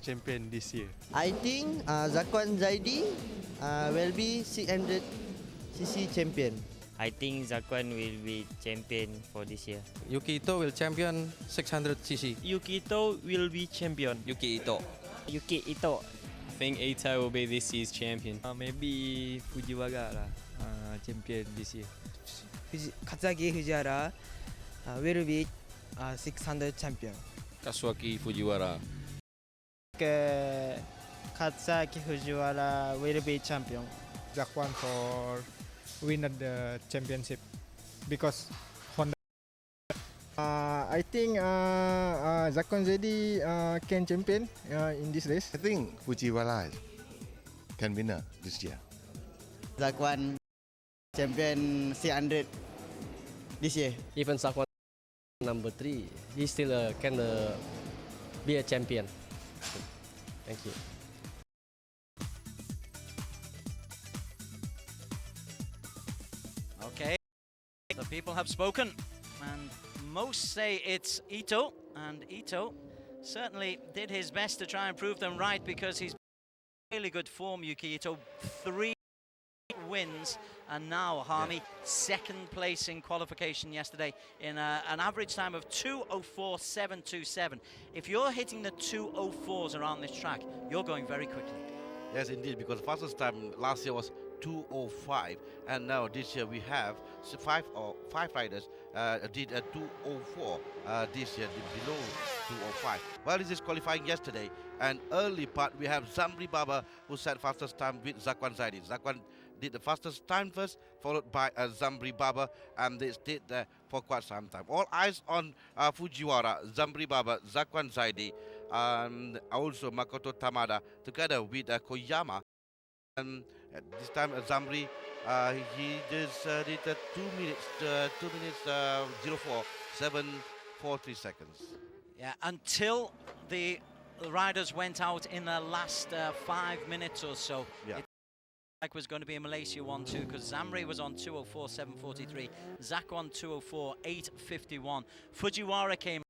champion this year. I think Zakwan Zaidi will be 600cc champion. I think Zakwan will be champion for this year. Yuki Ito will champion 600cc. Yuki Ito will be champion. Yuki Ito. Yuki Ito. I think Ito will be this year's champion. Maybe Fujiwara champion this year. Katsuaki Fujiwara will be 600 champion. Katsuaki Fujiwara. Katsuaki Fujiwara will be champion. Zakwan for win at the championship because Honda. I think Zakwan Zedi can champion in this race. I think Fujiwara can win this year. Zakwan champion 600 this year. Even Zakwan number 3, he still can be a champion. Thank you. Okay, the people have spoken, and most say it's Ito, and Ito certainly did his best to try and prove them right because he's really good form. Yuki Ito, 3 wins, and now Harmy, 2nd place in qualification yesterday in an average time of 2:04.727. If you're hitting the 2:04s around this track, you're going very quickly. Yes, indeed, because fastest time last year was 2:05, and now this year we have five riders did a 2:04. This year did below 2:05. Well, this is qualifying yesterday, and early part we have Zamri Baba who set fastest time with Zakwan Zaidi. Zakwan did the fastest time first, followed by Zamri Baba, and they stayed there for quite some time. All eyes on Fujiwara, Zamri Baba, Zakwan Zaidi, and also Makoto Tamada, together with Koyama. And at this time, Zamri, he just did 2 minutes, 04, 7:43 seconds. Yeah, until the riders went out in the last 5 minutes or so. Yeah. It was going to be a Malaysia 1-2 because Zamri was on 2:04, 7:43, Zak on 2:04, 8:51. Fujiwara came.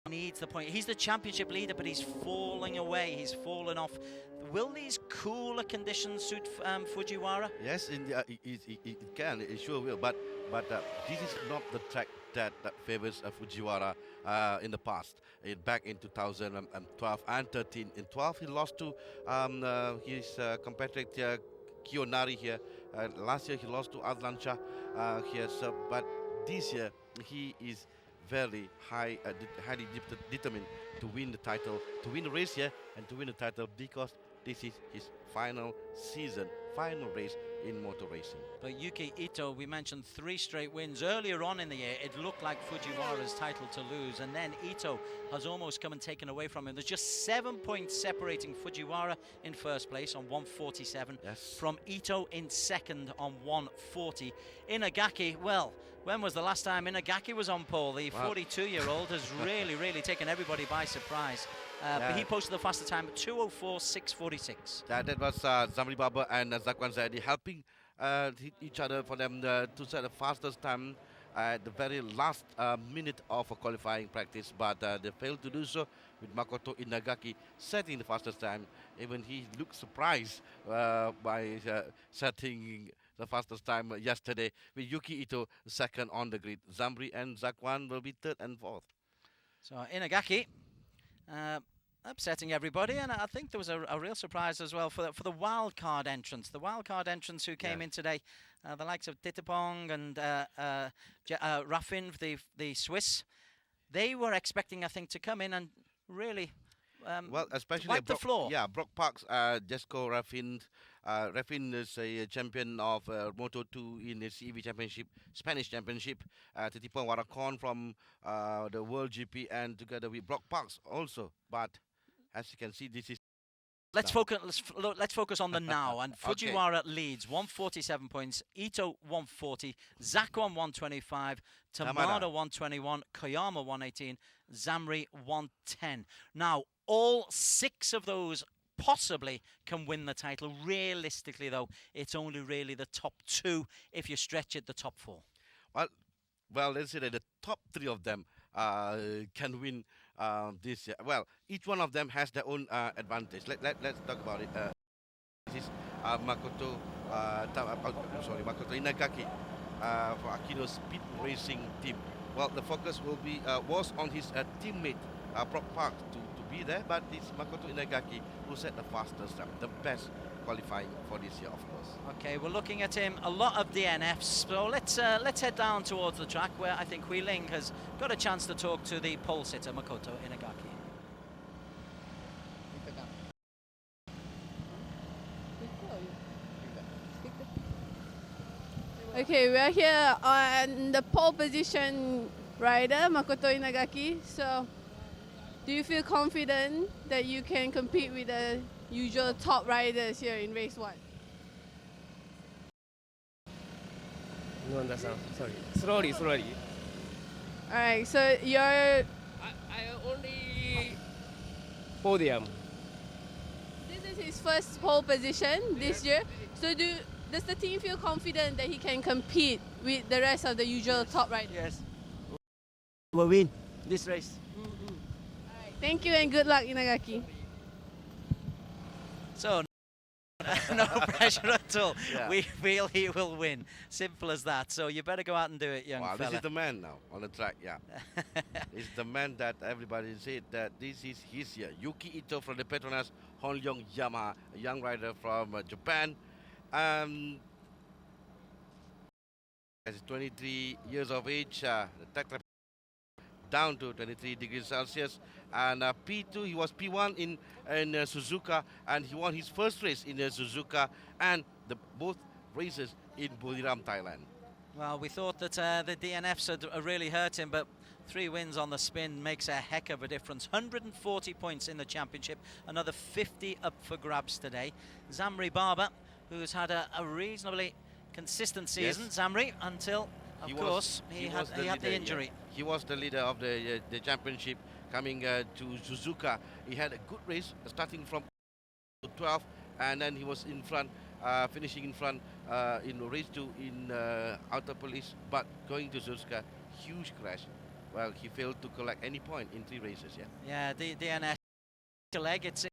Needs the point. He's the championship leader, but he's falling away. He's fallen off. Will these cooler conditions suit Fujiwara? Yes, it can. It sure will. But this is not the track that favors Fujiwara in the past. Back in 2012 and 13. In 12, he lost to his competitor Kiyonari here. Last year, he lost to Adlancha here. So, but this year, he is very highly determined to win the title, to win the race here, and to win the title because this is his final season, final race in motor racing. But Yuki Ito, we mentioned 3 straight wins. Earlier on in the year, it looked like Fujiwara's title to lose, and then Ito has almost come and taken away from him. There's just 7 points separating Fujiwara in first place on 147 from Ito in second on 140. Inagaki, well, when was the last time Inagaki was on pole? The 42-year-old has really taken everybody by surprise. But he posted the fastest time at 2:04, 6:46. That was Zamri Baba and Zakwan Zaidi helping each other for them to set the fastest time at the very last minute of a qualifying practice, but they failed to do so, with Makoto Inagaki setting the fastest time. Even he looked surprised by setting the fastest time yesterday, with Yuki Ito second on the grid. Zamri and Zakwan will be third and fourth. So Inagaki upsetting everybody, and I think there was a real surprise as well for the wild card entrants. The wild card entrants who came in today, the likes of Titipong and Raffin, the Swiss, they were expecting, I think, to come in and really well, especially wipe the floor. Yeah, Brock Parks, Jesco Raffin. Raffin is a champion of Moto2 in the CEV Championship, Spanish Championship. Titipong Warakon from the World GP, and together with Brock Parks also. But as you can see, this is. Let's focus on the now. And Fujiwara leads 147 points. Ito 140, Zakwan 125, Tamada 121, Koyama 118, Zamri 110. Now all 6 of those possibly can win the title. Realistically, though, it's only really the top 2 if you stretch it, the top 4. Well, let's say that the top 3 of them can win this year. Well, each one of them has their own advantage. Let's talk about it. This is Makoto Inagaki for Akino's Speed Racing team. Well, the focus will be was on his teammate Brock Park to be there, but it's Makoto Inagaki who set the fastest time, the best qualifying for this year, of course. Okay, we're looking at him, a lot of DNFs, so let's head down towards the track where I think Hui Ling has got a chance to talk to the pole sitter, Makoto Inagaki. Okay, we are here on the pole position rider, Makoto Inagaki. So, do you feel confident that you can compete with the usual top riders here in race 1? No understand. Sorry. Slowly. All right, so you're. I only podium. This is his first pole position this year. So does the team feel confident that he can compete with the rest of the usual top riders? Yes. We'll win this race. Thank you and good luck, Inagaki. So, no pressure at all. We feel he will win. Simple as that. So you better go out and do it, young fella. This is the man now on the track, This is the man that everybody said that this is his year. Yuki Ito from the PETRONAS Honlyong Yamaha, a young rider from Japan. As 23 years of age, the temperature down to 23 degrees Celsius. And P2, he was P1 in Suzuka, and he won his first race in Suzuka and both races in Buriram, Thailand. Well, we thought that the DNFs had really hurt him, but 3 wins on the spin makes a heck of a difference. 140 points in the championship, another 50 up for grabs today. Zamri Barber, who's had a reasonably consistent season, Yes. Zamri, until, of course, he had the injury. Yeah. He was the leader of the championship coming to Suzuka. He had a good race starting from 12, and then he was in front, finishing in front in race 2 in Outer Police, but going to Suzuka, huge crash. Well, he failed to collect any point in 3 races. Yeah, the DNS leg, it's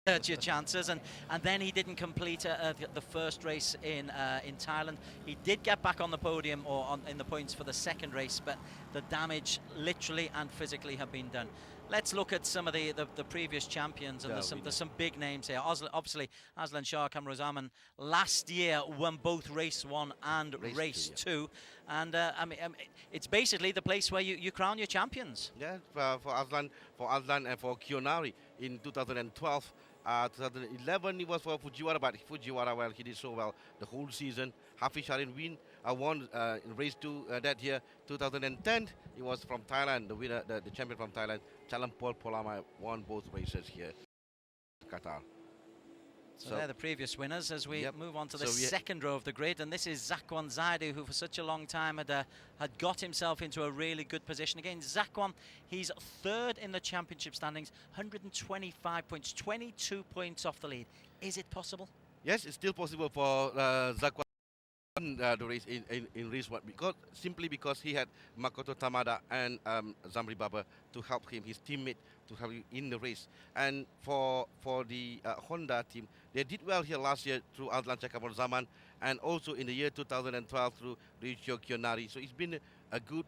hurt your chances, and then he didn't complete the first race in Thailand. He did get back on the podium or in the points for the second race, but the damage literally and physically have been done. Let's look at some of the previous champions, and there's some big names here. Obviously, Aslan Shah Kamruzaman last year won both race 1 and race 2, and I mean, it's basically the place where you crown your champions. Yeah, for Aslan and for Kionari in 2012. 2011 it was for Fujiwara, but Fujiwara, well, he did so well the whole season. Hafiz Sharin won in race 2 that year. 2010 it was from Thailand, the winner, the champion from Thailand, Chalampol Polama, won both races here in Qatar. So they're the previous winners as we move on to the second row of the grid, and this is Zakwan Zaidu, who for such a long time had got himself into a really good position. Again, Zakwan, he's 3rd in the championship standings, 125 points, 22 points off the lead. Is it possible? Yes, it's still possible for Zakwan the race in race 1, simply because he had Makoto Tamada and Zamri Baba to help him, his teammate, to help him in the race. And for the Honda team, they did well here last year through Aslan Chakamor Zaman, and also in the year 2012 through Richo Kionari. So it's been a good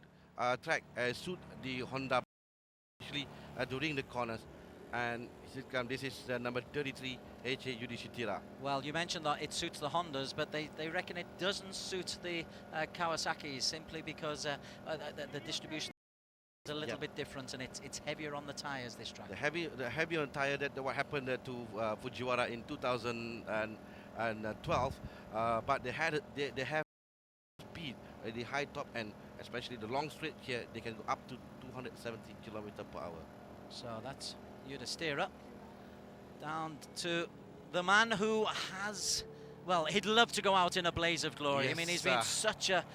track, suit the Honda, especially during the corners. And this is number 33, H.A. Yudhishthira. Well, you mentioned that it suits the Hondas, but they reckon it doesn't suit the Kawasaki's, simply because the distribution is a little bit different, and it's heavier on the tyres this track. The heavier on tyre, that what happened to Fujiwara in 2012, but they have speed at the high top end, especially the long straight here. They can go up to 270 km/h. So that's Yudhishthira down to the man who has, well, he'd love to go out in a blaze of glory. Yes, I mean, he's been such a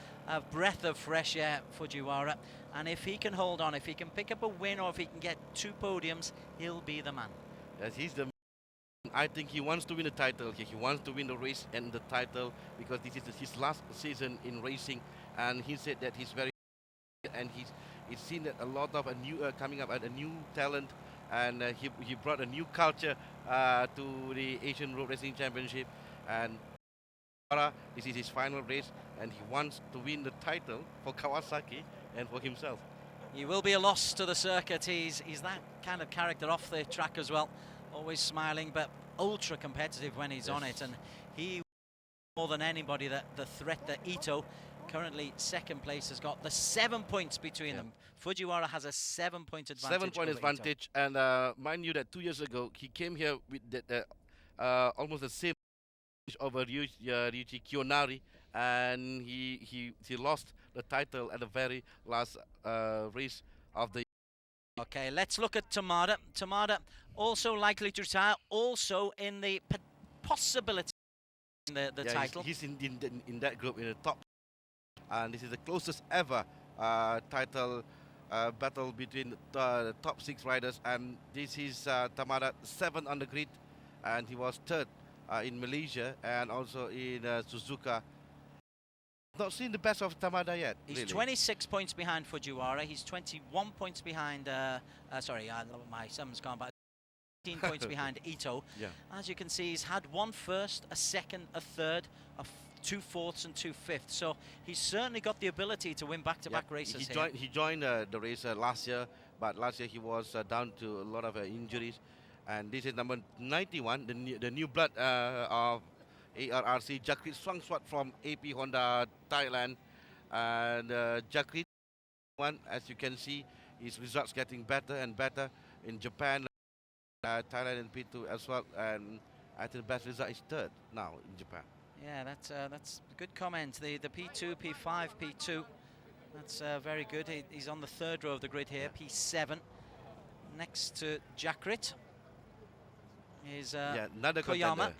breath of fresh air, Fujiwara, and if he can hold on, if he can pick up a win, or if he can get 2 podiums, he'll be the man. Yes, he's the man. I think he wants to win the title. He wants to win the race and the title, because this is his last season in racing, and he said that he's very, and he's seen that a lot of coming up, a new talent, and he brought a new culture to the Asian Road Racing Championship. And this is his final race, and he wants to win the title for Kawasaki and for himself. He will be a loss to the circuit. He's that kind of character off the track as well, always smiling, but ultra competitive when he's on it. And he, more than anybody, the threat that Ito, currently 2nd place, has got the 7 points between them. Fujiwara has a 7-point advantage. 7-point advantage, and mind you that 2 years ago he came here with almost the same over Ryuichi Kionari, and he lost the title at the very last race of the. Okay, let's look at Tamada. Tamada also likely to retire, also in the possibility in the title. He's in that group, in the top, and this is the closest ever title battle between the top 6 riders, and this is Tamada 7th on the grid, and he was 3rd in Malaysia and also in Suzuka. Not seen the best of Tamada yet. He's really. 26 points behind Fujiwara. He's 21 points behind. My sum's gone by. 15 points behind Ito. Yeah. As you can see, he's had 1 first, a 2nd, a 3rd, 2 4ths, and 2 5ths. So he's certainly got the ability to win back-to-back races here. He joined the race last year, but last year he was down to a lot of injuries. And this is number 91, the new blood of ARRC. Jakrit swung swat from AP Honda Thailand, and Jakrit one, as you can see, his results getting better and better in Japan, Thailand and P2 as well, and I think the best result is third now in Japan. Yeah, that's a good comment. The P2, P5, P2. That's very good. He's on the third row of the grid here, P7. Next to Jakrit is another Koyama. contender.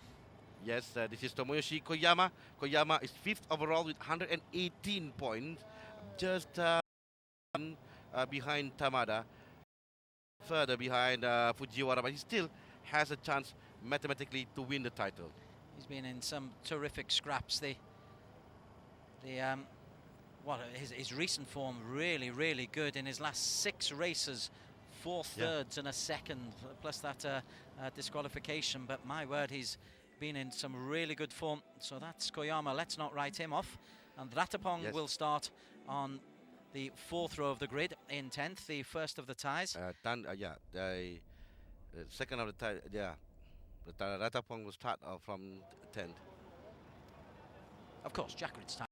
Yes, this is Tomoyoshi Koyama. Koyama is 5th overall with 118 points, just behind Tamada, further behind Fujiwara, but he still has a chance mathematically to win the title. He's been in some terrific scraps. His recent form really good. In his last 6 races, 4 thirds and a second, plus that disqualification. But my word, he's been in some really good form. So that's Koyama. Let's not write him off. And Ratapong will start on the 4th row of the grid in 10th, the first of the ties. The second of the tie. The Ratapong will start from 10th. Of course, Jakrit's time.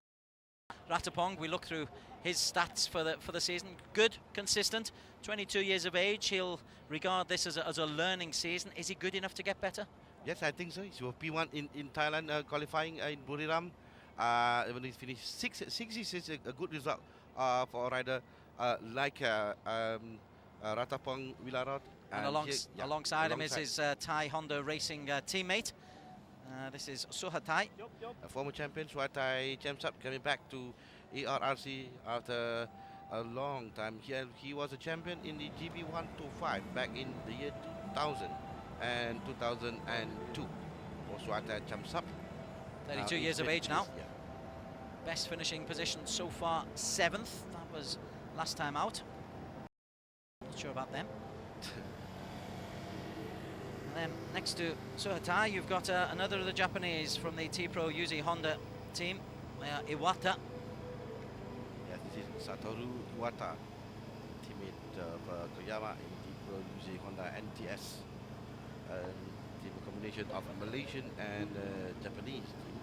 Ratapong, we look through his stats for the season. Good, consistent, 22 years of age. He'll regard this as a learning season. Is he good enough to get better? Yes, I think so. He was P1 in Thailand, qualifying in Buriram. When he finished 6th is a good result for a rider like Ratapong Wilarot. And alongside him is his Thai Honda Racing teammate. This is Suhathai. A former champion, Suhathai Chamsap, coming back to ARRC after a long time. He was a champion in the GB 125 back in the year 2000 and 2002 for Suhathai Chamsap. 32 years of age now. Best finishing position so far, 7th. That was last time out. Not sure about them. And then next to Suhathai, you've got another of the Japanese from the T-Pro Yuzi Honda team, Iwata. Yes, this is Satoru Iwata, teammate of Koyama in T-Pro Yuzi Honda NTS. Team combination of Malaysian and Japanese team.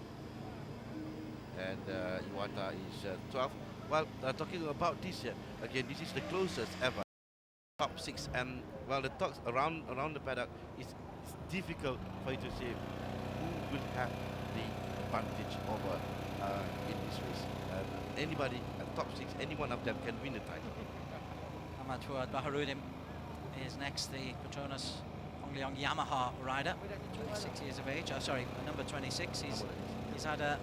And Iwata is 12th. Well, talking about this year, again, this is the closest ever. Top 6, and well, the talks around the paddock is difficult for you to say who will have the advantage over in this race. Anybody at top 6, any one of them can win the title. Ahmad Fuad Baharuddin is next, the Petronas Hongliang Yamaha rider, 26 years of age. Sorry, number 26. He's had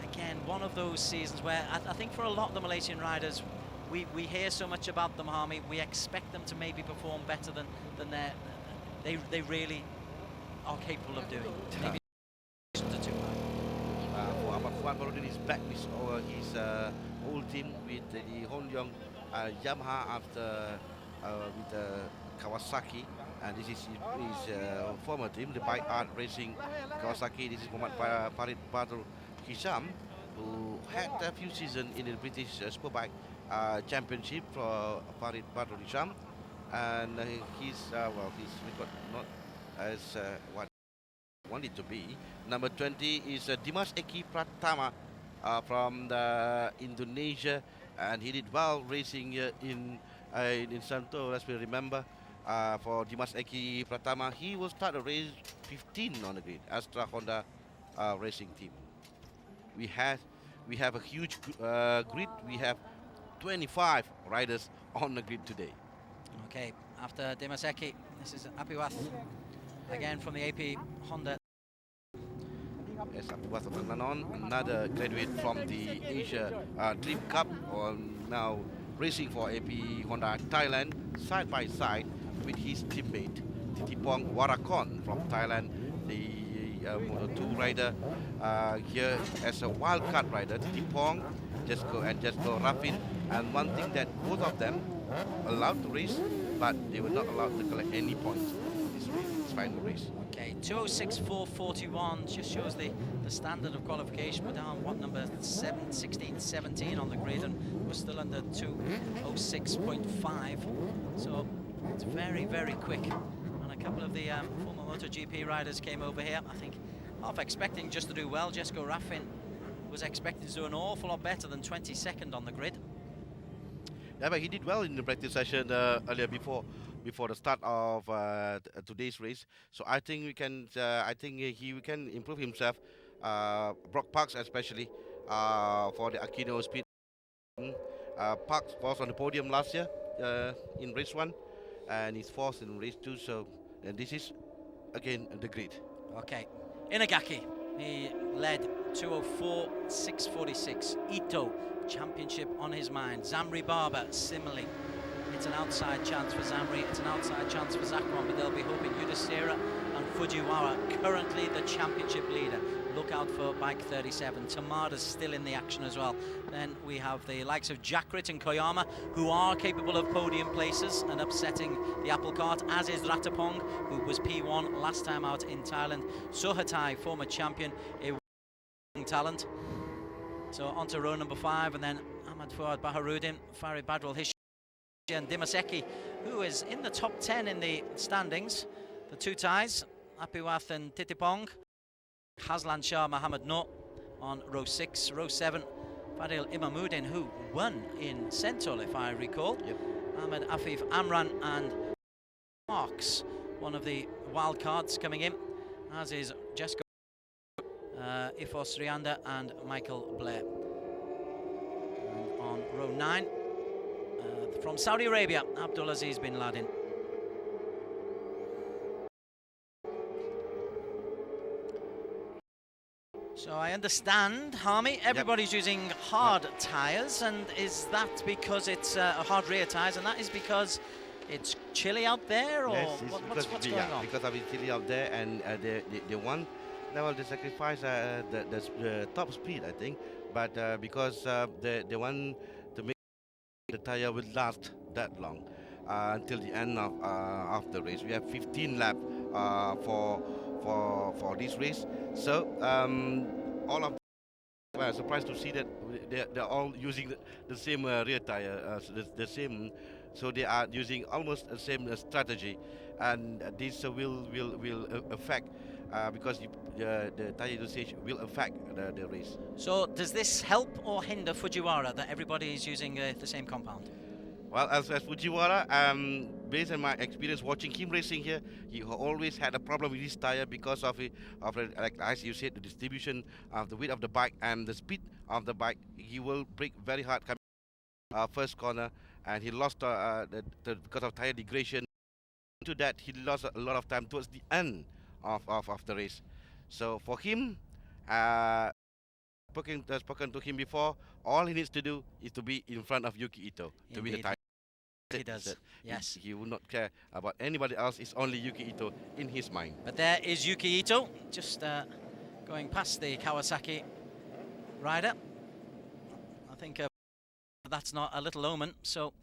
again one of those seasons where I think for a lot of the Malaysian riders, we hear so much about them, Harmy. We expect them to maybe perform better than they really are capable of doing. Maybe for Ahmad Fuad Baharuddin is back with his old team with the Hongliang Yamaha after with Kawasaki, and this is his former team, the Arrc Racing Kawasaki. This is Muhammad Farid Badr Hisham, who had a few seasons in the British Superbike Championship for Farid Badr Hisham, and his record not as what he wanted to be. Number 20 is Dimas Eki Pratama from Indonesia, and he did well racing in Santo, as we remember. For Dimas Eki Pratama, he will start a race 15 on the grid, Astra Honda racing team. We have a huge grid. We have 25 riders on the grid today. Okay, after Dimas Eki, this is Apiwath again from the AP Honda. Yes, Apiwath Nanon, another graduate from the Asia Dream Cup, now racing for AP Honda Thailand, side by side with his teammate Titipong Warakon from Thailand, the Moto2 rider here as a wildcard rider. Titipong just go Rafin, and one thing that both of them allowed to race, but they were not allowed to collect any points in this race, this final race. Okay, 2:06.441 just shows the standard of qualification. We're down number 16, 17 on the grid, and we're still under 2:06.5. So it's very, very quick. And a couple of the former MotoGP riders came over here. I think half expecting just to do well. Jesko Raffin was expected to do an awful lot better than 22nd on the grid. Yeah, but he did well in the practice session earlier before the start of today's race. So I think we can. I think he can improve himself. Brock Parks especially for the Aquino speed. Parks was on the podium last year in race 1, and he's fourth in race 2. So and this is again the grid. Okay, Inagaki, he led 2:04.646. Ito, championship on his mind. Zamri Barber, similarly. It's an outside chance for Zamri, it's an outside chance for Zakwan, but they'll be hoping Yudhishthira and Fujiwara, currently the championship leader. Look out for bike 37. Tamada's still in the action as well. Then we have the likes of Jakrit and Koyama, who are capable of podium places and upsetting the apple cart, as is Ratapong, who was P1 last time out in Thailand. Suhatai, former champion, a talent. So on to row number 5, and then Ahmad Fuad Baharudin, Farid Badrul Hish, and Dimaseki, who is in the top 10 in the standings. The two Thais, Apiwath and Titipong. Haslan Shah Mohammed Noor on row 6. Row 7, Fadil Imamuddin, who won in Sentul, if I recall. Yep. Ahmed Afif Amran and Marks, one of the wild cards coming in, as is Jesko, Ifos Rianda and Michael Blair. And on row 9, from Saudi Arabia, Abdulaziz bin Laden. So I understand, Harmy, everybody's using hard tyres, and is that because it's hard rear tyres, and that is because it's chilly out there, or yes, what's going on? Because of it's chilly out there, and they want level they sacrifice the top speed, I think, but because they want to make the tyre will last that long until the end of the race. We have 15 laps for this race, so all of them are surprised to see that they're all using the same rear tire, the same, so they are using almost the same strategy, and this will affect because the tire usage will affect the race. So does this help or hinder Fujiwara that everybody is using the same compound? Well, as Fujiwara, based on my experience watching him racing here, he always had a problem with his tire because of like as you said, the distribution of the weight of the bike and the speed of the bike. He will brake very hard coming first corner, and he lost because of tire degradation. To that, he lost a lot of time towards the end of the race. So for him, spoken to him before, all he needs to do is to be in front of Yuki Ito to win the title. He does, yes. He will not care about anybody else. It's only Yuki Ito in his mind. But there is Yuki Ito, just going past the Kawasaki rider. I think that's not a little omen. So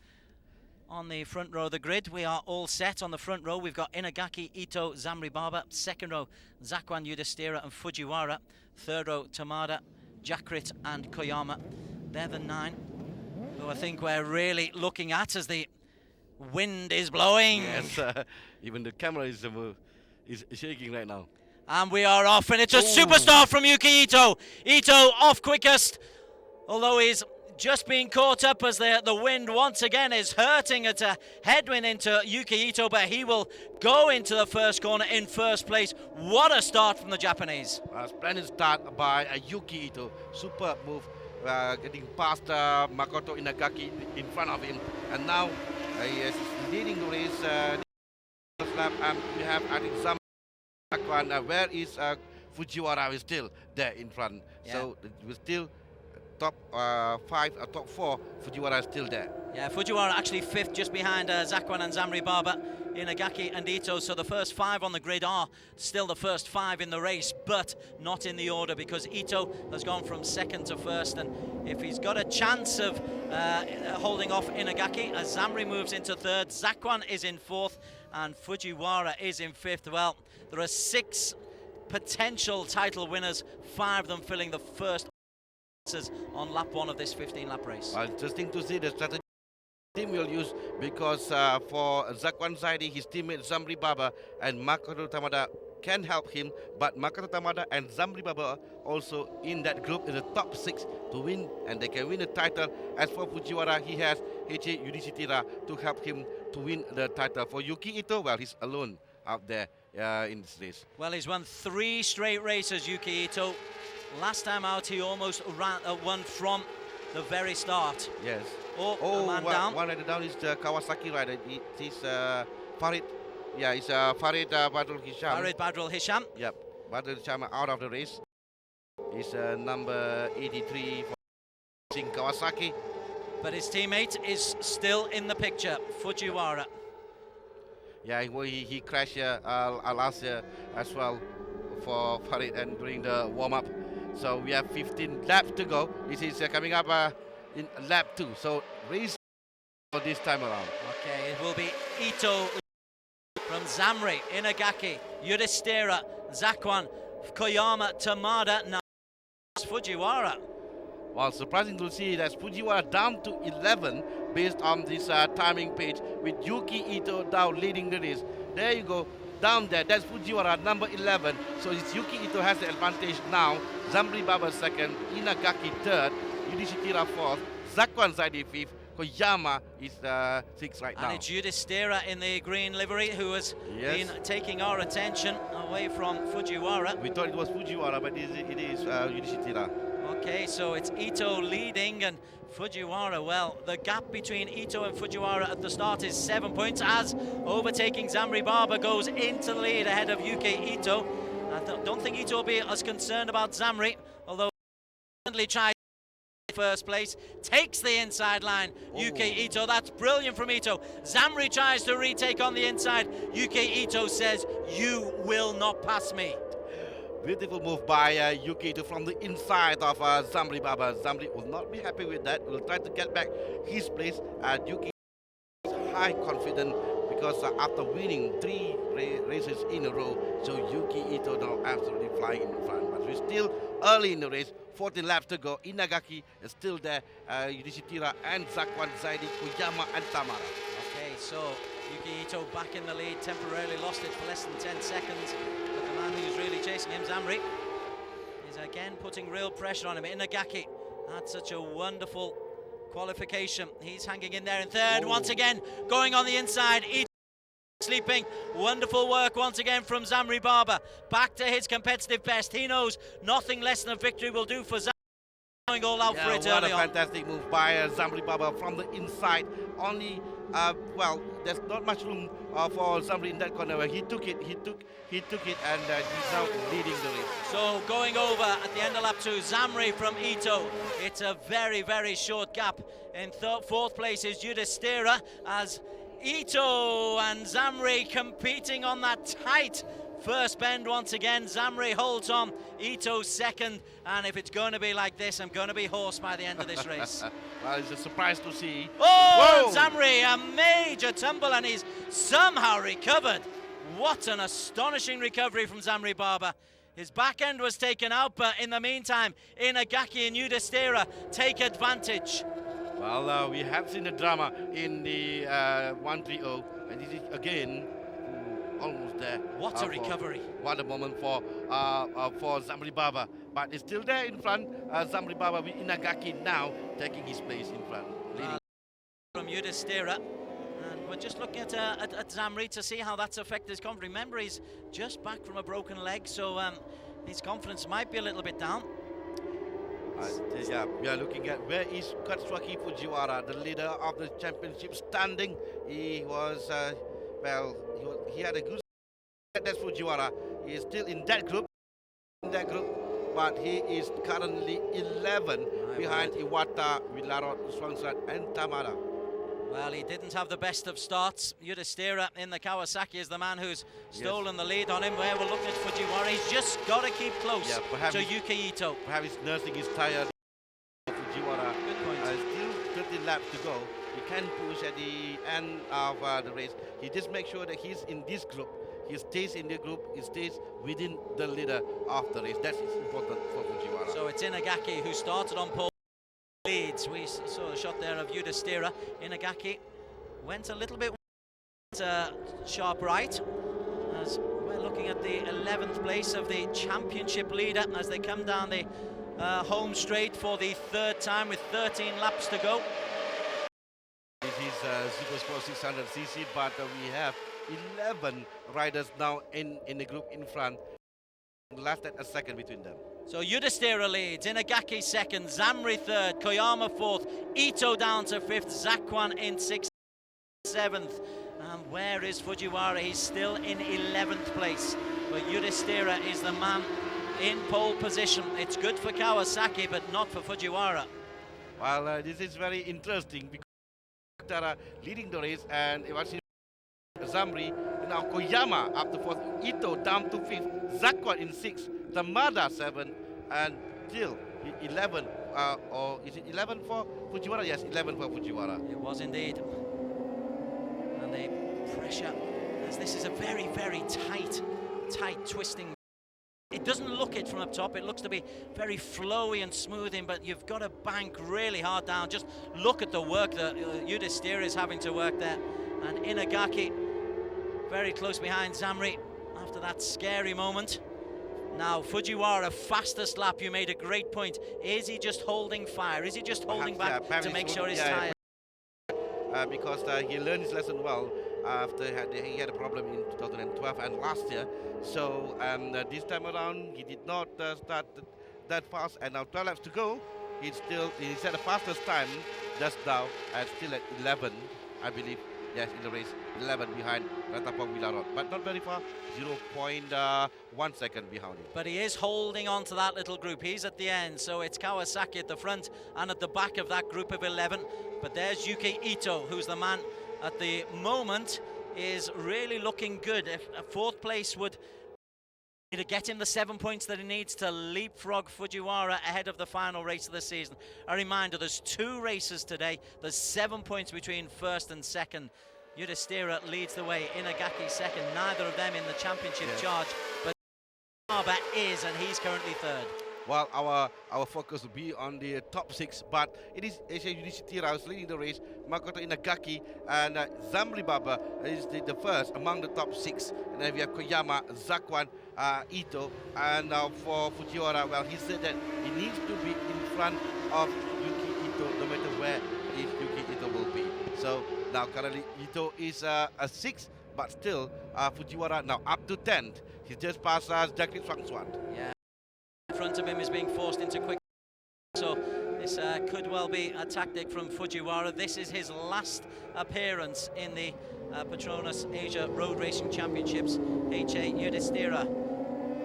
on the front row of the grid, we are all set. On the front row, we've got Inagaki, Ito, Zamri Baba. Second row, Zakwan, Yudhishthira and Fujiwara. Third row, Tamada, Jakrit and Koyama. They're the 9 who I think we're really looking at as the wind is blowing. Yes, even the camera is shaking right now. And we are off, and it's a superstar from Yuki Ito. Ito off quickest, although he's just being caught up as the wind once again is hurting at a headwind into Yuki Ito, but he will go into the first corner in first place. What a start from the Japanese. A splendid start by Yuki Ito. Superb move, getting past Makoto Inagaki in front of him. And now he is leading the race. Lap, and we have, I think, some where is Fujiwara is still there in front. Yeah. So we're still top 5, top 4, Fujiwara is still there. Yeah, Fujiwara actually 5th, just behind Zakwan and Zamri Baba, Inagaki and Ito. So the first 5 on the grid are still the first 5 in the race, but not in the order because Ito has gone from 2nd to 1st. And if he's got a chance of holding off Inagaki, as Zamri moves into 3rd, Zakwan is in 4th, and Fujiwara is in 5th. Well, there are 6 potential title winners, 5 of them filling the first on lap 1 of this 15-lap race. Interesting to see the strategy the team will use, because for Zakwan Zaidi, his teammate Zamri Baba and Makoto Tamada can help him, but Makoto Tamada and Zamri Baba also in that group in the top 6 to win, and they can win the title. As for Fujiwara, he has Heiichi Yudhishthira to help him to win the title. For Yuki Ito, well, he's alone out there in this race. Well, he's won 3 straight races, Yuki Ito. Last time out, he almost won from the very start. Yes. Oh, a man down. One rider down is the Kawasaki rider. It is Farid. Yeah, it's Farid Badrul Hisham. Farid Badrul Hisham. Yep, Badrul Hisham out of the race. He's number 83 for Kawasaki. But his teammate is still in the picture, Fujiwara. Yeah, he crashed last year as well for Farid and during the warm-up. So we have 15 laps to go. This is coming up in lap 2. So race for this time around. Okay, it will be Ito from Zamri, Inagaki, Yudhishthira, Zakwan, Koyama, Tamada, now Fujiwara. Well, surprising to see that Fujiwara down to 11 based on this timing page with Yuki Ito down leading the race. There you go, down there, that's Fujiwara, number 11. So it's Yuki Ito has the advantage now. Zamri Baba second, Inagaki third, Yudhishthira fourth, Zakwan Zaidi fifth, Koyama is 6th right now. And it's Yudhishthira in the green livery who has been taking our attention away from Fujiwara. We thought it was Fujiwara, but it is Yudhishthira. Okay, so it's Ito leading and Fujiwara, well, the gap between Ito and Fujiwara at the start is 7 points as overtaking Zamri Baba goes into the lead ahead of Yuki Ito. I don't think Ito will be as concerned about Zamri, although he tries first place, takes the inside line. Yuki Ito, that's brilliant from Ito. Zamri tries to retake on the inside. Yuki Ito says, "You will not pass me." Beautiful move by Yuki Ito from the inside of Zamri Baba. Zamri will not be happy with that. Will try to get back his place. Yuki is high confident because after winning 3 races in a row, so Yuki Ito now absolutely flying in front. But we're still early in the race. 14 laps to go. Inagaki is still there. Yudhishthira and Zakwan Zaidi, Koyama and Tamara. Okay, so Yuki Ito back in the lead, temporarily lost it for less than 10 seconds. But the man who's really chasing him, Zamri, is again putting real pressure on him. Inagaki had such a wonderful qualification. He's hanging in there in third once again, going on the inside. Ito sleeping. Wonderful work once again from Zamri Baba. Back to his competitive best. He knows nothing less than a victory will do for Zamri. Going all out for it what early a on. fantastic move by Zamri Baba from the inside. Only, well, there's not much room for Zamri in that corner. He took it, and he's now leading the race. So going over at the end of lap 2, Zamri from Ito. It's a very, very short gap. In fourth place is Yudhishthira as Ito and Zamri competing on that tight first bend once again. Zamri holds on, Ito second, and if it's going to be like this, I'm going to be hoarse by the end of this race. Well, it's a surprise to see. Oh, and Zamri, a major tumble, and he's somehow recovered. What an astonishing recovery from Zamri Baba. His back end was taken out, but in the meantime, Inagaki and Yudhishthira take advantage. Well, we have seen the drama in the 130, and this is again almost there. What a recovery! What a moment for Zamri Baba, but it's still there in front. Zamri Baba with Inagaki now taking his place in front, leading. From Yudhishthira, and we're just looking at Zamri to see how that's affected his confidence. Remember, he's just back from a broken leg, so his confidence might be a little bit down. Yeah, we are looking at where is Katsuaki Fujiwara, the leader of the championship, standing. He was, he had a good. That's Fujiwara. He is still in that group, but he is currently 11 behind Iwata, Villarot, Swansat, and Tamada. Well, he didn't have the best of starts. Yudhishthira in the Kawasaki is the man who's stolen the lead on him. Where we're looking at Fujiwara, he's just got to keep close to Yuki Ito. Perhaps he's nursing his tire. Fujiwara. Good point. Still 30 laps to go. He can push at the end of the race. He just makes sure that he's in this group. He stays in the group. He stays within the leader of the race. That's important for Fujiwara. So it's Inagaki who started on pole. Leads. We saw a shot there of Yudhishthira. Inagaki went a little bit sharp right. we're looking at the 11th place of the championship leader as they come down the home straight for the third time with 13 laps to go. This is Super Sport 600cc, but we have 11 riders now in the group in front. Less than a second between them. So Yudhishthira leads, Inagaki second, Zamri third, Koyama fourth, Ito down to fifth, Zakwan in sixth, seventh. And where is Fujiwara? He's still in 11th place. But Yudhishthira is the man in pole position. It's good for Kawasaki, but not for Fujiwara. Well, this is very interesting because Qatar leading the race, and it was Zamri, now Koyama up to fourth, Ito down to fifth, Zakwan in sixth, Tamada 7, and still 11, or is it 11 for Fujiwara? Yes, 11 for Fujiwara. It was indeed. And the pressure, as this is a very, very tight twisting. It doesn't look it from up top, it looks to be very flowy and smoothing, but you've got to bank really hard down. Just look at the work that Yudhishthira is having to work there. And Inagaki very close behind Zamri after that scary moment. Now Fujiwara, fastest lap, you made a great point. Is he just holding fire? Is he just holding back to make sure he's tired? Because he learned his lesson well after he had a problem in 2012 and last year. So this time around he did not start that fast, and now 12 laps to go. He's at the fastest time just now, and still at 11, I believe. Yes, in the race, 11 behind Ratapong Wilarot, but not very far, 0.1 second behind him. But he is holding on to that little group. He's at the end, so it's Kawasaki at the front and at the back of that group of 11. But there's Yuki Ito, who's the man at the moment, is really looking good. If a fourth place would to get him the 7 points that he needs to leapfrog Fujiwara ahead of the final race of the season. A reminder, there's 2 races today. There's 7 points between first and second. Yudhishthira leads the way, Inagaki second. Neither of them in the championship charge, but Arba is, and he's currently third. Well, our focus will be on the top 6, but it is Yudhishthira who's leading the race. Makoto Inagaki and Zamri Baba is the first among the top 6. And then we have Koyama, Zakwan, Ito, and now for Fujiwara, well, he said that he needs to be in front of Yuki Ito no matter where Yuki Ito will be. So now currently Ito is a 6th, but still Fujiwara now up to 10th. He just passed Jacqueline Swangswan. Yeah. In front of him is being forced into quick, so this could well be a tactic from Fujiwara. This is his last appearance in the PETRONAS Asia Road Racing Championships. HA Yudhishthira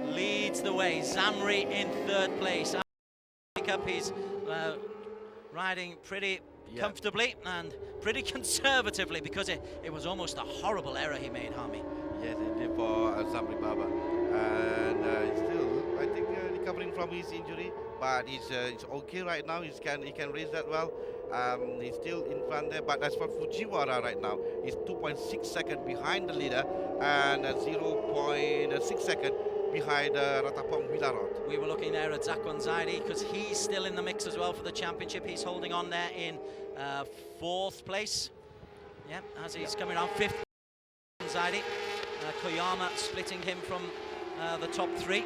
leads the way, Zamri in third place. He's riding pretty comfortably and pretty conservatively, because it was almost a horrible error he made, Hami. Yes, he did for Zamri Baba, and still, I think recovering from his injury, but he's okay right now. He can race that well. He's still in front there, but as for Fujiwara right now, he's 2.6 seconds behind the leader and 0.6 seconds behind Ratapong Wilarot. We were looking there at Zakwan Zaidi because he's still in the mix as well for the championship. He's holding on there in 4th place. Yeah, as he's coming around 5th. Zaidi, Koyama splitting him from the top 3.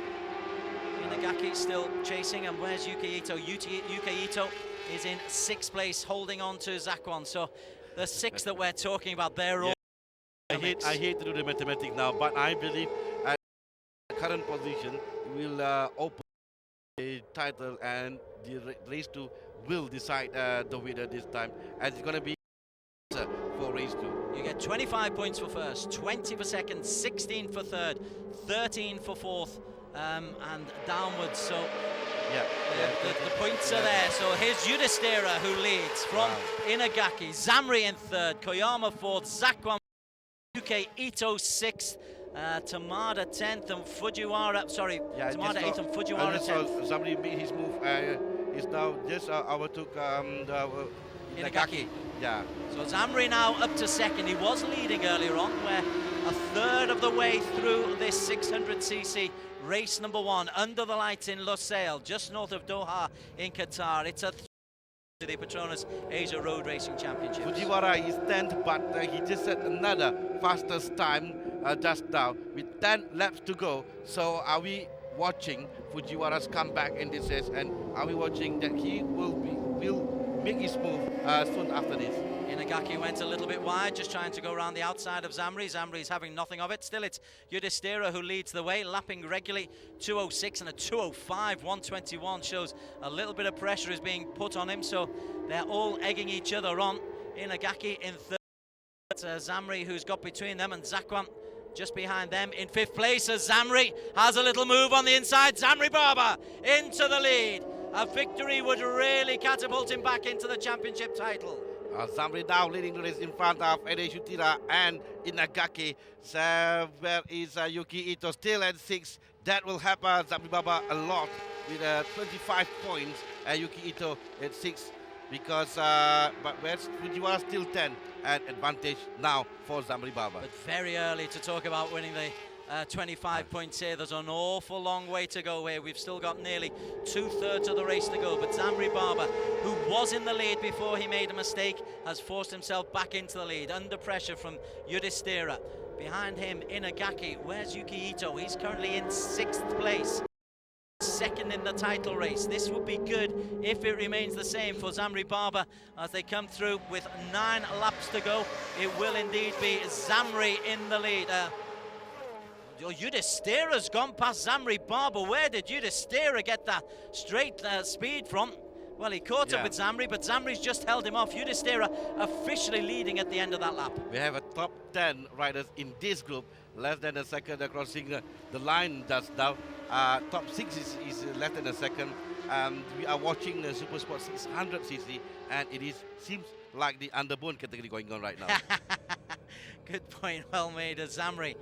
Inagaki still chasing, and where's Yuki Ito? Yuki Ito is in 6th place, holding on to Zakwan. So the 6 that we're talking about, they're all. I hate to do the mathematics now, but I believe at current position will open the title, and the race 2 will decide the winner this time, and it's going to be for race 2. You get 25 points for first, 20 for second, 16 for third, 13 for fourth, and downwards. So the points are there. So here's Yudhishthira who leads from Inagaki, Zamri in third, Koyama fourth, Zakwan, Yuki Ito 6th, Tamada 10th, and Fujiwara, Tamada 8th and Fujiwara 10th. Zamri made his move. Is now just overtook Inagaki. Yeah. So Zamri now up to second. He was leading earlier on, where a third of the way through this 600cc race number 1 under the lights in Losail, just north of Doha in Qatar. It's a to the PETRONAS Asia Road Racing Championships. Fujiwara is 10th, but he just set another fastest time just now with 10 laps to go. So are we watching Fujiwara's comeback in this race, and are we watching that he will make his move soon after this? Inagaki went a little bit wide, just trying to go around the outside of Zamri. Zamri's having nothing of it. Still, it's Yudhishthira who leads the way, lapping regularly. 2:06 and a 2:05. 1:21 shows a little bit of pressure is being put on him, so they're all egging each other on. Inagaki in third. Zamri who's got between them, and Zakwan just behind them in fifth place as Zamri has a little move on the inside. Zamri Baba into the lead. A victory would really catapult him back into the championship title. Zamri now leading the race in front of Yudhishthira and Inagaki. So where is Yuki Ito still at 6? That will help Zamri Baba a lot with 25 points. Yuki Ito at 6 because but where's Fujiwara still 10 and advantage now for Zamri Baba. But very early to talk about winning the 25 points here. There's an awful long way to go here. We've still got nearly 2/3 of the race to go. But Zamri Baba, who was in the lead before he made a mistake, has forced himself back into the lead under pressure from Yudhishthira. Behind him, Inagaki. Where's Yuki Ito? He's currently in 6th place. Second in the title race. This would be good if it remains the same for Zamri Baba as they come through with 9 laps to go. It will indeed be Zamri in the lead. Yudhishthira's gone past Zamri Baba. Where did Yudhishthira get that straight speed from? Well, he caught up with Zamri, but Zamri's just held him off. Yudhishthira officially leading at the end of that lap. We have a top 10 riders in this group. Less than a second crossing the line just now. Top 6 is less than a second. We are watching the Super Sport 600cc, and it seems like the underbone category going on right now. Good point, well made as Zamri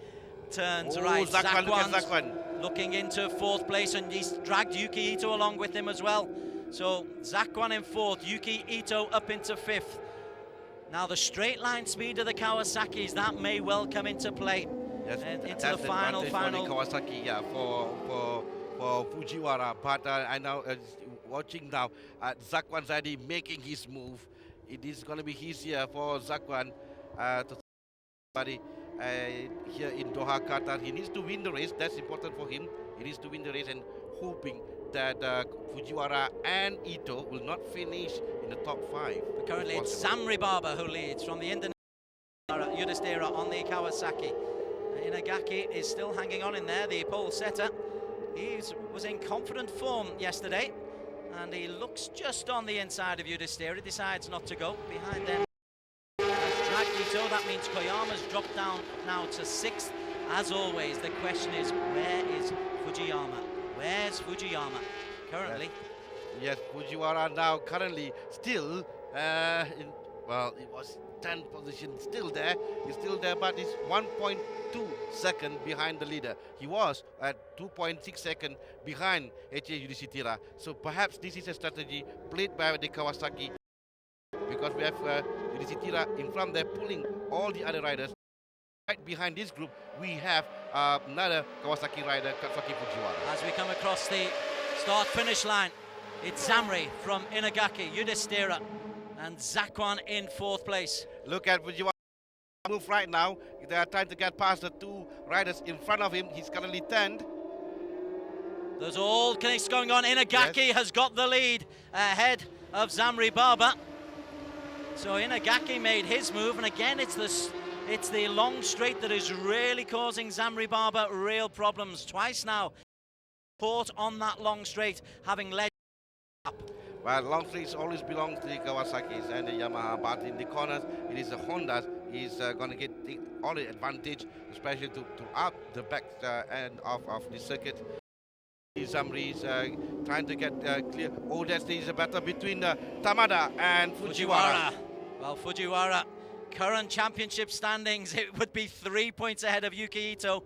turns Oh, right. Zakwan, look at Zakwan's Zakwan. looking into 4th place, and he's dragged Yuki Ito along with him as well. So Zakwan in 4th, Yuki Ito up into 5th. Now the straight line speed of the Kawasaki's, that may well come into play. Yes, And into that's the final. For the Kawasaki, yeah, for Fujiwara. But I now watching now, Zakwan's already making his move. It is going to be easier for Zakwan to study here in Doha, Qatar. He needs to win the race. That's important for him. He needs to win the race, and hoping that Fujiwara and Ito will not finish in the top 5. But currently it's Zamri Baba who leads from the Indonesian Yudhishthira on the Kawasaki. Inagaki is still hanging on in there, the pole setter. He was in confident form yesterday, and he looks just on the inside of Yudhishthira. He decides not to go behind them. Dragged Ito, that means Koyama's dropped down now to 6th. As always, the question is, where is Fujiyama? Where's Fujiyama currently? Yes, Fujiwara now currently still well, it was 10th position, still there. He's still there, but he's 1.2 second behind the leader. He was at 2.6 second behind H.A. Yudhishthira. So perhaps this is a strategy played by the Kawasaki, because we have Yudhishthira in front there pulling all the other riders. Right behind this group, we have another Kawasaki rider, Katsuki Fujiwara. As we come across the start-finish line, it's Zamri from Inagaki, Yudhishthira, and Zakwan in 4th place. Look at Fujiwara move right now. They are trying to get past the 2 riders in front of him. He's currently 10th. There's all case going on. Inagaki has got the lead ahead of Zamri Baba. So Inagaki made his move, and again it's the long straight that is really causing Zamri Baba real problems. Twice now, caught on that long straight, having led up. Well, long straights always belong to the Kawasaki's and the Yamaha, but in the corners, it is the Hondas. He's going to get all the advantage, especially to up the back end of the circuit. Zamri is trying to get clear. Oh, there is a battle between Tamada and Fujiwara. Well, Fujiwara, current championship standings, it would be 3 points ahead of Yuki Ito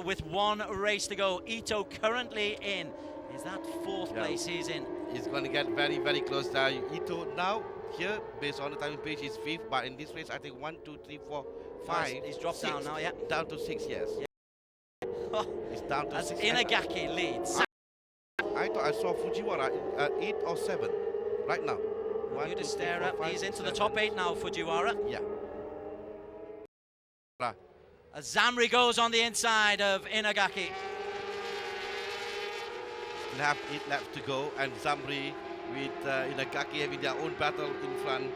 with 1 race to go. Ito currently in, is that 4th place he's in? He's going to get very, very close. Ito now, here, based on the timing page, is 5th, but in this race, I think 1, 2, 3, 4, 5. He's dropped 6. down now, yeah. Down to 6, yes. Yeah. He's down to As 6. Inagaki leads. I thought I saw Fujiwara 8 or 7 right now. You just stare up. He's into the top 8 now, Fujiwara. Yeah. As Zamri goes on the inside of Inagaki. Still have 8 laps to go, and Zamri with Inagaki having their own battle in front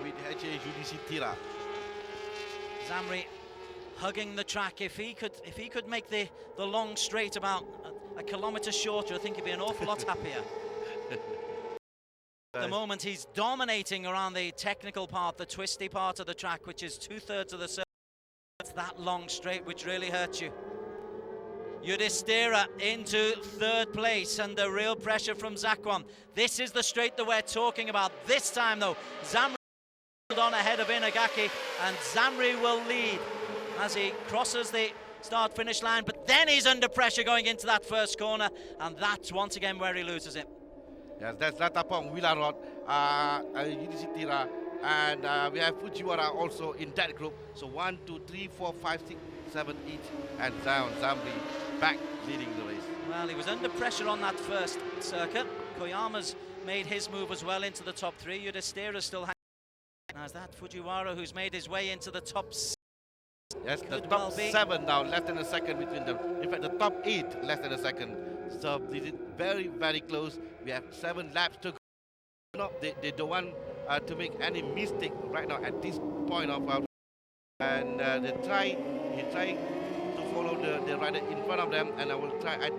with HAUDC Tira. Zamri hugging the track. If he could make the long straight about a kilometre shorter, I think he'd be an awful lot happier. At the moment, he's dominating around the technical part, the twisty part of the track, which is 2/3 of the circuit. It's that long straight which really hurts you. Yudhishthira into 3rd place under real pressure from Zakwan. This is the straight that we're talking about. This time, though, Zamri on ahead of Inagaki, and Zamri will lead as he crosses the start-finish line, but then he's under pressure going into that first corner, and that's once again where he loses it. Yes, that's Ratapong, Wilarot, UDC Tira, and we have Fujiwara also in that group. So 1, 2, 3, 4, 5, 6, 7, 8, and Zamri back leading the race. Well, he was under pressure on that first circuit. Koyama's made his move as well into the top 3. Yudhishthira's still hanging. Now is that Fujiwara who's made his way into the top 6. Yes, the top 7 now, less than a second between them. In fact, the top 8, less than a second. So this is very, very close. We have 7 laps to go. No, they don't want to make any mistake right now at this point of our. And he trying to follow the rider in front of them, and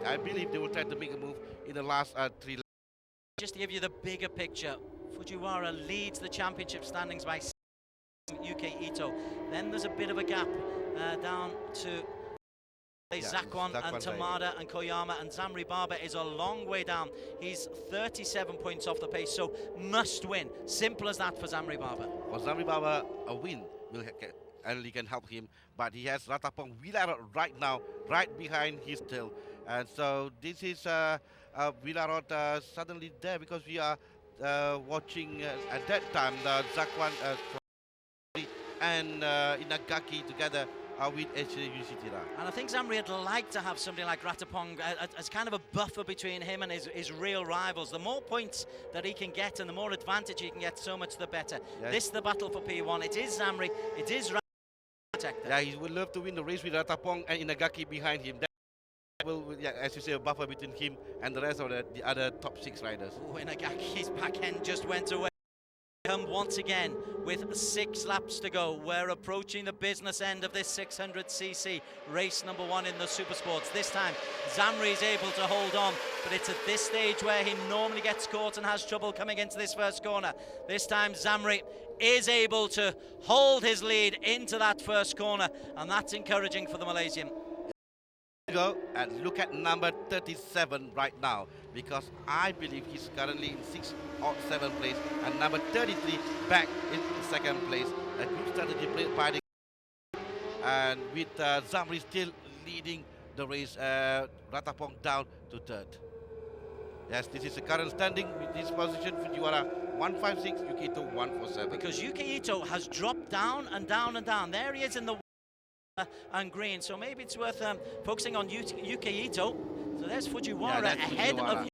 I believe they will try to make a move in the last 3 laps. Just to give you the bigger picture, Fujiwara leads the championship standings by UK Ito. Then there's a bit of a gap down to Zakwan and Tamada and Koyama, and Zamri Baba is a long way down. He's 37 points off the pace, so must win. Simple as that for Zamri Baba. For Zamri Baba, a win will only can help him, but he has Ratapong Wilarot right now, right behind his tail. And so this is Wilarot suddenly there, because we are watching at that time the Zakwan and Inagaki together with HAUDC Tira. And I think Zamri would like to have somebody like Ratapong as kind of a buffer between him and his real rivals. The more points that he can get and the more advantage he can get, so much the better. Yes. This is the battle for P1. It is Zamri, it is Ratapong. Yeah, he would love to win the race with Ratapong and Inagaki behind him. That will, yeah, as you say, a buffer between him and the rest of the other top 6 riders. Oh, Inagaki's back end just went away. Come once again with 6 laps to go. We're approaching the business end of this 600cc race number 1 in the Super Sports. This time Zamri is able to hold on, but it's at this stage where he normally gets caught and has trouble coming into this first corner. This time Zamri is able to hold his lead into that first corner, and that's encouraging for the Malaysian. Go and look at number 37 right now, because I believe he's currently in 6th or 7th place, and number 33 back in 2nd place. A good strategy played by the, and with Zamri still leading the race, Ratapong down to 3rd. Yes, this is the current standing with this position. Fujiwara 156, UK Ito 147. Because UK Ito has dropped down and down and down. There he is in the and green, so maybe it's worth focusing on UK Ito. So there's Fujiwara ahead of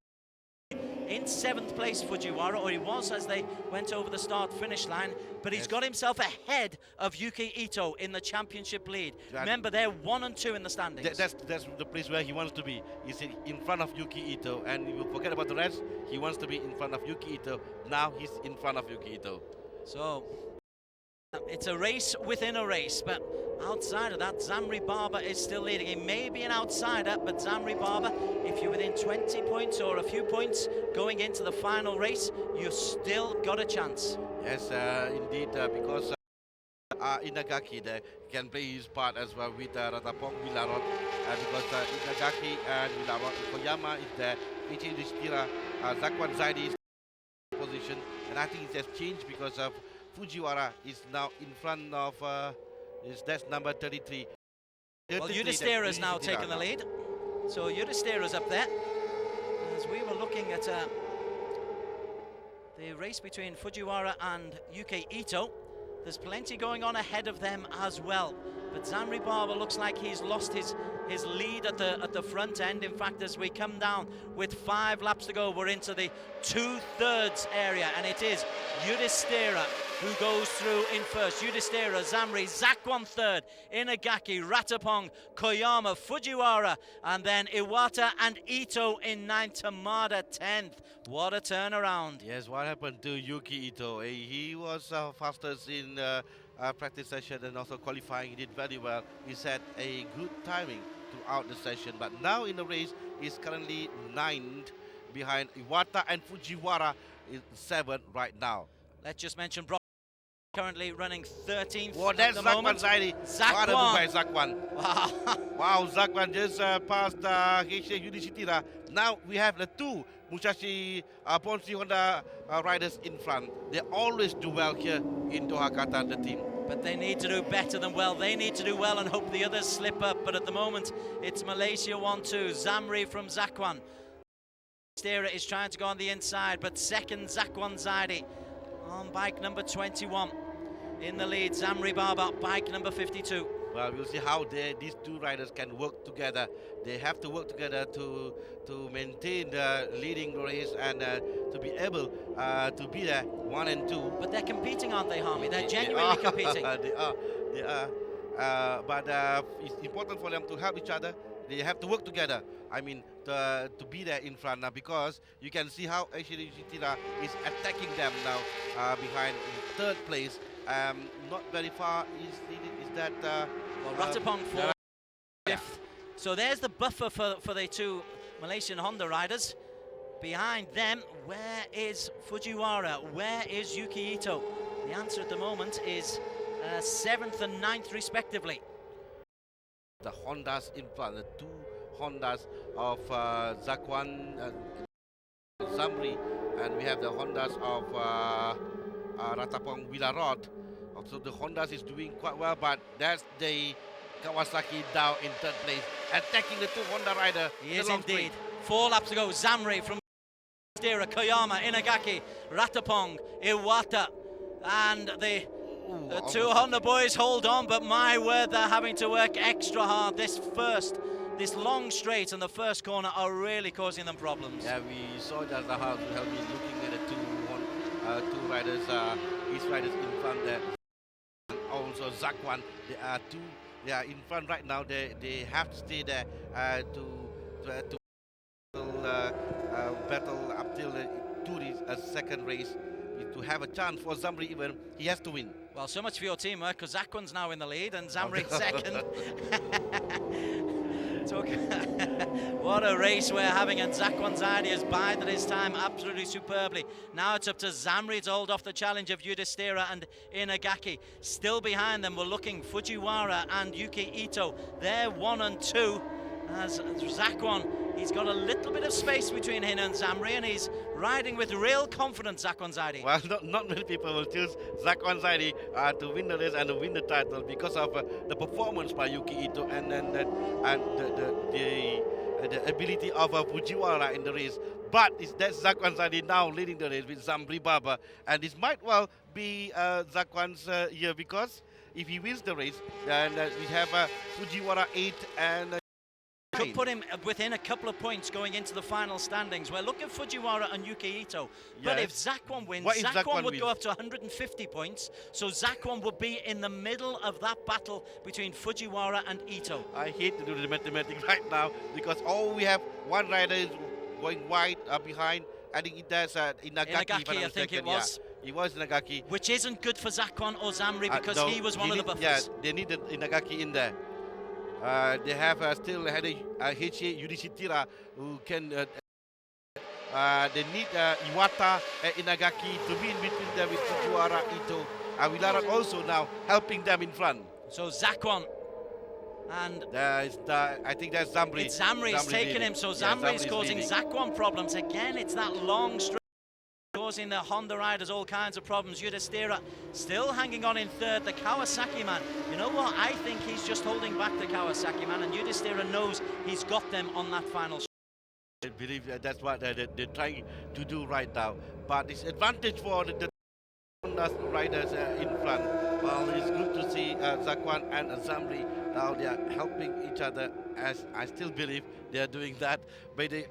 in 7th place, Fujiwara, or he was as they went over the start-finish line, but he's got himself ahead of UK Ito in the championship lead. Remember, they're 1 and 2 in the standings. That's the place where he wants to be. He's in front of UK Ito, and you forget about the rest. He wants to be in front of UK Ito. Now he's in front of UK Ito. So it's a race within a race, but outside of that, Zamri Baba is still leading. He may be an outsider, but Zamri Baba, if you're within 20 points or a few points going into the final race, you've still got a chance. Yes, indeed, because Inagaki there can play his part as well with Ratapong Wilarot, because Inagaki and Wilarot, Koyama is there, HAUDC Zakwan Zaidi is in position, and I think it has changed because of Fujiwara is now in front of that's number 33. Well, Yudhishthira has now taken the lead. So Yudhishthira's up there. As we were looking at the race between Fujiwara and UK Ito, there's plenty going on ahead of them as well. But Zamri Baba looks like he's lost his lead at the front end. In fact, as we come down with 5 laps to go, we're into the 2/3 area, and it is Yudhishthira who goes through in first. Yudhishthira, Zamri, Zakwan third, Inagaki, Ratapong, Koyama, Fujiwara, and then Iwata and Ito in ninth, Tamada 10th. What a turnaround. Yes, what happened to Yuki Ito? He was fastest in practice session and also qualifying. He did very well. He's had a good timing throughout the session, but now in the race, he's currently 9th behind Iwata, and Fujiwara is 7th right now. Let's just mention Brock currently running 13th. Wow, that's at the moment. Zakwan Zaidi. What a move by Zakwan. Wow, Zakwan just passed Yudhishthira. Now we have the two Musashi Ponsi Honda riders in front. They always do well here in Doha, Qatar, the team. But they need to do better than well. They need to do well and hope the others slip up. But at the moment, it's Malaysia 1-2. Zamri from Zakwan. Stera is trying to go on the inside, but second Zakwan Zaidi on bike number 21. In the lead, Zamri Baba, bike number 52. Well, we'll see how these two riders can work together. They have to work together to maintain the leading race and to be able to be there 1 and 2. But they're competing, aren't they, Harmy? They're genuinely competing. They are. But it's important for them to help each other. They have to work together. I mean, to be there in front now, because you can see how Yudhishthira is attacking them now behind in 3rd place. Not very far is that. Well, Ratapong 4th. Yeah. So there's the buffer for the two Malaysian Honda riders. Behind them, where is Fujiwara? Where is Yuki Ito? The answer at the moment is 7th and 9th respectively. The Hondas in front, the two Hondas of Zakwan, Zamri, and we have the Hondas of Ratapong Wilarod. Also the Hondas is doing quite well, but that's the Kawasaki down in 3rd place, attacking the two Honda rider. He is indeed. 4 laps to go. Zamri from Stera, Koyama, Inagaki, Ratapong, Iwata, and the two Honda boys hold on, but my word, they're having to work extra hard. This long straight and the first corner are really causing them problems. Yeah, we saw that the house will help me looking at the two riders, his riders in front there. Also Zakwan, they are in front right now. They have to stay there to battle up till the second race. To have a chance for Zamri even, he has to win. Well, so much for your teamwork, because Zakwan's now in the lead and Zamri second. What a race we're having, and Zakwan Zaidi has bided his time absolutely superbly. Now it's up to Zamri to hold off the challenge of Yudhishthira and Inagaki. Still behind them, we're looking Fujiwara and Yuki Ito. They're 1 and 2. As Zakwan, he's got a little bit of space between him and Zamri, and he's riding with real confidence, Zakwan Zaidi. Well, not many people will choose Zakwan Zaidi to win the race and to win the title because of the performance by Yuki Ito and the ability of Fujiwara in the race. But that's Zakwan Zaidi now leading the race with Zamri Baba, and this might well be Zakwan's year, because if he wins the race, then we have Fujiwara 8 and. Could put him within a couple of points going into the final standings. We're looking at Fujiwara and Yuki Ito. But if Zakwan wins, Zakwan would go up to 150 points. So Zakwan would be in the middle of that battle between Fujiwara and Ito. I hate to do the mathematics right now, because we have one rider is going wide behind. I think that's Inagaki, I think it was. Yeah, he was Inagaki. Which isn't good for Zakwan or Zamri, because he was one of the buffers. Yeah, they need Inagaki in there. They have still had a Yudhishthira who can. They need Iwata and Inagaki to be in between them with Fujiwara, Ito. Wilara also now helping them in front. So Zakwan and I think that's Zamri. It's Zamri's taking him, so Zamri's causing Zakwan problems. Again, it's that long straight causing the Honda riders all kinds of problems. Yudhishthira still hanging on in 3rd, the Kawasaki man. You know what? I think he's just holding back the Kawasaki man, and Yudhishthira knows he's got them on that final. I believe that's what they're trying to do right now. But it's advantage for the Honda riders in front. Well, it's good to see Zakwan and Zamri now they are helping each other, as I still believe they are doing that. But the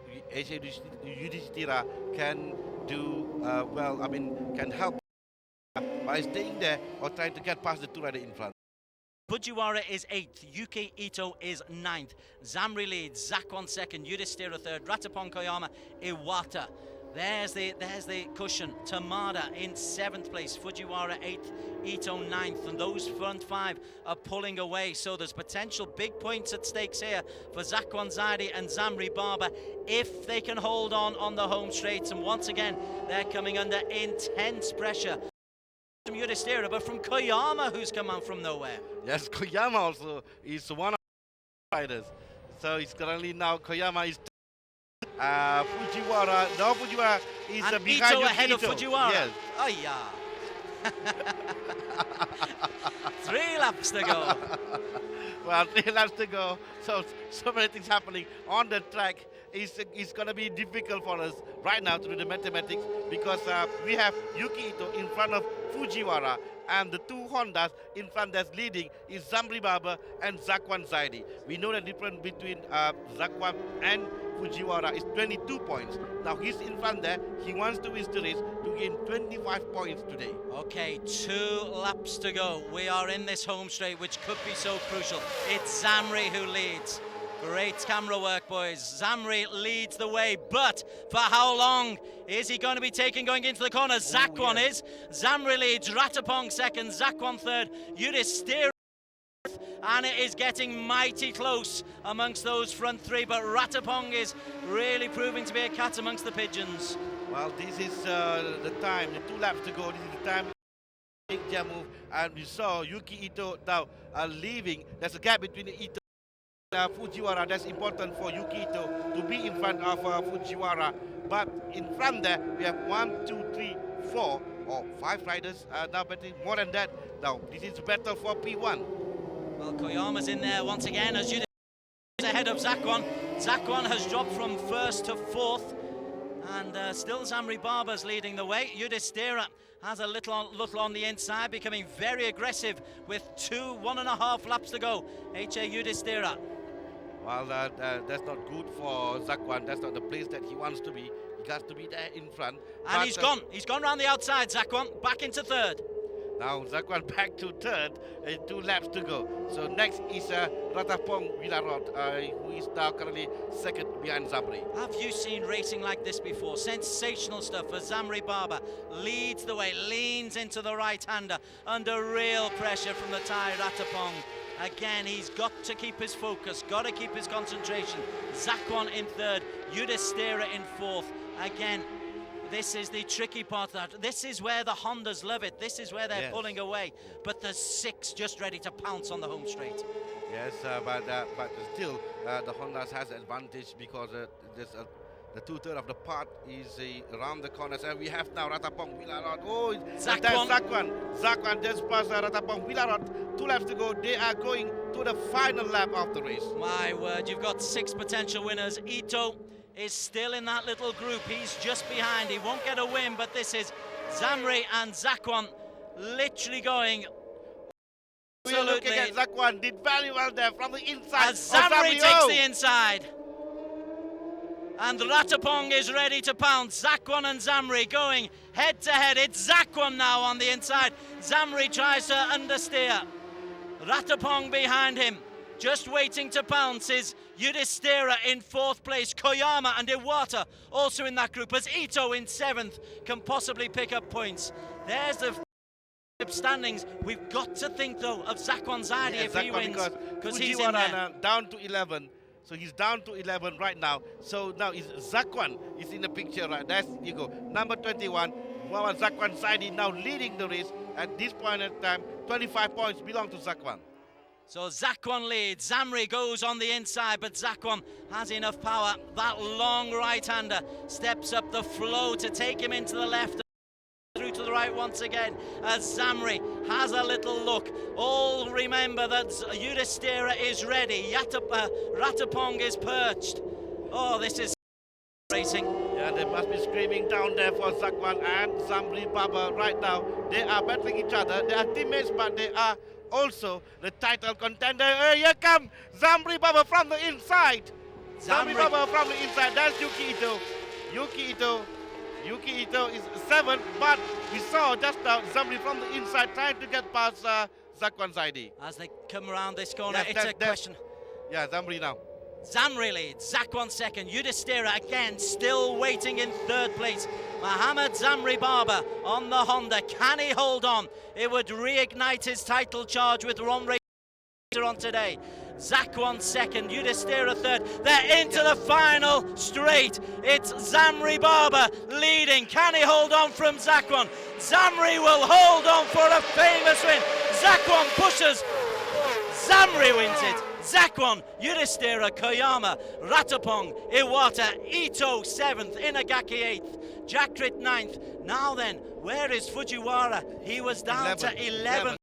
Yudhishthira can do well, can help by staying there or trying to get past the two rider in front. Fujiwara is 8th, Yuki Ito is 9th, Zamri leads, Zakwan 2nd, Yudhishthira 3rd, Ratapong Koyama, Iwata. There's the cushion. Tamada in 7th place, Fujiwara 8th, Ito 9th, and those front 5 are pulling away. So there's potential big points at stakes here for Zakwan Zaidi and Zamri Baba if they can hold on the home straights. And once again, they're coming under intense pressure from Yudhishthira, but from Koyama, who's come out from nowhere. Yes, Koyama also is one of the riders. So it's currently now Koyama is Fujiwara. No, Fujiwara is and behind Ito ahead of Ito. Fujiwara. Yes. Oh yeah. 3 laps to go. Well, 3 laps to go. So many things happening on the track. It's going to be difficult for us right now to do the mathematics because we have Yuki Ito in front of Fujiwara, and the 2 Hondas in front that's leading is Zamri Baba and Zakwan Zaidi. We know the difference between Zakwan and Fujiwara is 22 points. Now he's in front there. He wants to win the race to gain 25 points today. Okay, 2 laps to go. We are in this home straight, which could be so crucial. It's Zamri who leads. Great camera work, boys. Zamri leads the way, but for how long is he going to be taking going into the corner? Zakwan is. Zamri leads, Ratapong 2nd, Zakwan 3rd, Yudhishthira, and it is getting mighty close amongst those front 3, but Ratapong is really proving to be a cat amongst the pigeons. Well, this is the time, the 2 laps to go. This is the time to make their move, and we saw Yuki Ito now leaving. There's a gap between Ito Fujiwara. That's important for Yuki Ito to be in front of Fujiwara. But in front there, we have 1, 2, 3, 4 or 5 riders now betting more than that. Now, this is better for P1. Well, Koyama's in there once again as Yudhishthira is ahead of Zakwan. Zakwan has dropped from 1st to 4th, and still Zamri Baba's leading the way. Yudhishthira has a little on the inside, becoming very aggressive with 1.5 laps to go. H.A. Yudhishthira. Well, that's not good for Zakwan. That's not the place that he wants to be. He has to be there in front. And he's gone. He's gone round the outside, Zakwan, back into 3rd. Now Zakwan back to 3rd, 2 laps to go. So next is Ratapong Vilarot, who is now currently 2nd behind Zamri. Have you seen racing like this before? Sensational stuff as Zamri Baba leads the way, leans into the right-hander under real pressure from the Thai Ratapong. Again, he's got to keep his focus, got to keep his concentration. Zakwan in 3rd, Yudhishthira in 4th. Again, this is the tricky part of that. This is where the Hondas love it. This is where they're pulling away. But there's 6 just ready to pounce on the home straight. Yes, but still, the Hondas has advantage because the 2/3 of the part is around the corners, and we have now Ratapong Vilarot. Oh, Zakwan. Zakwan just passed Ratapong Vilarot. 2 laps to go. They are going to the final lap of the race. My word, you've got 6 potential winners. Ito is still in that little group. He's just behind. He won't get a win, but this is Zamri and Zakwan literally going. We're looking at Zakwan, did very well there from the inside. As Zamri takes the inside. And Ratapong is ready to pounce. Zakwan and Zamri going head to head. It's Zakwan now on the inside. Zamri tries to understeer. Ratapong behind him. Just waiting to pounce is Yudhishthira in 4th place. Koyama and Iwata also in that group, as Ito in 7th can possibly pick up points. There's the standings. We've got to think though of Zakwan Zaidi if he wins, because he's in there. Down to 11. So he's down to 11 right now. So now is Zakwan is in the picture, right? That's you go. Number 21, Muhammad Zakwan Zaidi now leading the race at this point in time. 25 points belong to Zakwan. So Zakwan leads. Zamri goes on the inside, but Zakwan has enough power. That long right-hander steps up the flow to take him into the left. Through to the right once again as Zamri has a little look. All remember that Yudhishthira is ready. Ratapong is perched. Oh, this is racing. Yeah, they must be screaming down there for Zakwan and Zamri Baba right now. They are battling each other. They are teammates, but they are also the title contender. Here come Zamri Baba from the inside. Zamri Baba from the inside. That's Yuki Ito. Yuki Ito Yuki Ito is 7th, but we saw just Zamri from the inside trying to get past Zakwan Zaidi. As they come around this corner, Yes, it's a question. Yeah, Zamri now. Zamri leads, Zakwan second, Yudhishthira again still waiting in third place. Mohammad Zamri Barber on the Honda, can he hold on? It would reignite his title charge with Ron Ray on today. Zakwan second, Yudhishthira third. They're into the final straight. It's Zamri Barber leading. Can he hold on from Zakwan? Zamri will hold on for a famous win. Zakwan pushes. Zamri wins it. Zakwan, Yudhishthira, Koyama, Ratapong, Iwata, Ito 7th, Inagaki 8th, Jakrit 9th. Now then, where is Fujiwara? He was down to 11th.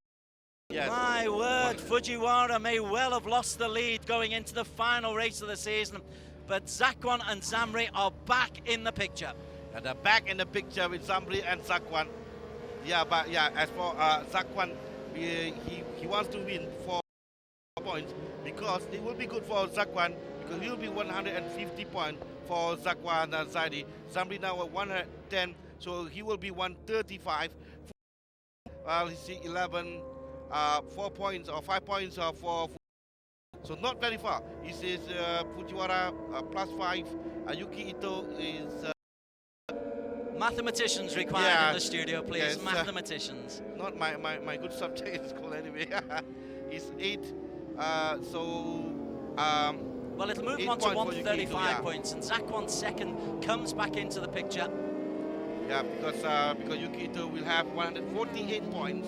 Yes. My word, Fujiwara may well have lost the lead going into the final race of the season, but Zakwan and Zamri are back in the picture. And they're back in the picture with Zamri and Zakwan. Yeah, but yeah, as for Zakwan, he wants to win 4 points because it will be good for Zakwan because he will be 150 points for Zakwan and Zaidi. Zamri now at 110, so he will be 135. He see 11. 4 points or 5 points for so not very far. He says Fujiwara +5. Yuki Ito is mathematicians required in the studio, please. Yes, mathematicians. Not my good subject in school anyway. He's 8. Well, it'll move on to 135 points, and Zakwan second comes back into the picture. Yeah, because Yuki Ito will have 148 points.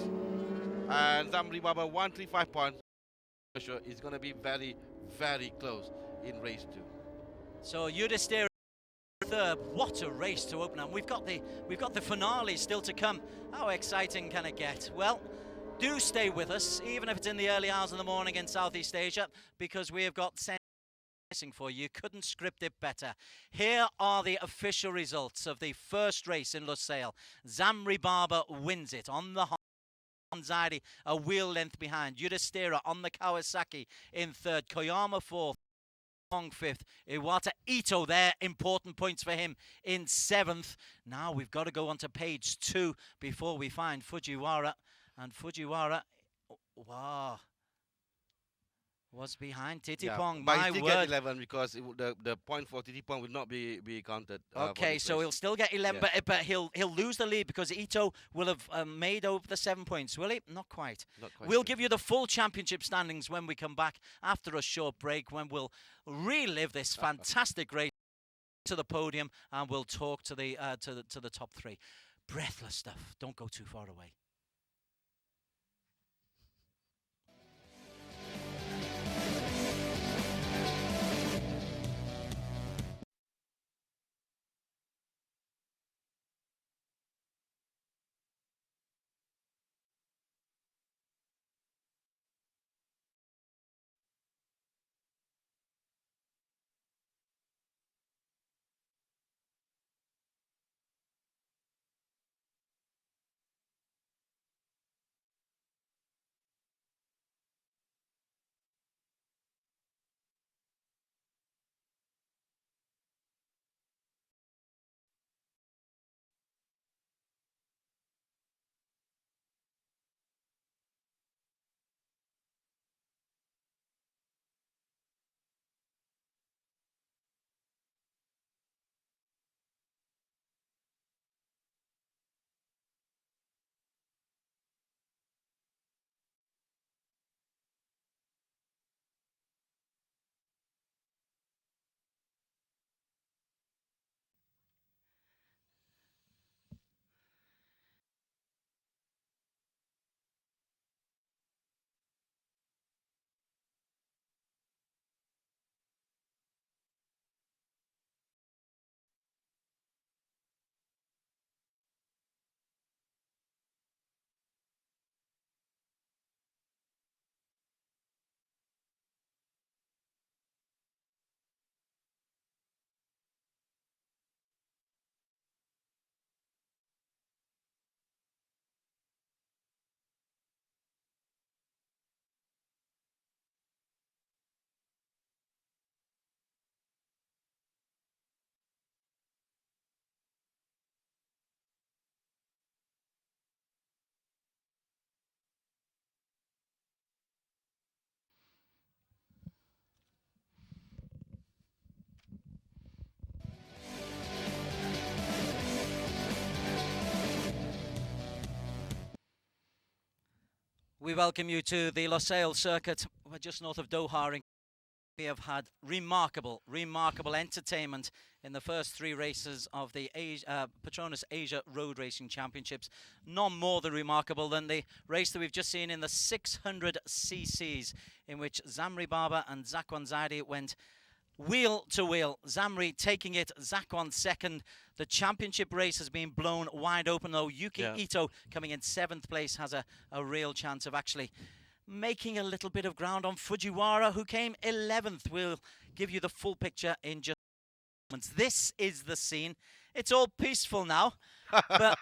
And Zamri Baba 135 points. Sure, it's going to be very, very close in race 2. So Yudhishthira third. What a race to open up. We've got the finale still to come. How exciting can it get? Well, do stay with us, even if it's in the early hours of the morning in Southeast Asia, because we have got for you. Couldn't script it better. Here are the official results of the first race in Losail. Zamri Barber wins it on the Zaidi, a wheel length behind. Yudhishthira on the Kawasaki in third. Koyama fourth. Long fifth. Iwata Ito there. Important points for him in 7th. Now we've got to go on to page 2 before we find Fujiwara. And Fujiwara, wow, was behind Titipong. But My he still word. get 11 because the point for Titipong will not be counted. Okay, so he'll still get 11, but he'll lose the lead because Ito will have made over the 7 points, will he? Not quite. We'll give you the full championship standings when we come back after a short break, when we'll relive this fantastic race to the podium, and we'll talk to the top 3. Breathless stuff. Don't go too far away. We welcome you to the Losail circuit. We're just north of Doha. We have had remarkable entertainment in the first three races of the PETRONAS Asia Road Racing Championships. None more than remarkable than the race that we've just seen in the 600 cc's, in which Zamri Baba and Zakwan Zaidi went wheel to wheel. Zamri taking it, Zakwan second. The championship race has been blown wide open, though. Yuki Ito, coming in 7th place, has a real chance of actually making a little bit of ground on Fujiwara, who came 11th. We'll give you the full picture in just moments. This is the scene. It's all peaceful now, but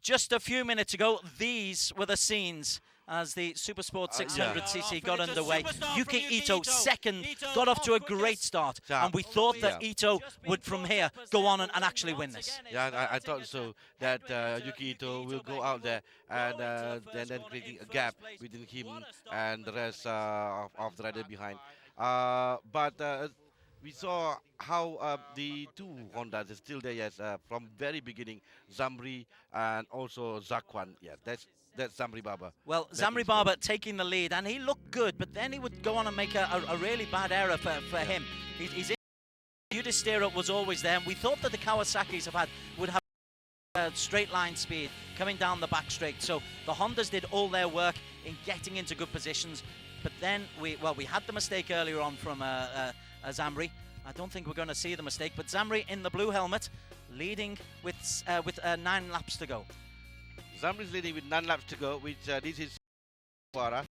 just a few minutes ago, these were the scenes as the Supersport 600cc got underway. Yuki Ito second, got off to a great start, and we thought that Ito would from here go on and actually win this. Yeah, I thought so, that Yuki Ito will go out there and then creating a gap between him and the rest of the rider behind. But we saw how the two Hondas are still there, yes, from very beginning, Zamri and also Zakwan. Yeah, that's Zamri Baba. Well, Zamri Baba taking the lead, and he looked good, but then he would go on and make a really bad error for him. He's in. Yudhishthira was always there, and we thought that the Kawasaki's would have straight line speed coming down the back straight. So the Hondas did all their work in getting into good positions, but then we had the mistake earlier on from Zamri. I don't think we're going to see the mistake, but Zamri in the blue helmet, leading with 9 laps to go. Zamri's leading with 9 laps to go, which this is Fujiwara.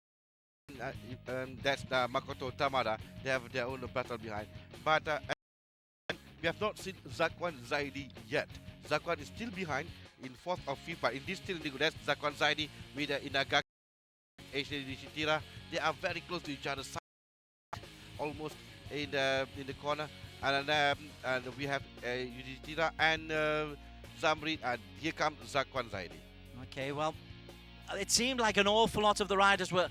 That's Makoto Tamada. They have their own battle behind. But we have not seen Zakwan Zaidi yet. Zakwan is still behind in 4th or 5th, but in this still that's Zakwan Zaidi with Inagaki, Yudhishthira. They are very close to each other, almost in the corner. And we have Yudhishthira and Zamri, and here comes Zakwan Zaidi. Okay, well, it seemed like an awful lot of the riders were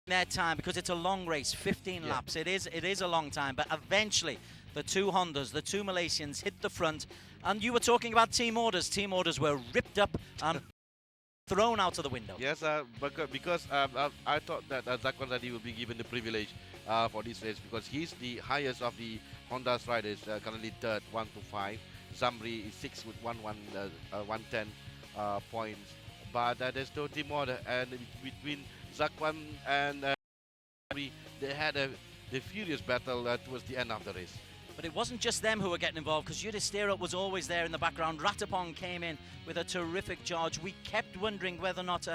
their time, because it's a long race, 15 laps. It is a long time, but eventually the two Hondas, the two Malaysians, hit the front. And you were talking about team orders. Team orders were ripped up and thrown out of the window. Yes, because I thought that Zakwan Zaidi will be given the privilege for this race, because he's the highest of the Honda's riders, currently 3rd, 1 to 5. Zamri is 6th with 110 points. But there's no team order, and between Zakwan and Zamri, they had the furious battle towards the end of the race. But it wasn't just them who were getting involved, because Yudhishthira was always there in the background. Ratapong came in with a terrific charge. We kept wondering whether or not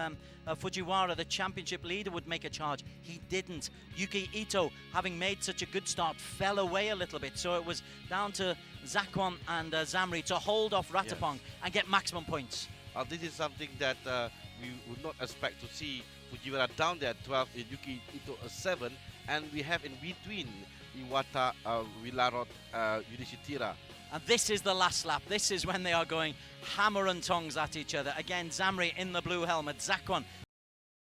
Fujiwara, the championship leader, would make a charge. He didn't. Yuki Ito, having made such a good start, fell away a little bit. So it was down to Zakwan and Zamri to hold off Ratapong and get maximum points. This is something that we would not expect to see. Fujiwara down there at 12, Yuki Ito 7, and we have in between Iwata, Wilarot, Yudhishthira. And this is the last lap. This is when they are going hammer and tongs at each other. Again, Zamri in the blue helmet. Zakwan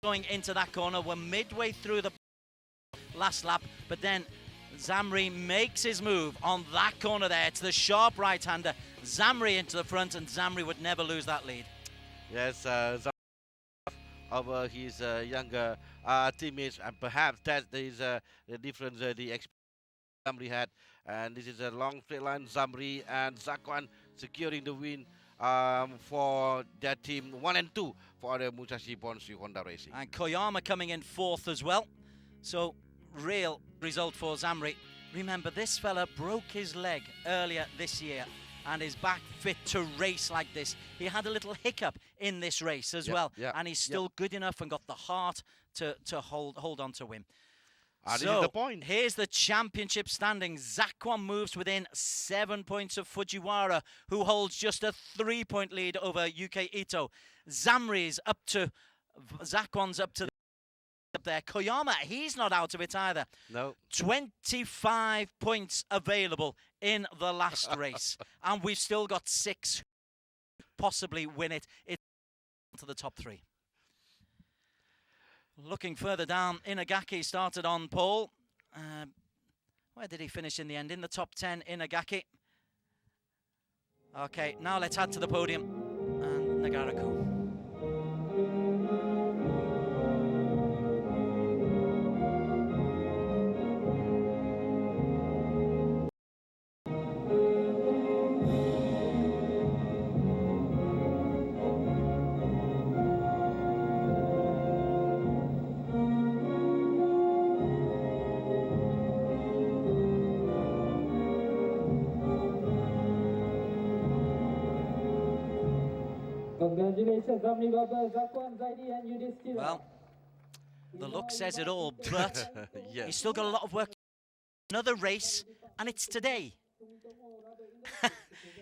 going into that corner. We're midway through the last lap, but then Zamri makes his move on that corner there. It's the sharp right-hander. Zamri into the front, and Zamri would never lose that lead. Yes, over his younger teammates, and perhaps that is the difference, the experience Zamri had. And this is a long straight line. Zamri and Zakwan securing the win for their team 1 and 2 for the Musashi Bonsui Honda Racing. And Koyama coming in 4th as well. So, real result for Zamri. Remember, this fella broke his leg earlier this year and is back fit to race like this. He had a little hiccup in this race as well, and he's still good enough and got the heart to hold on to win. So, this is the point. Here's the championship standings. Zakwan moves within 7 points of Fujiwara, who holds just a 3-point lead over UK Ito. Zamri's up to, Zakwan's up to up there. Koyama, he's not out of it either. No. 25 points available in the last race. And we've still got 6 who possibly win it. It's to the top 3. Looking further down, Inagaki started on pole. Where did he finish in the end? In the top 10, Inagaki. Okay, now let's head to the podium. And Nagaraku. Congratulations, Zamri Baba, Zakwan Zaidi, and Yudhishthira. Well, the look says it all, but Yes. he's still got a lot of work. Another race, and it's today.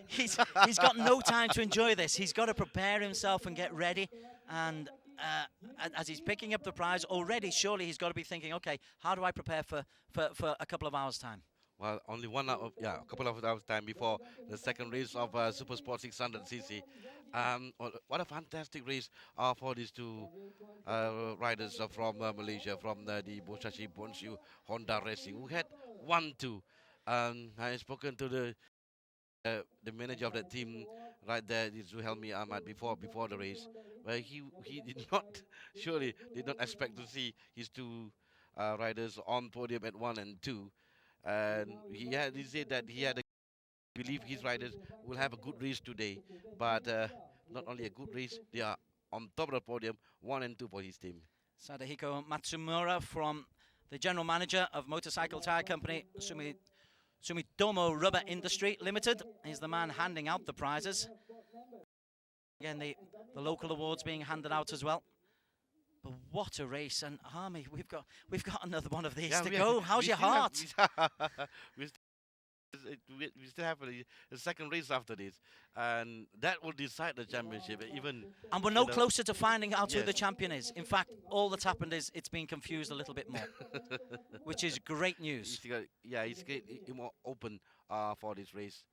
he's got no time to enjoy this. He's got to prepare himself and get ready. And as he's picking up the prize already, surely he's got to be thinking, okay, how do I prepare for a couple of hours' time? Well, only 1 hour, a couple of hours time before the second race of Super Sport 600cc. What a fantastic race for these two riders from Malaysia, from the Boshashi Bonshu Honda Racing, who had 1-2. I have spoken to the manager of that team right there, is Zuhelmi Ahmad, before the race, where he did not expect to see his two riders on podium at 1 and 2. And he said that he had believe his riders will have a good race today, but not only a good race, they are on top of the podium, 1 and 2 for his team. Sadahiko Matsumura, from the general manager of motorcycle tire company Sumitomo Rubber Industry Limited, is the man handing out the prizes. Again, the local awards being handed out as well. But what a race! And Army, we've got another one of these to go. How's your heart? We still have a second race after this, and that will decide the championship. And we're no closer to finding out who the champion is. In fact, all that's happened is it's been confused a little bit more, which is great news. It's more open for this race.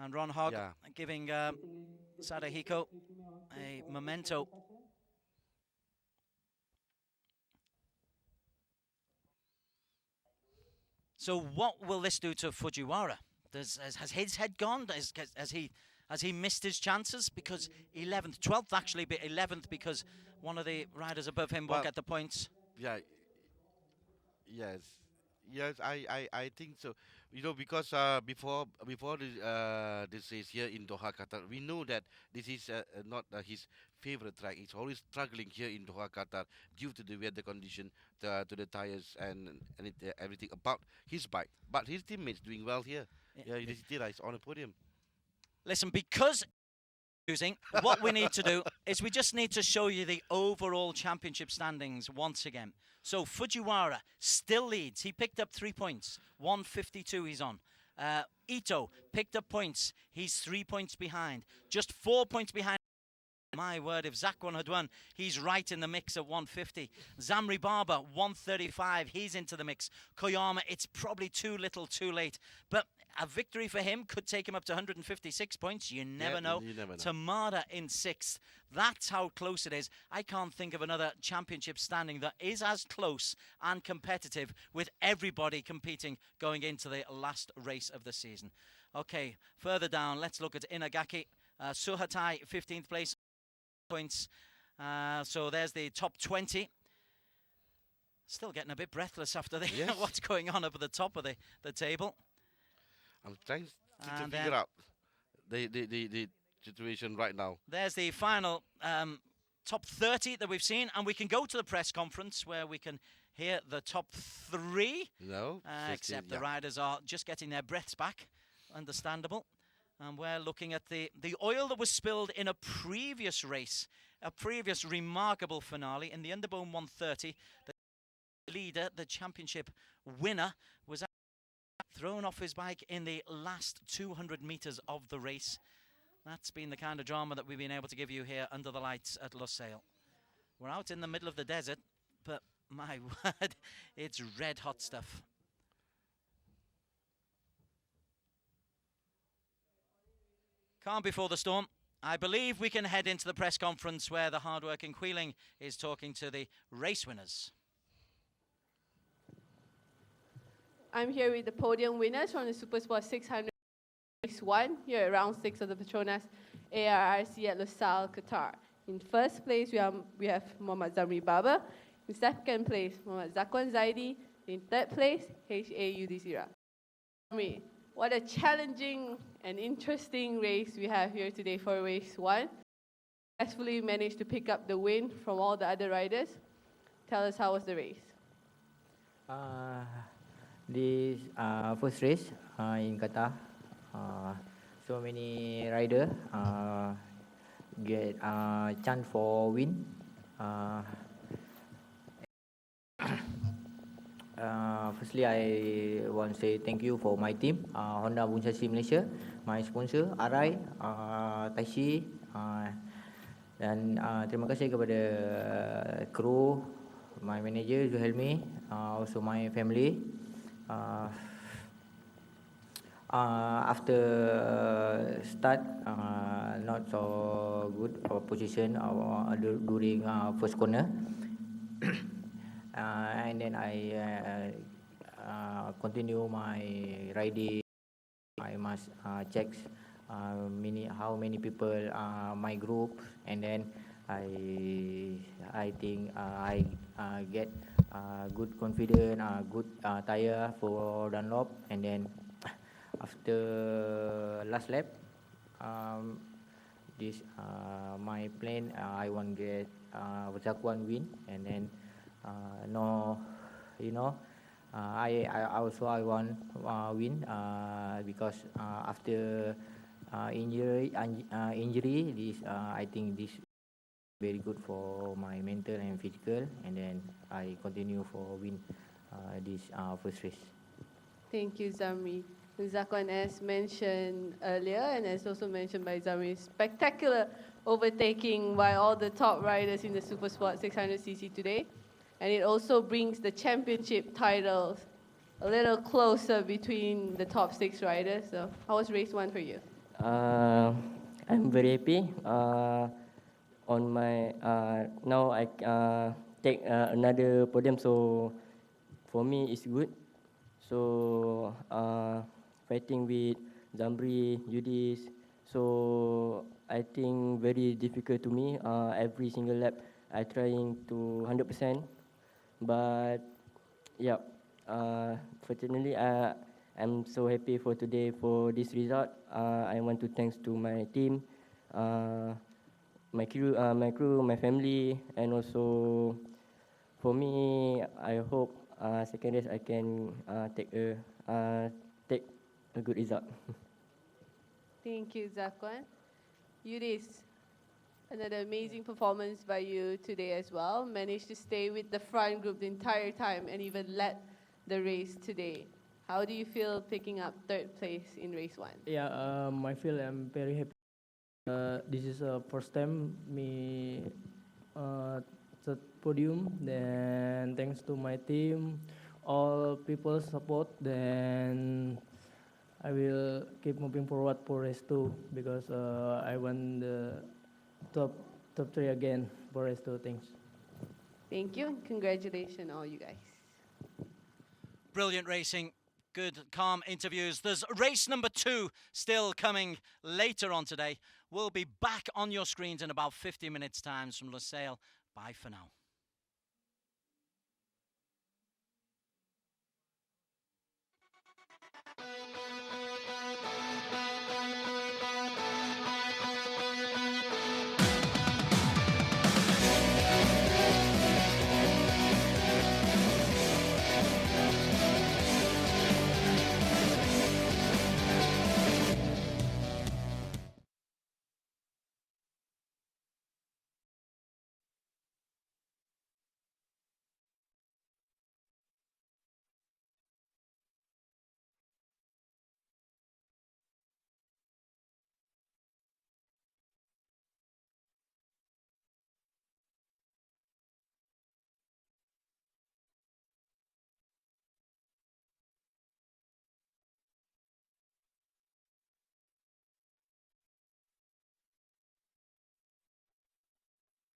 And Ron Hogg giving Sadahiko a memento. So what will this do to Fujiwara? Has his head gone? Has he missed his chances? Because 11th, 12th actually, but 11th because one of the riders above him won't get the points. Yes, I think so. You know, because before this race here in Doha, Qatar, we know that this is not his favorite track. He's always struggling here in Doha, Qatar, due to the weather condition, to the tires and everything about his bike. But his teammates doing well here. Yudhishthira is on the podium. Listen, because what we need to do is we just need to show you the overall championship standings once again. So Fujiwara still leads. He picked up 3 points. 152 he's on. Ito picked up points. He's 3 points behind. Just 4 points behind. My word, if Zakwan had won, he's right in the mix at 150. Zamri Baba, 135, he's into the mix. Koyama, it's probably too little, too late. But a victory for him could take him up to 156 points. You never know. You never know. Tamada in 6th. That's how close it is. I can't think of another championship standing that is as close and competitive, with everybody competing going into the last race of the season. Okay, further down, let's look at Inagaki. Suhatai, 15th place. Points. So there's the top 20. Still getting a bit breathless after what's going on up at the top of the table. I'm trying to figure out the situation right now. There's the final top 30 that we've seen, and we can go to the press conference where we can hear the top 3. No, except the riders are just getting their breaths back. Understandable. And we're looking at the oil that was spilled in a previous race, a previous remarkable finale in the Underbone 130. The leader, the championship winner, was thrown off his bike in the last 200 meters of the race. That's been the kind of drama that we've been able to give you here under the lights at Losail. We're out in the middle of the desert, but my word, it's red hot stuff. Calm before the storm. I believe we can head into the press conference where the hard-working Queeling is talking to the race winners. I'm here with the podium winners from the Super Sport 600 Race 1 here at round 6 of the PETRONAS Arrc at Losail, Qatar. In first place, we have Muhammad Zamri Baba. In second place, Muhammad Zakwan Zaidi. In third place, H.A. Yudhishthira. What a challenging and interesting race we have here today for race 1. Successfully managed to pick up the win from all the other riders. Tell us, how was the race? This first race in Qatar, so many rider get chance for win. Firstly, I want to say thank you for my team, Honda Bunsasi Malaysia, my sponsor, Arrc, Taishi, dan terima kasih kepada kru, my manager Zuhelmi, also my family. After start not so good position during first corner. And then I continue my riding. I must check how many people my group, and then I think I get good confidence, good tire for Dunlop, and then after last lap, this my plan I want get Zakwan win, and then no, you know, I also I want win because after injury this I think this very good for my mental and physical, and then I continue for win this first race. Thank you, Zamri. Zakwan, as mentioned earlier, and as also mentioned by Zamri, spectacular overtaking by all the top riders in the Super Sport 600cc today. And it also brings the championship titles a little closer between the top 6 riders. So how was race 1 for you? I'm very happy. On my now I take another podium, so for me it's good. So fighting with Zamri, Judis, so I think very difficult to me. Every single lap I trying to 100%, but yeah, fortunately I'm so happy for today for this result. I want to thanks to my team, my crew, my family, and also for me, I hope second race I can take a good result. Thank you, Zakwan. Yudis, another amazing performance by you today as well. Managed to stay with the front group the entire time and even led the race today. How do you feel picking up 3rd place in race 1? Yeah, I feel I'm very happy. This is the first time me third podium. Then thanks to my team, all people support. Then I will keep moving forward for race 2 because I want the top 3 again for race 2. Thanks. Thank you, and congratulations all you guys. Brilliant racing. Good, calm interviews. There's race number 2 still coming later on today. We'll be back on your screens in about 50 minutes' time from Losail. Bye for now.